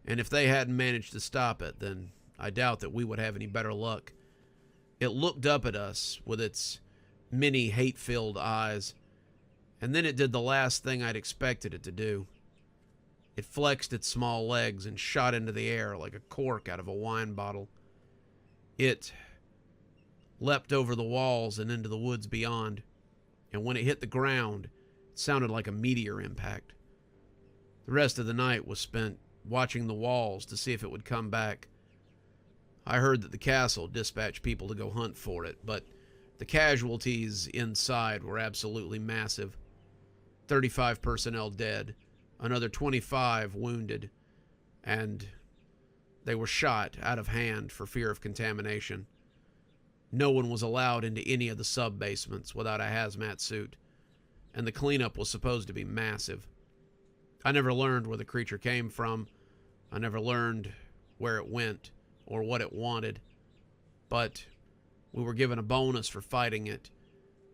and if they hadn't managed to stop it, then I doubt that we would have any better luck. It looked up at us with its many hate-filled eyes, and then it did the last thing I'd expected it to do. It flexed its small legs and shot into the air like a cork out of a wine bottle. It leapt over the walls and into the woods beyond, and when it hit the ground, it sounded like a meteor impact. The rest of the night was spent watching the walls to see if it would come back. I heard that the castle dispatched people to go hunt for it, but the casualties inside were absolutely massive. 35 personnel dead, another 25 wounded, and they were shot out of hand for fear of contamination. No one was allowed into any of the sub-basements without a hazmat suit, and the cleanup was supposed to be massive. I never learned where the creature came from. I never learned where it went or what it wanted, but we were given a bonus for fighting it,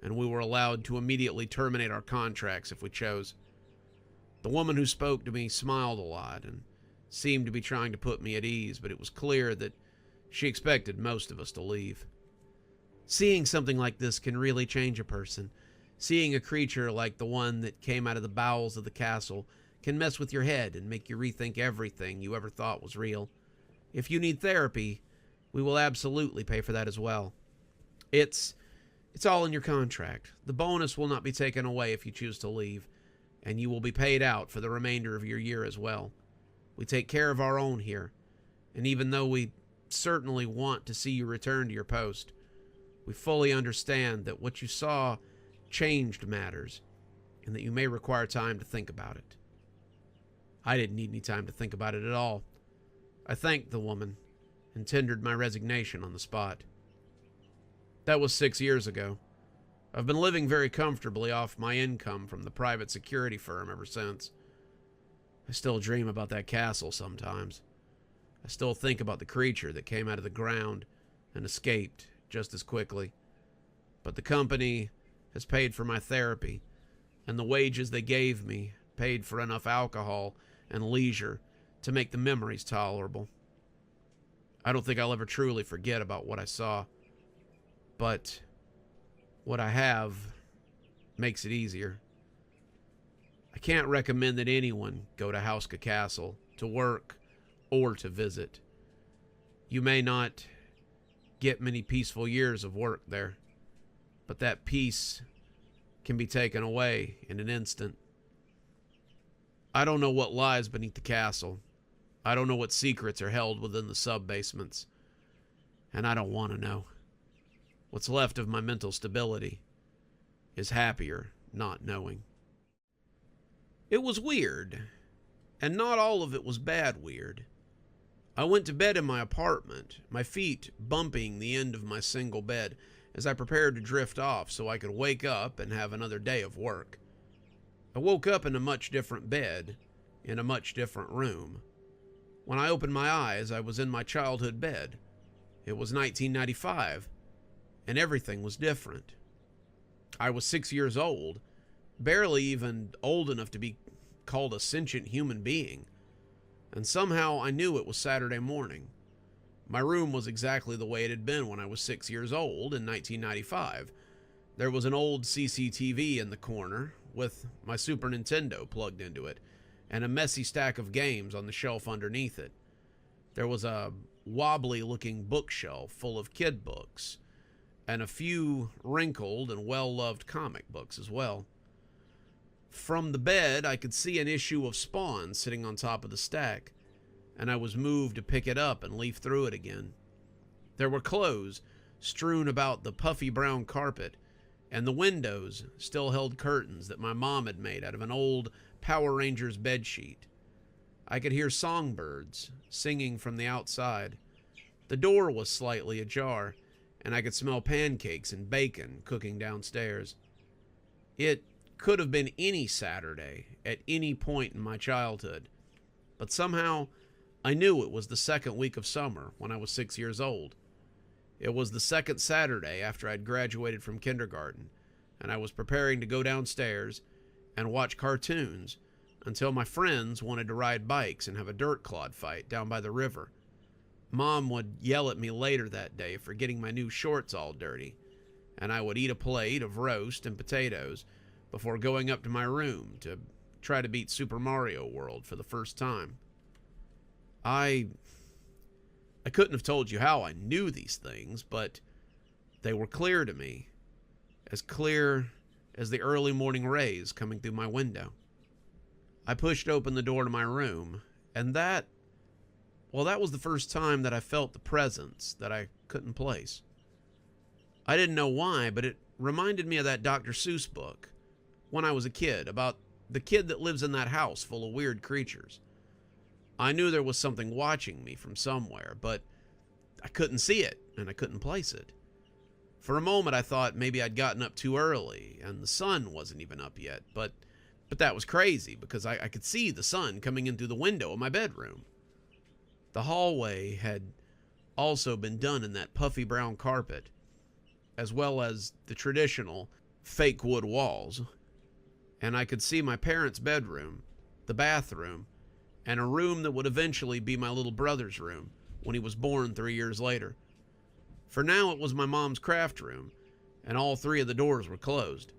and we were allowed to immediately terminate our contracts if we chose. The woman who spoke to me smiled a lot and seemed to be trying to put me at ease, but it was clear that she expected most of us to leave. Seeing something like this can really change a person. Seeing a creature like the one that came out of the bowels of the castle can mess with your head and make you rethink everything you ever thought was real. If you need therapy, we will absolutely pay for that as well. It's all in your contract. The bonus will not be taken away if you choose to leave, and you will be paid out for the remainder of your year as well. We take care of our own here, and even though we certainly want to see you return to your post, we fully understand that what you saw changed matters, and that you may require time to think about it. I didn't need any time to think about it at all. I thanked the woman and tendered my resignation on the spot. That was 6 years ago. I've been living very comfortably off my income from the private security firm ever since. I still dream about that castle sometimes. I still think about the creature that came out of the ground and escaped just as quickly. But the company has paid for my therapy, and the wages they gave me paid for enough alcohol and leisure to make the memories tolerable. I don't think I'll ever truly forget about what I saw, but what I have makes it easier. I can't recommend that anyone go to Hauska Castle to work or to visit. You may not get many peaceful years of work there, but that peace can be taken away in an instant. I don't know what lies beneath the castle. I don't know what secrets are held within the sub-basements, and I don't want to know. What's left of my mental stability is happier not knowing. It was weird, and not all of it was bad weird. I went to bed in my apartment, my feet bumping the end of my single bed as I prepared to drift off so I could wake up and have another day of work. I woke up in a much different bed, in a much different room. When I opened my eyes, I was in my childhood bed. It was 1995, and everything was different. I was 6 years old, barely even old enough to be called a sentient human being, and somehow I knew it was Saturday morning. My room was exactly the way it had been when I was 6 years old in 1995. There was an old CCTV in the corner with my Super Nintendo plugged into it, and a messy stack of games on the shelf underneath it. There was a wobbly-looking bookshelf full of kid books, and a few wrinkled and well-loved comic books as well. From the bed, I could see an issue of Spawn sitting on top of the stack, and I was moved to pick it up and leaf through it again. There were clothes strewn about the puffy brown carpet, and the windows still held curtains that my mom had made out of an old Power Rangers bedsheet. I could hear songbirds singing from the outside. The door was slightly ajar, and I could smell pancakes and bacon cooking downstairs. It could have been any Saturday at any point in my childhood, but somehow I knew it was the second week of summer when I was 6 years old. It was the second Saturday after I'd graduated from kindergarten, and I was preparing to go downstairs and watch cartoons until my friends wanted to ride bikes and have a dirt clod fight down by the river. Mom would yell at me later that day for getting my new shorts all dirty, and I would eat a plate of roast and potatoes before going up to my room to try to beat Super Mario World for the first time. I couldn't have told you how I knew these things, but they were clear to me, as clear as the early morning rays coming through my window. I pushed open the door to my room, and that was the first time that I felt the presence that I couldn't place. I didn't know why, but it reminded me of that Dr. Seuss book when I was a kid, about the kid that lives in that house full of weird creatures. I knew there was something watching me from somewhere, but I couldn't see it, and I couldn't place it. For a moment, I thought maybe I'd gotten up too early, and the sun wasn't even up yet, but that was crazy, because I could see the sun coming in through the window of my bedroom. The hallway had also been done in that puffy brown carpet, as well as the traditional fake wood walls, and I could see my parents' bedroom, the bathroom, and a room that would eventually be my little brother's room when he was born 3 years later. For now, it was my mom's craft room, and all three of the doors were closed.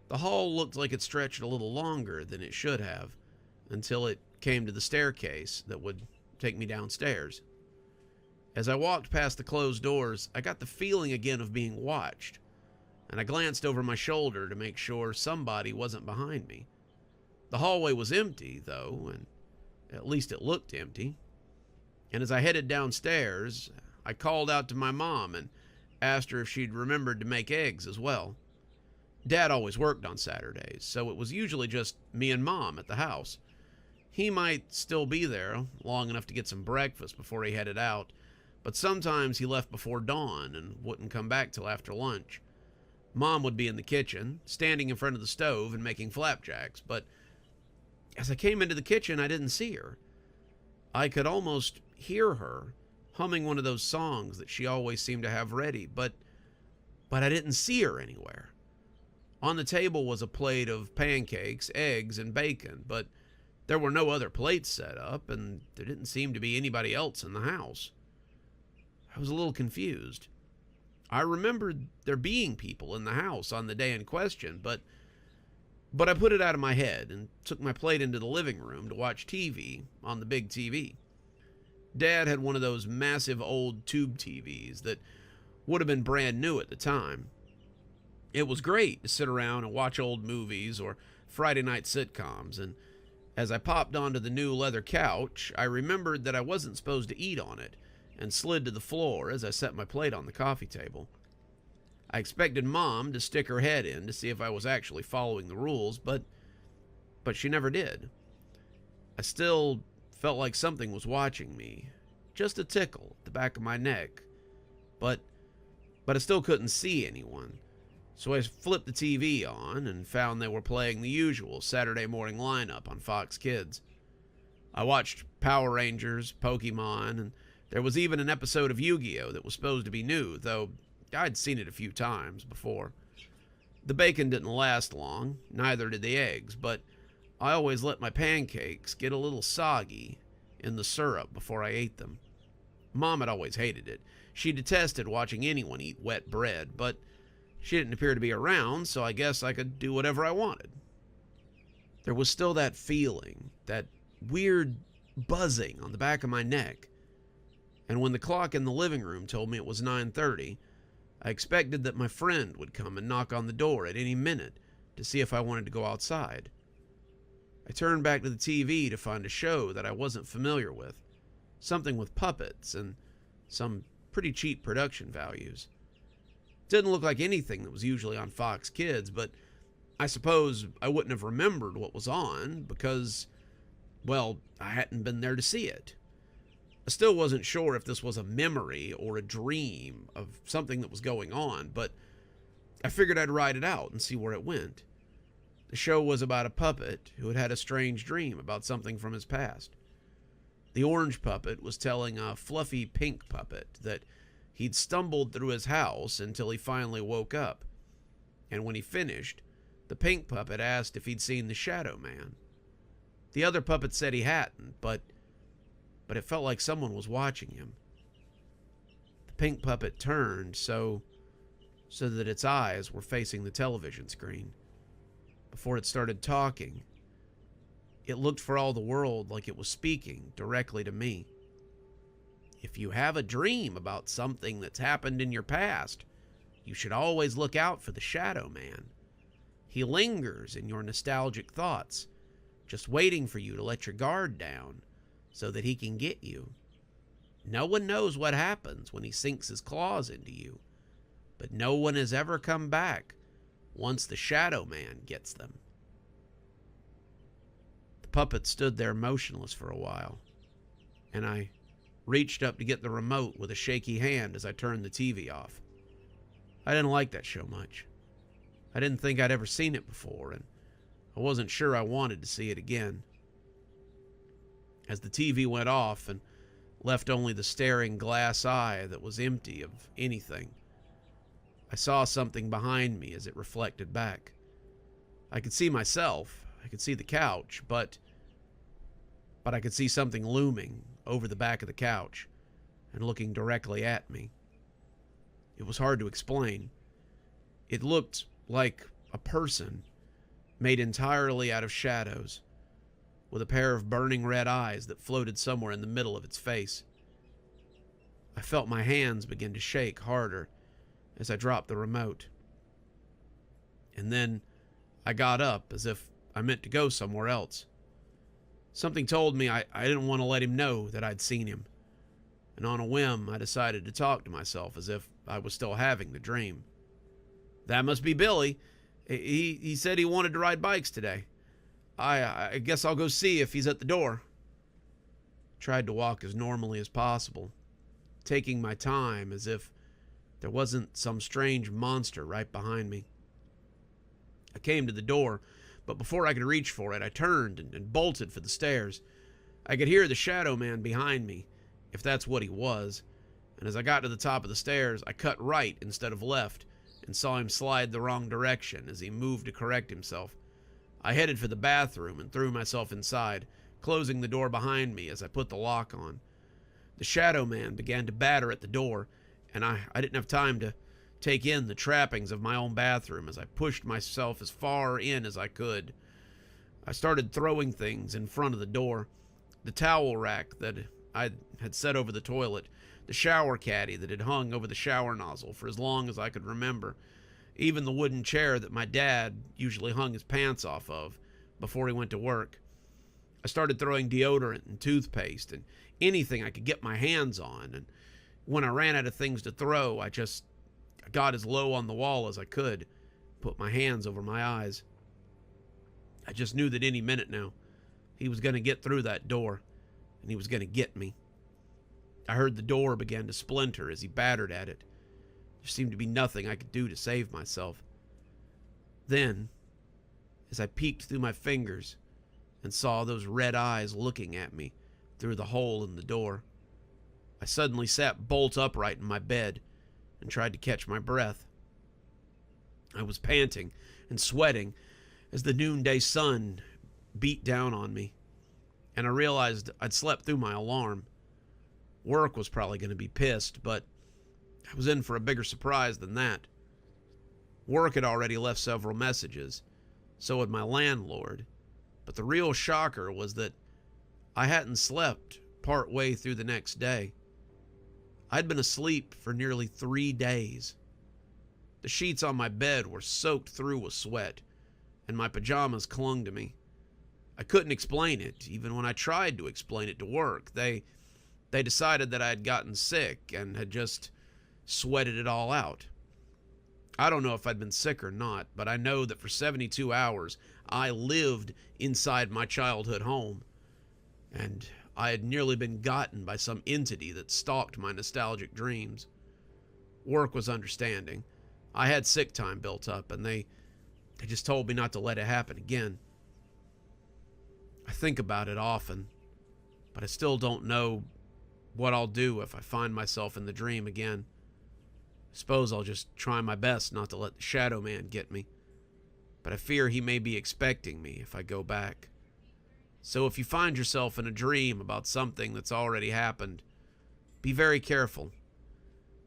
The hall looked like it stretched a little longer than it should have, until it came to the staircase that would take me downstairs. As I walked past the closed doors, I got the feeling again of being watched, and I glanced over my shoulder to make sure somebody wasn't behind me. The hallway was empty, though, and at least it looked empty. And as I headed downstairs, I called out to my mom and asked her if she'd remembered to make eggs as well. Dad always worked on Saturdays, so it was usually just me and Mom at the house. He might still be there long enough to get some breakfast before he headed out, but sometimes he left before dawn and wouldn't come back till after lunch. Mom would be in the kitchen, standing in front of the stove and making flapjacks, but as I came into the kitchen, I didn't see her. I could almost hear her humming one of those songs that she always seemed to have ready, but I didn't see her anywhere. On the table was a plate of pancakes, eggs, and bacon, but there were no other plates set up, and there didn't seem to be anybody else in the house. I was a little confused. I remembered there being people in the house on the day in question, but I put it out of my head and took my plate into the living room to watch TV on the big TV. Dad had one of those massive old tube TVs that would have been brand new at the time. It was great to sit around and watch old movies or Friday night sitcoms, and as I popped onto the new leather couch, I remembered that I wasn't supposed to eat on it and slid to the floor as I set my plate on the coffee table. I expected Mom to stick her head in to see if I was actually following the rules, but she never did. I still felt like something was watching me, just a tickle at the back of my neck, but I still couldn't see anyone. So I flipped the TV on and found they were playing the usual Saturday morning lineup on Fox Kids. I watched Power Rangers, Pokemon, and there was even an episode of Yu-Gi-Oh! That was supposed to be new, though I'd seen it a few times before. The bacon didn't last long, neither did the eggs, but I always let my pancakes get a little soggy in the syrup before I ate them. Mom had always hated it. She detested watching anyone eat wet bread, but she didn't appear to be around, so I guess I could do whatever I wanted. There was still that feeling, that weird buzzing on the back of my neck, and when the clock in the living room told me it was 9:30, I expected that my friend would come and knock on the door at any minute to see if I wanted to go outside. I turned back to the TV to find a show that I wasn't familiar with, something with puppets and some pretty cheap production values. It didn't look like anything that was usually on Fox Kids, but I suppose I wouldn't have remembered what was on because, well, I hadn't been there to see it. I still wasn't sure if this was a memory or a dream of something that was going on, but I figured I'd ride it out and see where it went. The show was about a puppet who had had a strange dream about something from his past. The orange puppet was telling a fluffy pink puppet that he'd stumbled through his house until he finally woke up, and when he finished, the pink puppet asked if he'd seen the Shadow Man. The other puppet said he hadn't, but it felt like someone was watching him. The pink puppet turned so that its eyes were facing the television screen. Before it started talking, it looked for all the world like it was speaking directly to me. If you have a dream about something that's happened in your past, you should always look out for the Shadow Man. He lingers in your nostalgic thoughts, just waiting for you to let your guard down so that he can get you. No one knows what happens when he sinks his claws into you, but no one has ever come back once the Shadow Man gets them. The puppet stood there motionless for a while, and I reached up to get the remote with a shaky hand as I turned the TV off. I didn't like that show much. I didn't think I'd ever seen it before, and I wasn't sure I wanted to see it again. As the TV went off and left only the staring glass eye that was empty of anything, I saw something behind me as it reflected back. I could see myself, I could see the couch, but I could see something looming over the back of the couch and looking directly at me. It was hard to explain. It looked like a person made entirely out of shadows, with a pair of burning red eyes that floated somewhere in the middle of its face. I felt my hands begin to shake harder as I dropped the remote. And then I got up as if I meant to go somewhere else. Something told me I didn't want to let him know that I'd seen him, and on a whim I decided to talk to myself as if I was still having the dream. "That must be Billy. He said he wanted to ride bikes today. I guess I'll go see if he's at the door." Tried to walk as normally as possible, taking my time as if there wasn't some strange monster right behind me. I came to the door, but before I could reach for it, I turned and bolted for the stairs. I could hear the Shadow Man behind me, if that's what he was, and as I got to the top of the stairs, I cut right instead of left and saw him slide the wrong direction as he moved to correct himself. I headed for the bathroom and threw myself inside, closing the door behind me as I put the lock on. The Shadow Man began to batter at the door, and I didn't have time to take in the trappings of my own bathroom as I pushed myself as far in as I could. I started throwing things in front of the door: the towel rack that I had set over the toilet, the shower caddy that had hung over the shower nozzle for as long as I could remember, even the wooden chair that my dad usually hung his pants off of before he went to work. I started throwing deodorant and toothpaste and anything I could get my hands on, and when I ran out of things to throw, I I got as low on the wall as I could, put my hands over my eyes. I just knew that any minute now, he was going to get through that door, and he was going to get me. I heard the door began to splinter as he battered at it. There seemed to be nothing I could do to save myself. Then, as I peeked through my fingers and saw those red eyes looking at me through the hole in the door, I suddenly sat bolt upright in my bed and tried to catch my breath. I was panting and sweating as the noonday sun beat down on me, and I realized I'd slept through my alarm. Work was probably going to be pissed, but I was in for a bigger surprise than that. Work had already left several messages, so had my landlord, but the real shocker was that I hadn't slept part way through the next day. I'd been asleep for nearly 3 days. The sheets on my bed were soaked through with sweat, and my pajamas clung to me. I couldn't explain it, even when I tried to explain it to work. They decided that I had gotten sick and had just sweated it all out. I don't know if I'd been sick or not, but I know that for 72 hours, I lived inside my childhood home, and I had nearly been gotten by some entity that stalked my nostalgic dreams. Work was understanding. I had sick time built up, and they just told me not to let it happen again. I think about it often, but I still don't know what I'll do if I find myself in the dream again. I suppose I'll just try my best not to let the Shadow Man get me, but I fear he may be expecting me if I go back. So if you find yourself in a dream about something that's already happened, be very careful.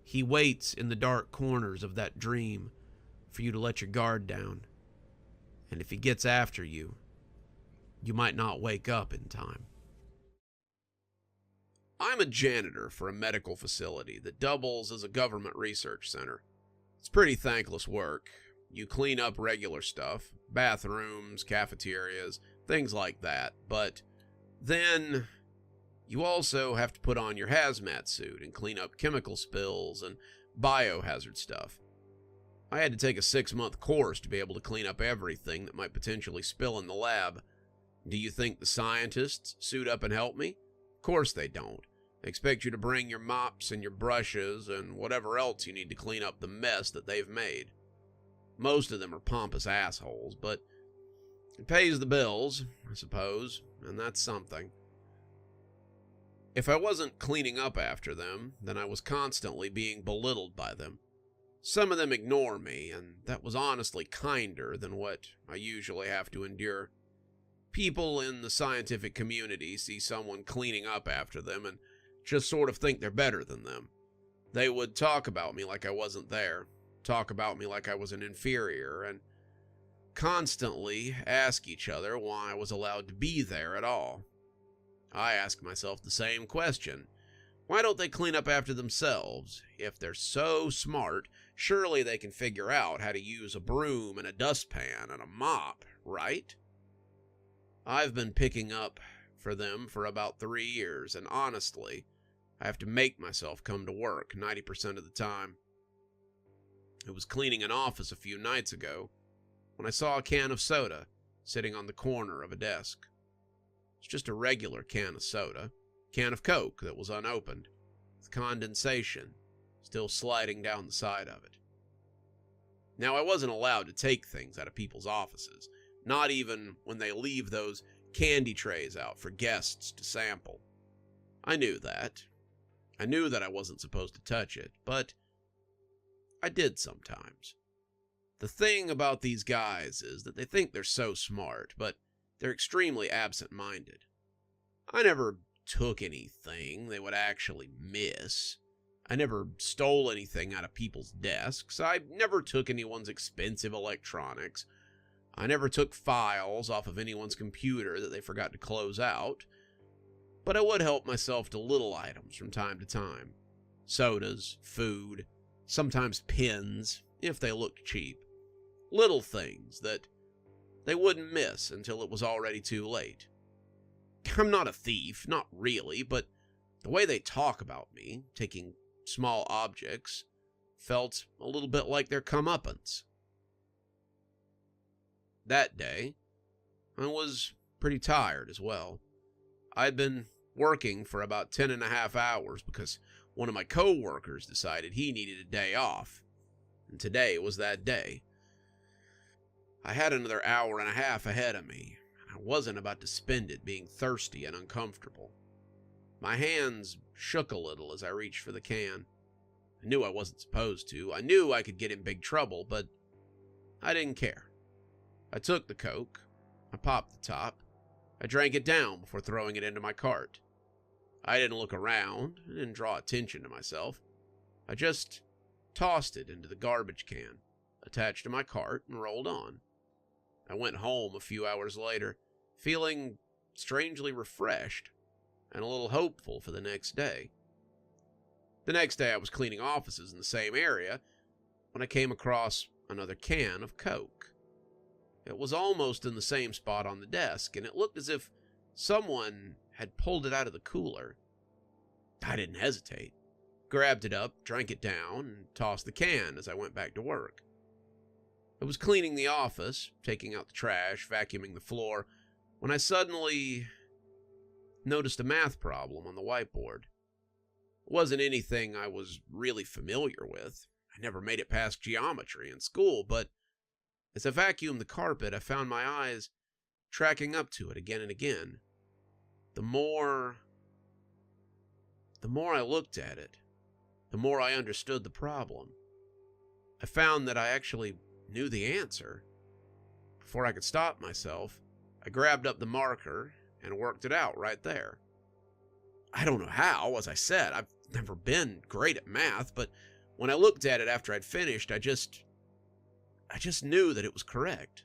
He waits in the dark corners of that dream for you to let your guard down. And if he gets after you, you might not wake up in time. I'm a janitor for a medical facility that doubles as a government research center. It's pretty thankless work. You clean up regular stuff, bathrooms, cafeterias, things like that, but then you also have to put on your hazmat suit and clean up chemical spills and biohazard stuff. I had to take a 6-month course to be able to clean up everything that might potentially spill in the lab. Do you think the scientists suit up and help me? Of course they don't. They expect you to bring your mops and your brushes and whatever else you need to clean up the mess that they've made. Most of them are pompous assholes, but it pays the bills, I suppose, and that's something. If I wasn't cleaning up after them, then I was constantly being belittled by them. Some of them ignore me, and that was honestly kinder than what I usually have to endure. People in the scientific community see someone cleaning up after them and just sort of think they're better than them. They would talk about me like I wasn't there, talk about me like I was an inferior, and constantly ask each other why I was allowed to be there at all. I ask myself the same question. Why don't they clean up after themselves? If they're so smart, surely they can figure out how to use a broom and a dustpan and a mop, right? I've been picking up for them for about 3 years, and honestly, I have to make myself come to work 90% of the time. I was cleaning an office a few nights ago when I saw a can of soda sitting on the corner of a desk. It's just a regular can of soda, can of Coke that was unopened, with condensation still sliding down the side of it. Now, I wasn't allowed to take things out of people's offices, not even when they leave those candy trays out for guests to sample. I knew that. I knew that I wasn't supposed to touch it, but I did sometimes. The thing about these guys is that they think they're so smart, but they're extremely absent-minded. I never took anything they would actually miss. I never stole anything out of people's desks. I never took anyone's expensive electronics. I never took files off of anyone's computer that they forgot to close out. But I would help myself to little items from time to time. Sodas, food, sometimes pens, if they looked cheap. Little things that they wouldn't miss until it was already too late. I'm not a thief, not really, but the way they talk about me, taking small objects, felt a little bit like their comeuppance. That day, I was pretty tired as well. I'd been working for about 10.5 hours because one of my co-workers decided he needed a day off, and today was that day. I had another hour and a half ahead of me, and I wasn't about to spend it being thirsty and uncomfortable. My hands shook a little as I reached for the can. I knew I wasn't supposed to. I knew I could get in big trouble, but I didn't care. I took the Coke, I popped the top, I drank it down before throwing it into my cart. I didn't look around, I didn't draw attention to myself. I just tossed it into the garbage can, attached to my cart, and rolled on. I went home a few hours later, feeling strangely refreshed and a little hopeful for the next day. The next day I was cleaning offices in the same area when I came across another can of Coke. It was almost in the same spot on the desk, and it looked as if someone had pulled it out of the cooler. I didn't hesitate. Grabbed it up, drank it down, and tossed the can as I went back to work. I was cleaning the office, taking out the trash, vacuuming the floor, when I suddenly noticed a math problem on the whiteboard. It wasn't anything I was really familiar with. I never made it past geometry in school, but as I vacuumed the carpet, I found my eyes tracking up to it again and again. The more I looked at it, the more I understood the problem. I found that I actually knew the answer. Before I could stop myself, I grabbed up the marker and worked it out right there. I don't know how, as I said, I've never been great at math, but when I looked at it after I'd finished, I just knew that it was correct.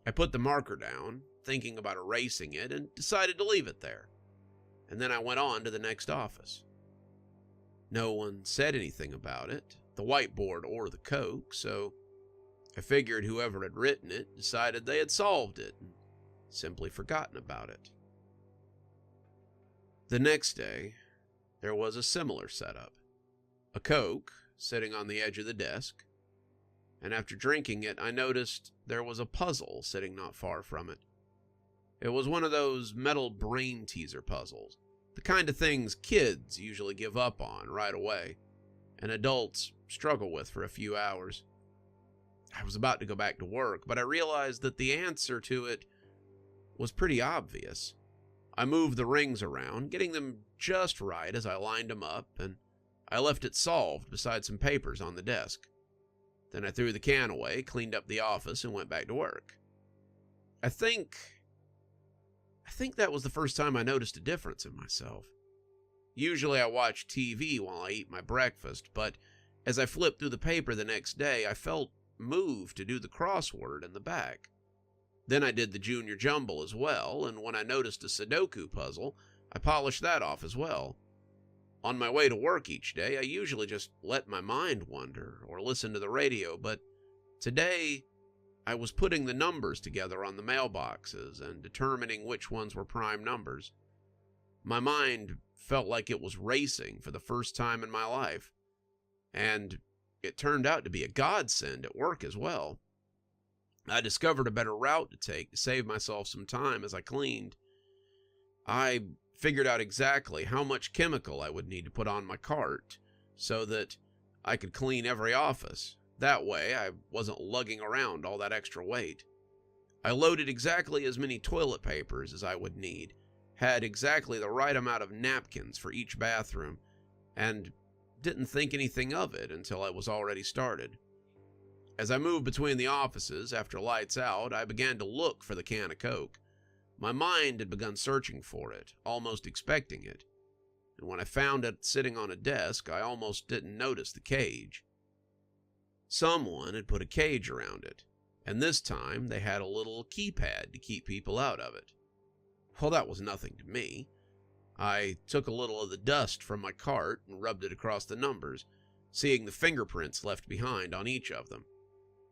I put the marker down, thinking about erasing it, and decided to leave it there. And then I went on to the next office. No one said anything about it, the whiteboard or the Coke, so I figured whoever had written it decided they had solved it and simply forgotten about it. The next day, there was a similar setup. A Coke sitting on the edge of the desk, and after drinking it, I noticed there was a puzzle sitting not far from it. It was one of those metal brain teaser puzzles, the kind of things kids usually give up on right away, and adults struggle with for a few hours. I was about to go back to work, but I realized that the answer to it was pretty obvious. I moved the rings around, getting them just right as I lined them up, and I left it solved beside some papers on the desk. Then I threw the can away, cleaned up the office, and went back to work. I think that was the first time I noticed a difference in myself. Usually I watch TV while I eat my breakfast, but as I flipped through the paper the next day, I felt moved to do the crossword in the back. Then I did the junior jumble as well, and when I noticed a Sudoku puzzle, I polished that off as well. On my way to work each day, I usually just let my mind wander or listen to the radio, but today I was putting the numbers together on the mailboxes and determining which ones were prime numbers. My mind felt like it was racing for the first time in my life, and it turned out to be a godsend at work as well. I discovered a better route to take to save myself some time as I cleaned. I figured out exactly how much chemical I would need to put on my cart so that I could clean every office. That way, I wasn't lugging around all that extra weight. I loaded exactly as many toilet papers as I would need, had exactly the right amount of napkins for each bathroom, and didn't think anything of it until I was already started. As I moved between the offices after lights out, I began to look for the can of Coke. My mind had begun searching for it, almost expecting it, and when I found it sitting on a desk, I almost didn't notice the cage. Someone had put a cage around it, and this time they had a little keypad to keep people out of it. Well, that was nothing to me. I took a little of the dust from my cart and rubbed it across the numbers, seeing the fingerprints left behind on each of them.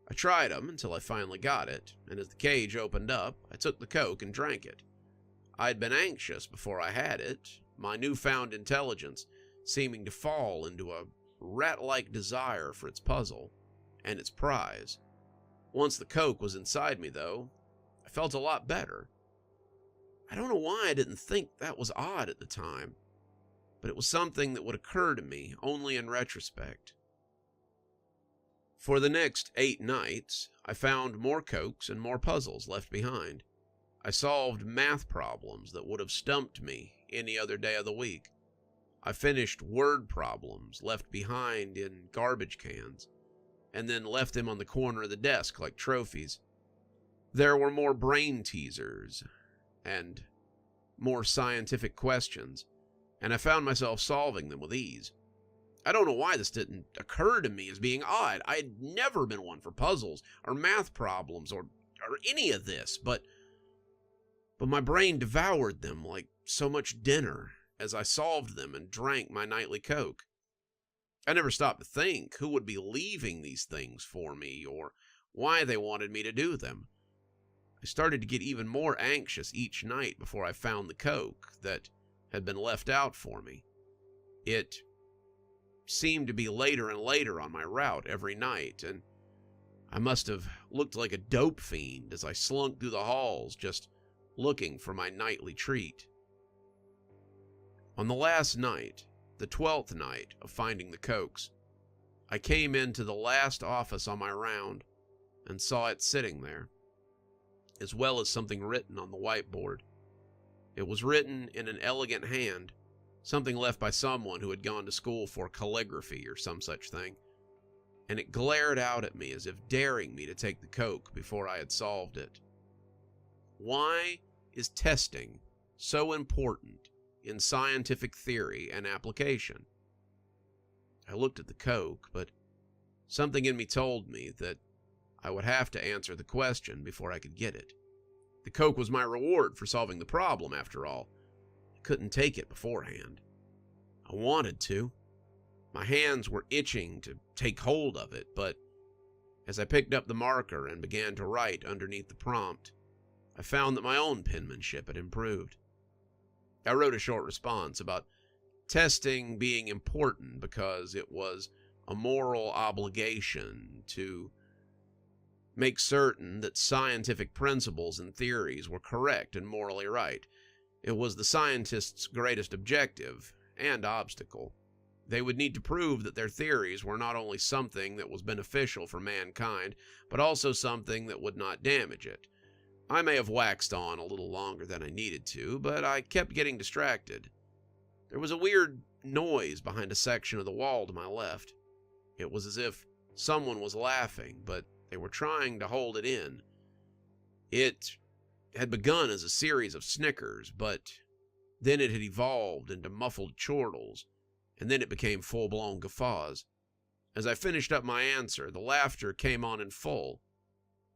I tried them until I finally got it, and as the cage opened up, I took the Coke and drank it. I'd been anxious before I had it, my newfound intelligence seeming to fall into a rat-like desire for its puzzle and its prize. Once the coke was inside me, though, I felt a lot better. I don't know why I didn't think that was odd at the time, but it was something that would occur to me only in retrospect. For the next 8 nights, I found more cokes and more puzzles left behind. I solved math problems that would have stumped me any other day of the week. I finished word problems left behind in garbage cans, and then left them on the corner of the desk like trophies. There were more brain teasers and more scientific questions, and I found myself solving them with ease. I don't know why this didn't occur to me as being odd. I had never been one for puzzles or math problems or any of this, but my brain devoured them like so much dinner as I solved them and drank my nightly coke. I never stopped to think who would be leaving these things for me or why they wanted me to do them. I started to get even more anxious each night before I found the coke that had been left out for me. It seemed to be later and later on my route every night, and I must have looked like a dope fiend as I slunk through the halls just looking for my nightly treat. On the last night, the 12th night of finding the cokes, I came into the last office on my round and saw it sitting there, as well as something written on the whiteboard. It was written in an elegant hand, something left by someone who had gone to school for calligraphy or some such thing, and it glared out at me as if daring me to take the coke before I had solved it. Why is testing so important in scientific theory and application? I looked at the coke, but something in me told me that I would have to answer the question before I could get it. The coke was my reward for solving the problem, after all. I couldn't take it beforehand. I wanted to. My hands were itching to take hold of it, but as I picked up the marker and began to write underneath the prompt, I found that my own penmanship had improved. I wrote a short response about testing being important because it was a moral obligation to make certain that scientific principles and theories were correct and morally right. It was the scientists' greatest objective and obstacle. They would need to prove that their theories were not only something that was beneficial for mankind, but also something that would not damage it. I may have waxed on a little longer than I needed to, but I kept getting distracted. There was a weird noise behind a section of the wall to my left. It was as if someone was laughing, but they were trying to hold it in. It had begun as a series of snickers, but then it had evolved into muffled chortles, and then it became full-blown guffaws. As I finished up my answer, the laughter came on in full,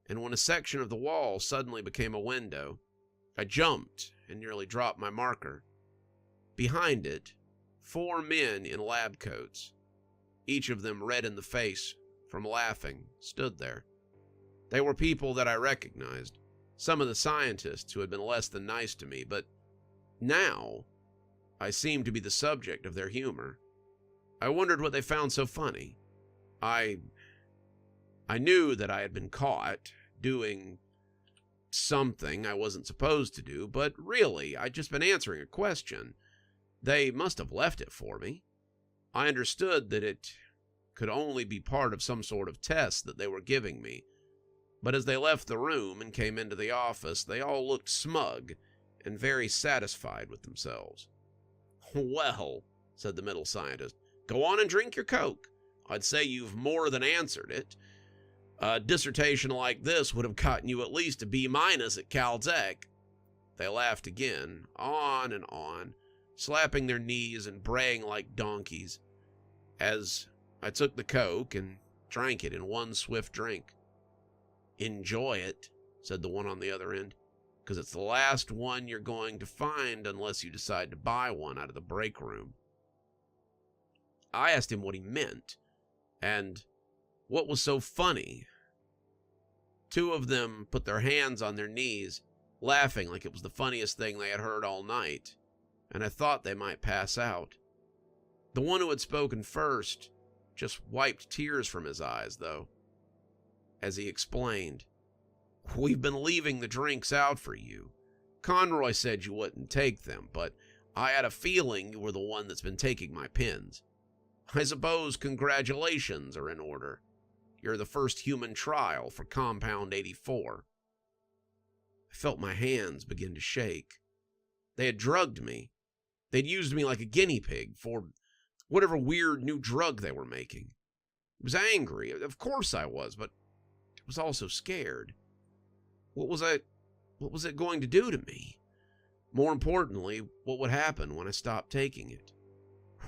and when a section of the wall suddenly became a window, I jumped and nearly dropped my marker. Behind it, 4 men in lab coats, each of them red in the face from laughing, stood there. They were people that I recognized, some of the scientists who had been less than nice to me, but now I seemed to be the subject of their humor. I wondered what they found so funny. I knew that I had been caught doing something I wasn't supposed to do, but really, I'd just been answering a question. They must have left it for me. I understood that it could only be part of some sort of test that they were giving me, but as they left the room and came into the office, they all looked smug and very satisfied with themselves. "Well," said the middle scientist, "go on and drink your coke. I'd say you've more than answered it. A dissertation like this would have gotten you at least a B- at Caltech." They laughed again, on and on, slapping their knees and braying like donkeys, as I took the coke and drank it in one swift drink. "Enjoy it," said the one on the other end, "because it's the last one you're going to find unless you decide to buy one out of the break room." I asked him what he meant, and what was so funny. 2 of them put their hands on their knees, laughing like it was the funniest thing they had heard all night, and I thought they might pass out. The one who had spoken first just wiped tears from his eyes, though, as he explained, "We've been leaving the drinks out for you. Conroy said you wouldn't take them, but I had a feeling you were the one that's been taking my pins. I suppose congratulations are in order. You're the first human trial for Compound 84. I felt my hands begin to shake. They had drugged me. They'd used me like a guinea pig for whatever weird new drug they were making. I was angry, of course I was, but I was also scared. What was it going to do to me? More importantly, what would happen when I stopped taking it?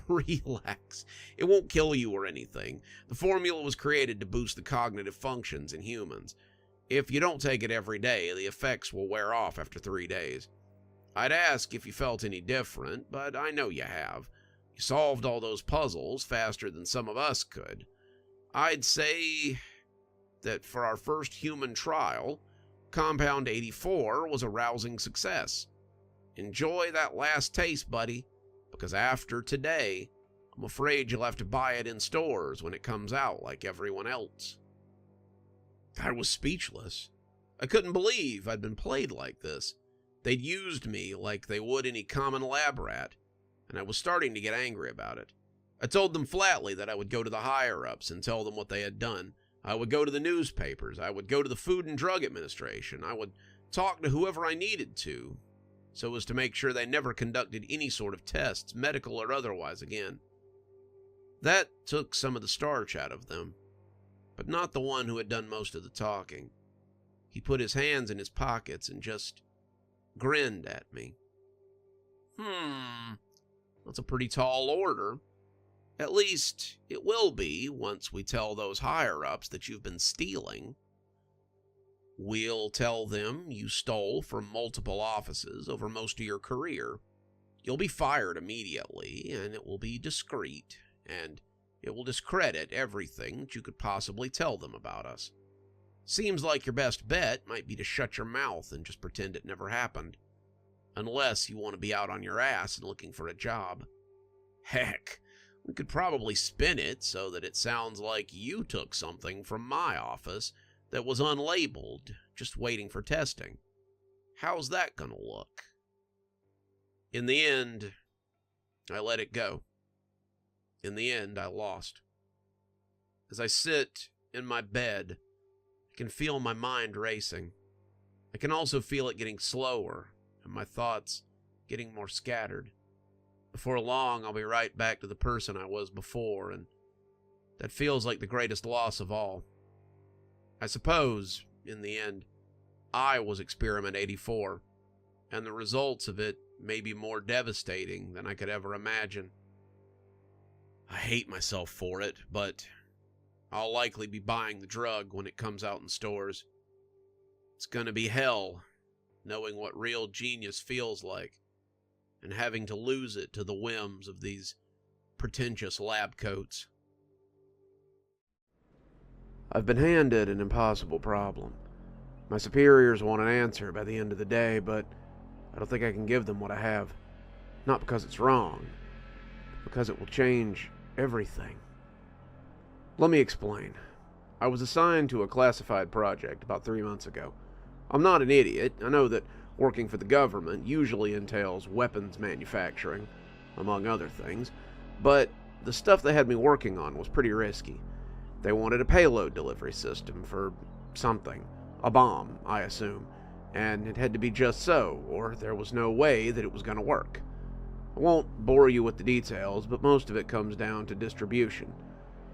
Relax. It won't kill you or anything. The formula was created to boost the cognitive functions in humans. If you don't take it every day, the effects will wear off after 3 days. I'd ask if you felt any different, but I know you have. You solved all those puzzles faster than some of us could. I'd say that for our first human trial, Compound 84 was a rousing success. Enjoy that last taste, buddy, because after today, I'm afraid you'll have to buy it in stores when it comes out like everyone else." I was speechless. I couldn't believe I'd been played like this. They'd used me like they would any common lab rat, and I was starting to get angry about it. I told them flatly that I would go to the higher-ups and tell them what they had done. I would go to the newspapers. I would go to the Food and Drug Administration. I would talk to whoever I needed to, so as to make sure they never conducted any sort of tests, medical or otherwise, again. That took some of the starch out of them, but not the one who had done most of the talking. He put his hands in his pockets and just grinned at me. That's a pretty tall order. At least, it will be once we tell those higher-ups that you've been stealing. We'll tell them you stole from multiple offices over most of your career. You'll be fired immediately, and it will be discreet, and it will discredit everything that you could possibly tell them about us. Seems like your best bet might be to shut your mouth and just pretend it never happened. Unless you want to be out on your ass and looking for a job. Heck, we could probably spin it so that it sounds like you took something from my office that was unlabeled, just waiting for testing. How's that gonna look? In the end, I let it go. In the end, I lost. As I sit in my bed, I can feel my mind racing. I can also feel it getting slower, and my thoughts getting more scattered. Before long, I'll be right back to the person I was before, and that feels like the greatest loss of all. I suppose, in the end, I was Experiment 84, and the results of it may be more devastating than I could ever imagine. I hate myself for it, but I'll likely be buying the drug when it comes out in stores. It's gonna be hell, knowing what real genius feels like, and having to lose it to the whims of these pretentious lab coats. I've been handed an impossible problem. My superiors want an answer by the end of the day, but I don't think I can give them what I have. Not because it's wrong, but because it will change everything. Let me explain. I was assigned to a classified project about 3 months ago. I'm not an idiot. I know that working for the government usually entails weapons manufacturing, among other things, but the stuff they had me working on was pretty risky. They wanted a payload delivery system for something, a bomb, I assume, and it had to be just so, or there was no way that it was going to work. I won't bore you with the details, but most of it comes down to distribution.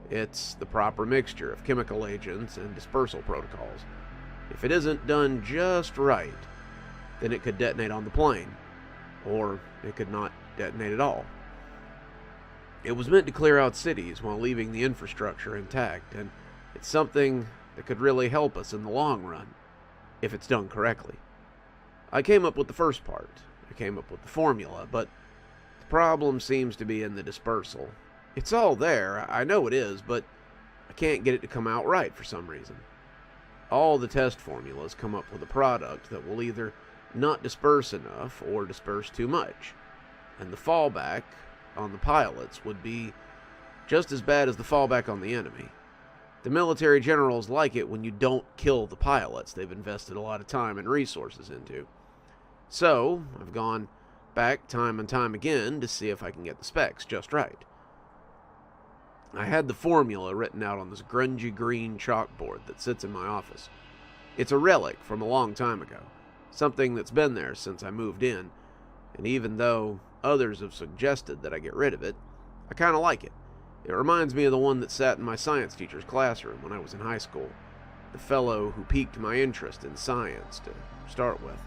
It's the proper mixture of chemical agents and dispersal protocols. If it isn't done just right, then it could detonate on the plane, or it could not detonate at all. It was meant to clear out cities while leaving the infrastructure intact, and it's something that could really help us in the long run, if it's done correctly. I came up with the first part. I came up with the formula, but the problem seems to be in the dispersal. It's all there, I know it is, but I can't get it to come out right for some reason. All the test formulas come up with a product that will either not disperse enough or disperse too much, and the fallback on the pilots would be just as bad as the fallback on the enemy. The military generals like it when you don't kill the pilots they've invested a lot of time and resources into. So, I've gone back time and time again to see if I can get the specs just right. I had the formula written out on this grungy green chalkboard that sits in my office. It's a relic from a long time ago, something that's been there since I moved in, and even though others have suggested that I get rid of it, I kind of like it. It reminds me of the one that sat in my science teacher's classroom when I was in high school, the fellow who piqued my interest in science to start with.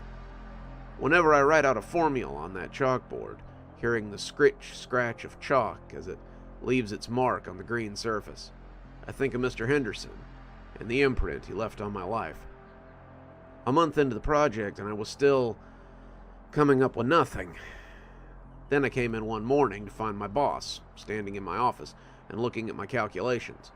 Whenever I write out a formula on that chalkboard, hearing the scratch of chalk as it leaves its mark on the green surface, I think of Mr. Henderson and the imprint he left on my life. A month into the project and I was still coming up with nothing. Then I came in one morning to find my boss standing in my office and looking at my calculations.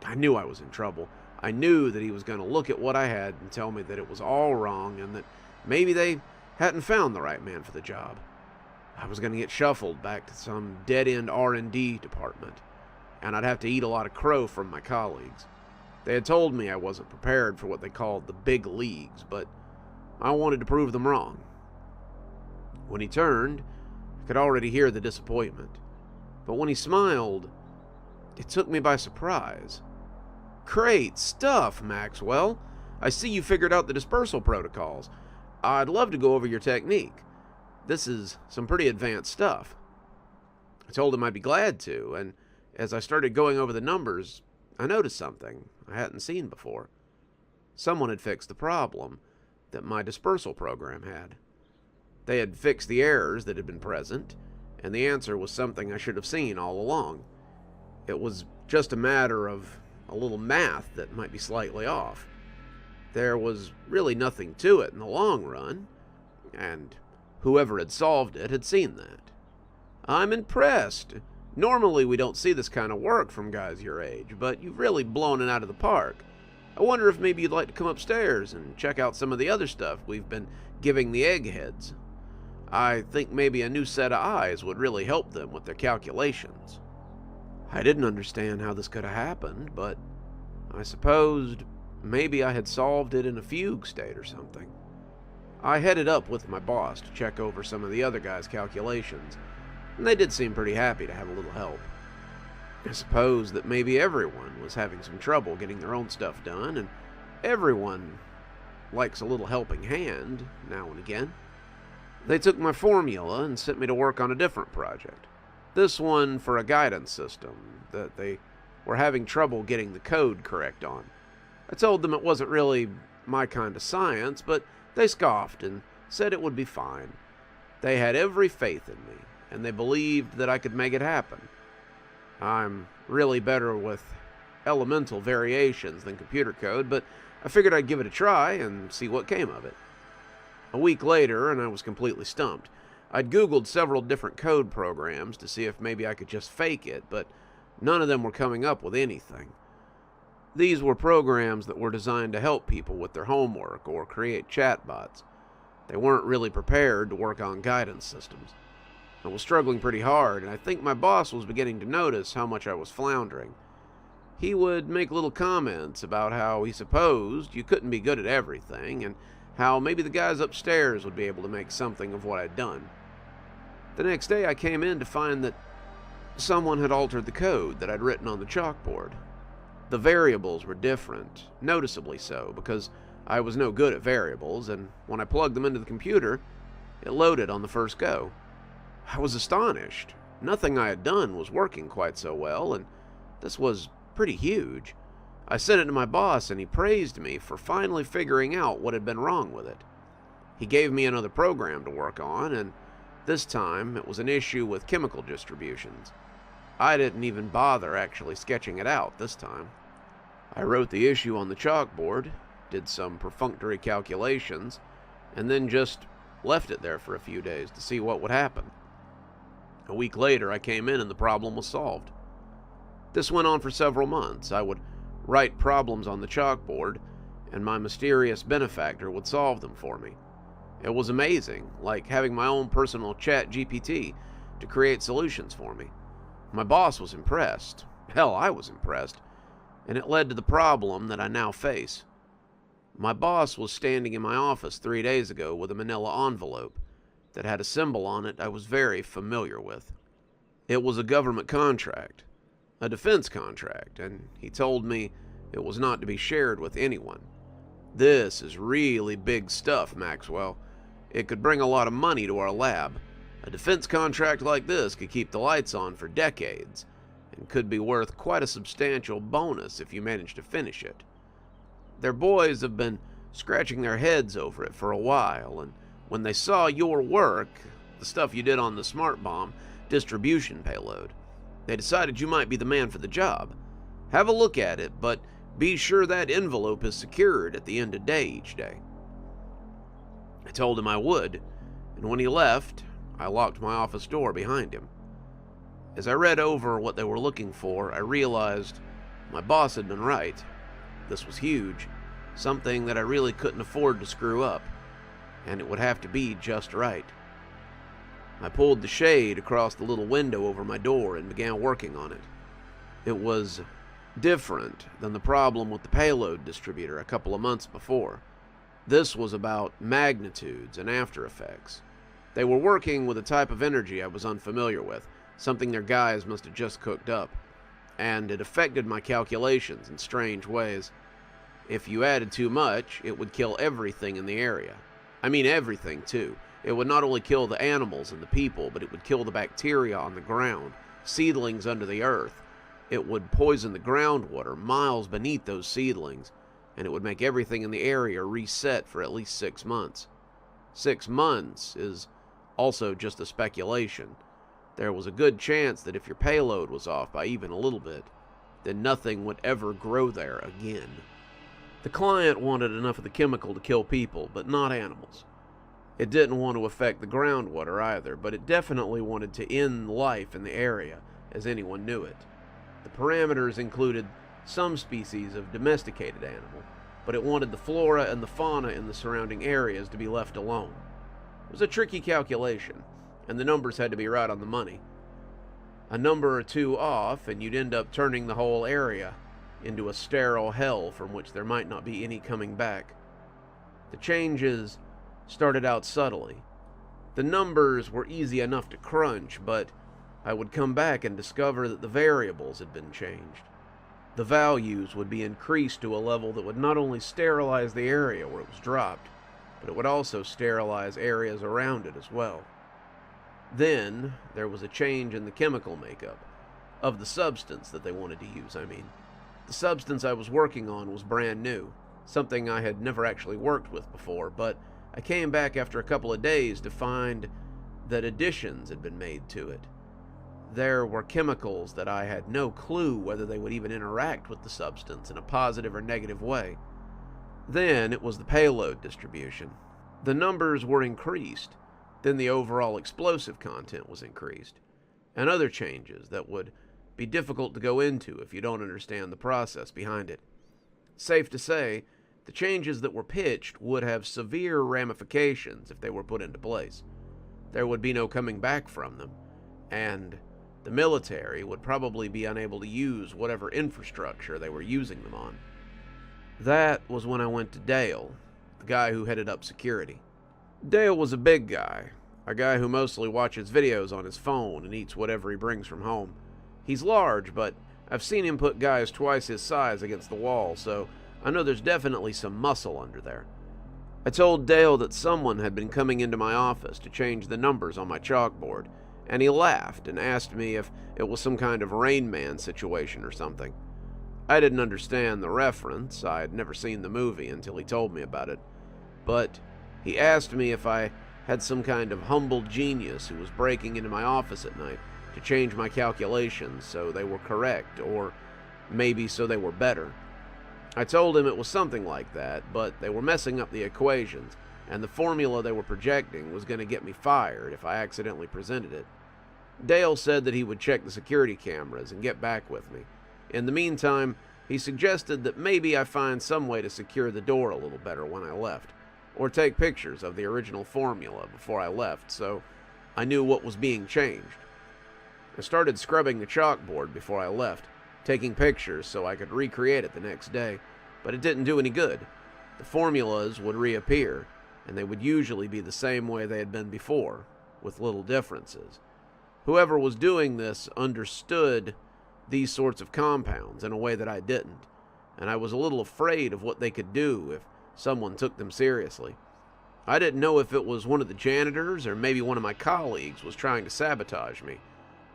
I knew I was in trouble. I knew that he was going to look at what I had and tell me that it was all wrong and that maybe they hadn't found the right man for the job. I was going to get shuffled back to some dead-end R&D department, and I'd have to eat a lot of crow from my colleagues. They had told me I wasn't prepared for what they called the big leagues, but I wanted to prove them wrong. When he turned, I could already hear the disappointment. But when he smiled, it took me by surprise. "Great stuff, Maxwell. I see you figured out the dispersal protocols. I'd love to go over your technique. This is some pretty advanced stuff." I told him I'd be glad to, and as I started going over the numbers, I noticed something I hadn't seen before. Someone had fixed the problem that my dispersal program had. They had fixed the errors that had been present, and the answer was something I should have seen all along. It was just a matter of a little math that might be slightly off. There was really nothing to it in the long run, and whoever had solved it had seen that. "I'm impressed. Normally we don't see this kind of work from guys your age, but you've really blown it out of the park. I wonder if maybe you'd like to come upstairs and check out some of the other stuff we've been giving the eggheads. I think maybe a new set of eyes would really help them with their calculations." I didn't understand how this could have happened, but I supposed maybe I had solved it in a fugue state or something. I headed up with my boss to check over some of the other guys' calculations, and they did seem pretty happy to have a little help. I suppose that maybe everyone was having some trouble getting their own stuff done, and everyone likes a little helping hand now and again. They took my formula and sent me to work on a different project. This one for a guidance system that they were having trouble getting the code correct on. I told them it wasn't really my kind of science, but they scoffed and said it would be fine. They had every faith in me, and they believed that I could make it happen. I'm really better with elemental variations than computer code, but I figured I'd give it a try and see what came of it. A week later, and I was completely stumped. I'd Googled several different code programs to see if maybe I could just fake it, but none of them were coming up with anything. These were programs that were designed to help people with their homework or create chatbots. They weren't really prepared to work on guidance systems. I was struggling pretty hard, and I think my boss was beginning to notice how much I was floundering. He would make little comments about how he supposed you couldn't be good at everything, and how maybe the guys upstairs would be able to make something of what I'd done. The next day I came in to find that someone had altered the code that I'd written on the chalkboard. The variables were different, noticeably so, because I was no good at variables, and when I plugged them into the computer, it loaded on the first go. I was astonished. Nothing I had done was working quite so well, and this was pretty huge. I sent it to my boss, and he praised me for finally figuring out what had been wrong with it. He gave me another program to work on, and this time it was an issue with chemical distributions. I didn't even bother actually sketching it out this time. I wrote the issue on the chalkboard, did some perfunctory calculations, and then just left it there for a few days to see what would happen. A week later, I came in and the problem was solved. This went on for several months. I would write problems on the chalkboard, and my mysterious benefactor would solve them for me. It was amazing, like having my own personal chat GPT to create solutions for me. My boss was impressed. Hell, I was impressed. And it led to the problem that I now face. My boss was standing in my office 3 days ago with a manila envelope that had a symbol on it I was very familiar with. It was a government contract, a defense contract, and he told me it was not to be shared with anyone. This is really big stuff, Maxwell. It could bring a lot of money to our lab. A defense contract like this could keep the lights on for decades, and could be worth quite a substantial bonus if you manage to finish it. Their boys have been scratching their heads over it for a while, and when they saw your work, the stuff you did on the smart bomb distribution payload, they decided you might be the man for the job. Have a look at it, but be sure that envelope is secured at the end of day each day. I told him I would, and when he left, I locked my office door behind him. As I read over what they were looking for, I realized my boss had been right. This was huge, something that I really couldn't afford to screw up, and it would have to be just right. I pulled the shade across the little window over my door and began working on it. It was different than the problem with the payload distributor a couple of months before. This was about magnitudes and after effects. They were working with a type of energy I was unfamiliar with, something their guys must have just cooked up, and it affected my calculations in strange ways. If you added too much, it would kill everything in the area. I mean everything, too. It would not only kill the animals and the people, but it would kill the bacteria on the ground, seedlings under the earth. It would poison the groundwater miles beneath those seedlings, and it would make everything in the area reset for at least 6 months. 6 months is also just a speculation. There was a good chance that if your payload was off by even a little bit, then nothing would ever grow there again. The client wanted enough of the chemical to kill people, but not animals. It didn't want to affect the groundwater either, but it definitely wanted to end life in the area, as anyone knew it. The parameters included some species of domesticated animal, but it wanted the flora and the fauna in the surrounding areas to be left alone. It was a tricky calculation, and the numbers had to be right on the money. A number or two off, and you'd end up turning the whole area into a sterile hell from which there might not be any coming back. The changes started out subtly. The numbers were easy enough to crunch, but I would come back and discover that the variables had been changed. The values would be increased to a level that would not only sterilize the area where it was dropped, but it would also sterilize areas around it as well. Then, there was a change in the chemical makeup of the substance that they wanted to use, The substance I was working on was brand new, something I had never actually worked with before, but I came back after a couple of days to find that additions had been made to it. There were chemicals that I had no clue whether they would even interact with the substance in a positive or negative way. Then it was the payload distribution. The numbers were increased, then the overall explosive content was increased, and other changes that would be difficult to go into if you don't understand the process behind it. Safe to say, the changes that were pitched would have severe ramifications if they were put into place. There would be no coming back from them, and the military would probably be unable to use whatever infrastructure they were using them on. That was when I went to Dale, the guy who headed up security. Dale was a big guy, a guy who mostly watches videos on his phone and eats whatever he brings from home. He's large, but I've seen him put guys twice his size against the wall, so I know there's definitely some muscle under there. I told Dale that someone had been coming into my office to change the numbers on my chalkboard, and he laughed and asked me if it was some kind of Rain Man situation or something. I didn't understand the reference. I had never seen the movie until he told me about it. But he asked me if I had some kind of humble genius who was breaking into my office at night to change my calculations so they were correct, or maybe so they were better. I told him it was something like that, but they were messing up the equations, and the formula they were projecting was going to get me fired if I accidentally presented it. Dale said that he would check the security cameras and get back with me. In the meantime, he suggested that maybe I find some way to secure the door a little better when I left, or take pictures of the original formula before I left, so I knew what was being changed. I started scrubbing the chalkboard before I left, taking pictures so I could recreate it the next day, but it didn't do any good. The formulas would reappear, and they would usually be the same way they had been before, with little differences. Whoever was doing this understood these sorts of compounds in a way that I didn't, and I was a little afraid of what they could do if someone took them seriously. I didn't know if it was one of the janitors or maybe one of my colleagues was trying to sabotage me,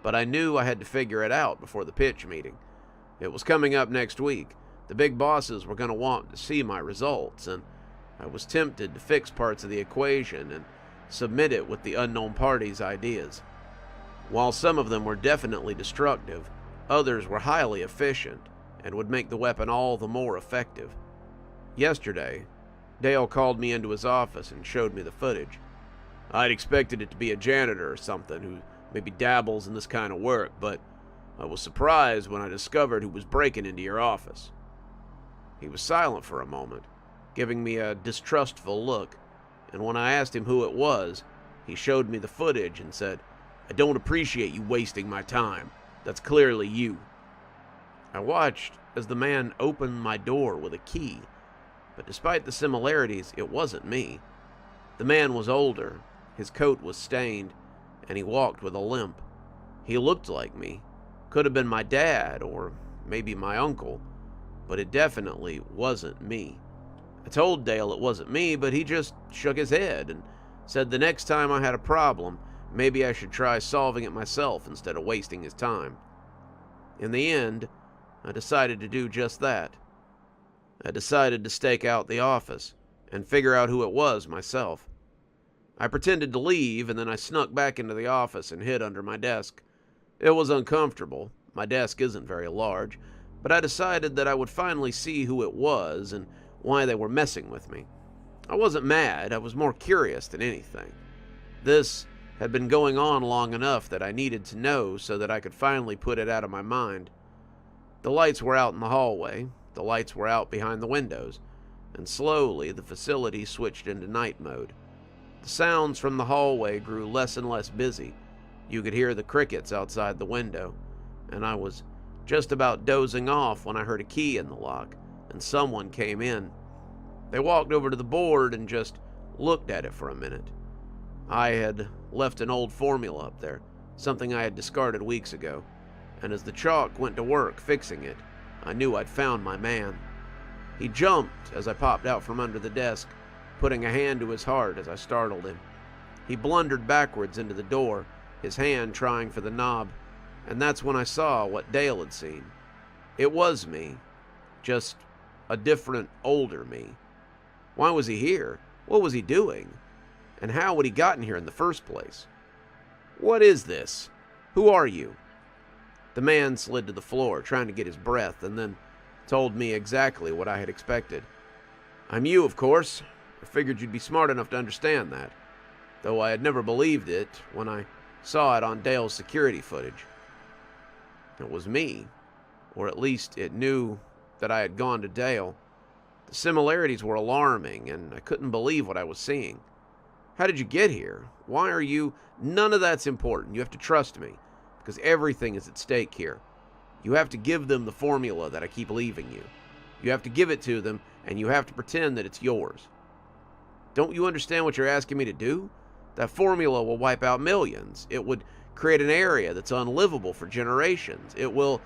but I knew I had to figure it out before the pitch meeting. It was coming up next week. The big bosses were going to want to see my results, and I was tempted to fix parts of the equation and submit it with the unknown party's ideas. While some of them were definitely destructive, others were highly efficient and would make the weapon all the more effective. Yesterday, Dale called me into his office and showed me the footage. I'd expected it to be a janitor or something who maybe dabbles in this kind of work, but I was surprised when I discovered who was breaking into your office. He was silent for a moment, giving me a distrustful look, and when I asked him who it was, he showed me the footage and said, "I don't appreciate you wasting my time. That's clearly you." I watched as the man opened my door with a key, but despite the similarities, it wasn't me. The man was older, his coat was stained, and he walked with a limp. He looked like me. Could have been my dad, or maybe my uncle, but it definitely wasn't me. I told Dale it wasn't me, but he just shook his head and said the next time I had a problem, maybe I should try solving it myself instead of wasting his time. In the end, I decided to do just that. I decided to stake out the office and figure out who it was myself. I pretended to leave, and then I snuck back into the office and hid under my desk. It was uncomfortable. My desk isn't very large, but I decided that I would finally see who it was and why they were messing with me. I wasn't mad. I was more curious than anything. This had been going on long enough that I needed to know so that I could finally put it out of my mind. The lights were out in the hallway. The lights were out behind the windows, and slowly the facility switched into night mode. The sounds from the hallway grew less and less busy. You could hear the crickets outside the window, and I was just about dozing off when I heard a key in the lock, and someone came in. They walked over to the board and just looked at it for a minute. I had left an old formula up there, something I had discarded weeks ago, and as the chalk went to work fixing it, I knew I'd found my man. He jumped as I popped out from under the desk, putting a hand to his heart as I startled him. He blundered backwards into the door, his hand trying for the knob, and that's when I saw what Dale had seen. It was me, just a different, older me. Why was he here? What was he doing? And how had he gotten here in the first place? "What is this? Who are you?" The man slid to the floor, trying to get his breath, and then told me exactly what I had expected. "I'm you, of course. I figured you'd be smart enough to understand that, though I had never believed it when I saw it on Dale's security footage. It was me, or at least it knew that I had gone to Dale. The similarities were alarming, and I couldn't believe what I was seeing. How did you get here? Why are you... None of that's important. You have to trust me, because everything is at stake here. You have to give them the formula that I keep leaving you. You have to give it to them, and you have to pretend that it's yours. Don't you understand what you're asking me to do? That formula will wipe out millions. It would create an area that's unlivable for generations. It will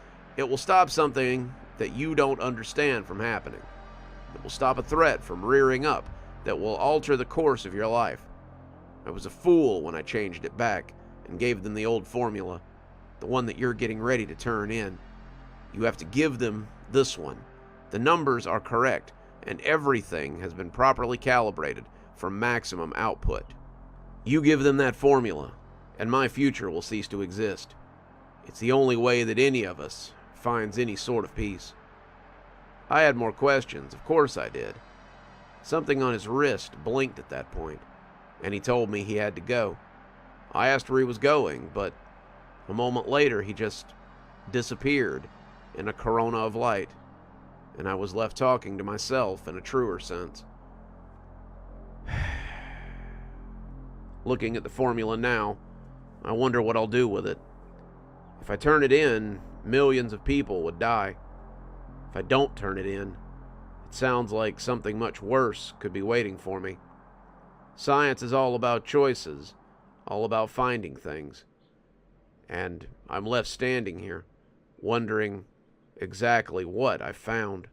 stop something that you don't understand from happening. It will stop a threat from rearing up that will alter the course of your life. I was a fool when I changed it back and gave them the old formula, the one that you're getting ready to turn in. You have to give them this one. The numbers are correct, and everything has been properly calibrated for maximum output. You give them that formula, and my future will cease to exist. It's the only way that any of us finds any sort of peace." I had more questions. Of course I did. Something on his wrist blinked at that point, and he told me he had to go. I asked where he was going, but a moment later he just disappeared in a corona of light, and I was left talking to myself in a truer sense. Looking at the formula now, I wonder what I'll do with it. If I turn it in, millions of people would die. If I don't turn it in, it sounds like something much worse could be waiting for me. Science is all about choices, all about finding things. And I'm left standing here, wondering exactly what I found.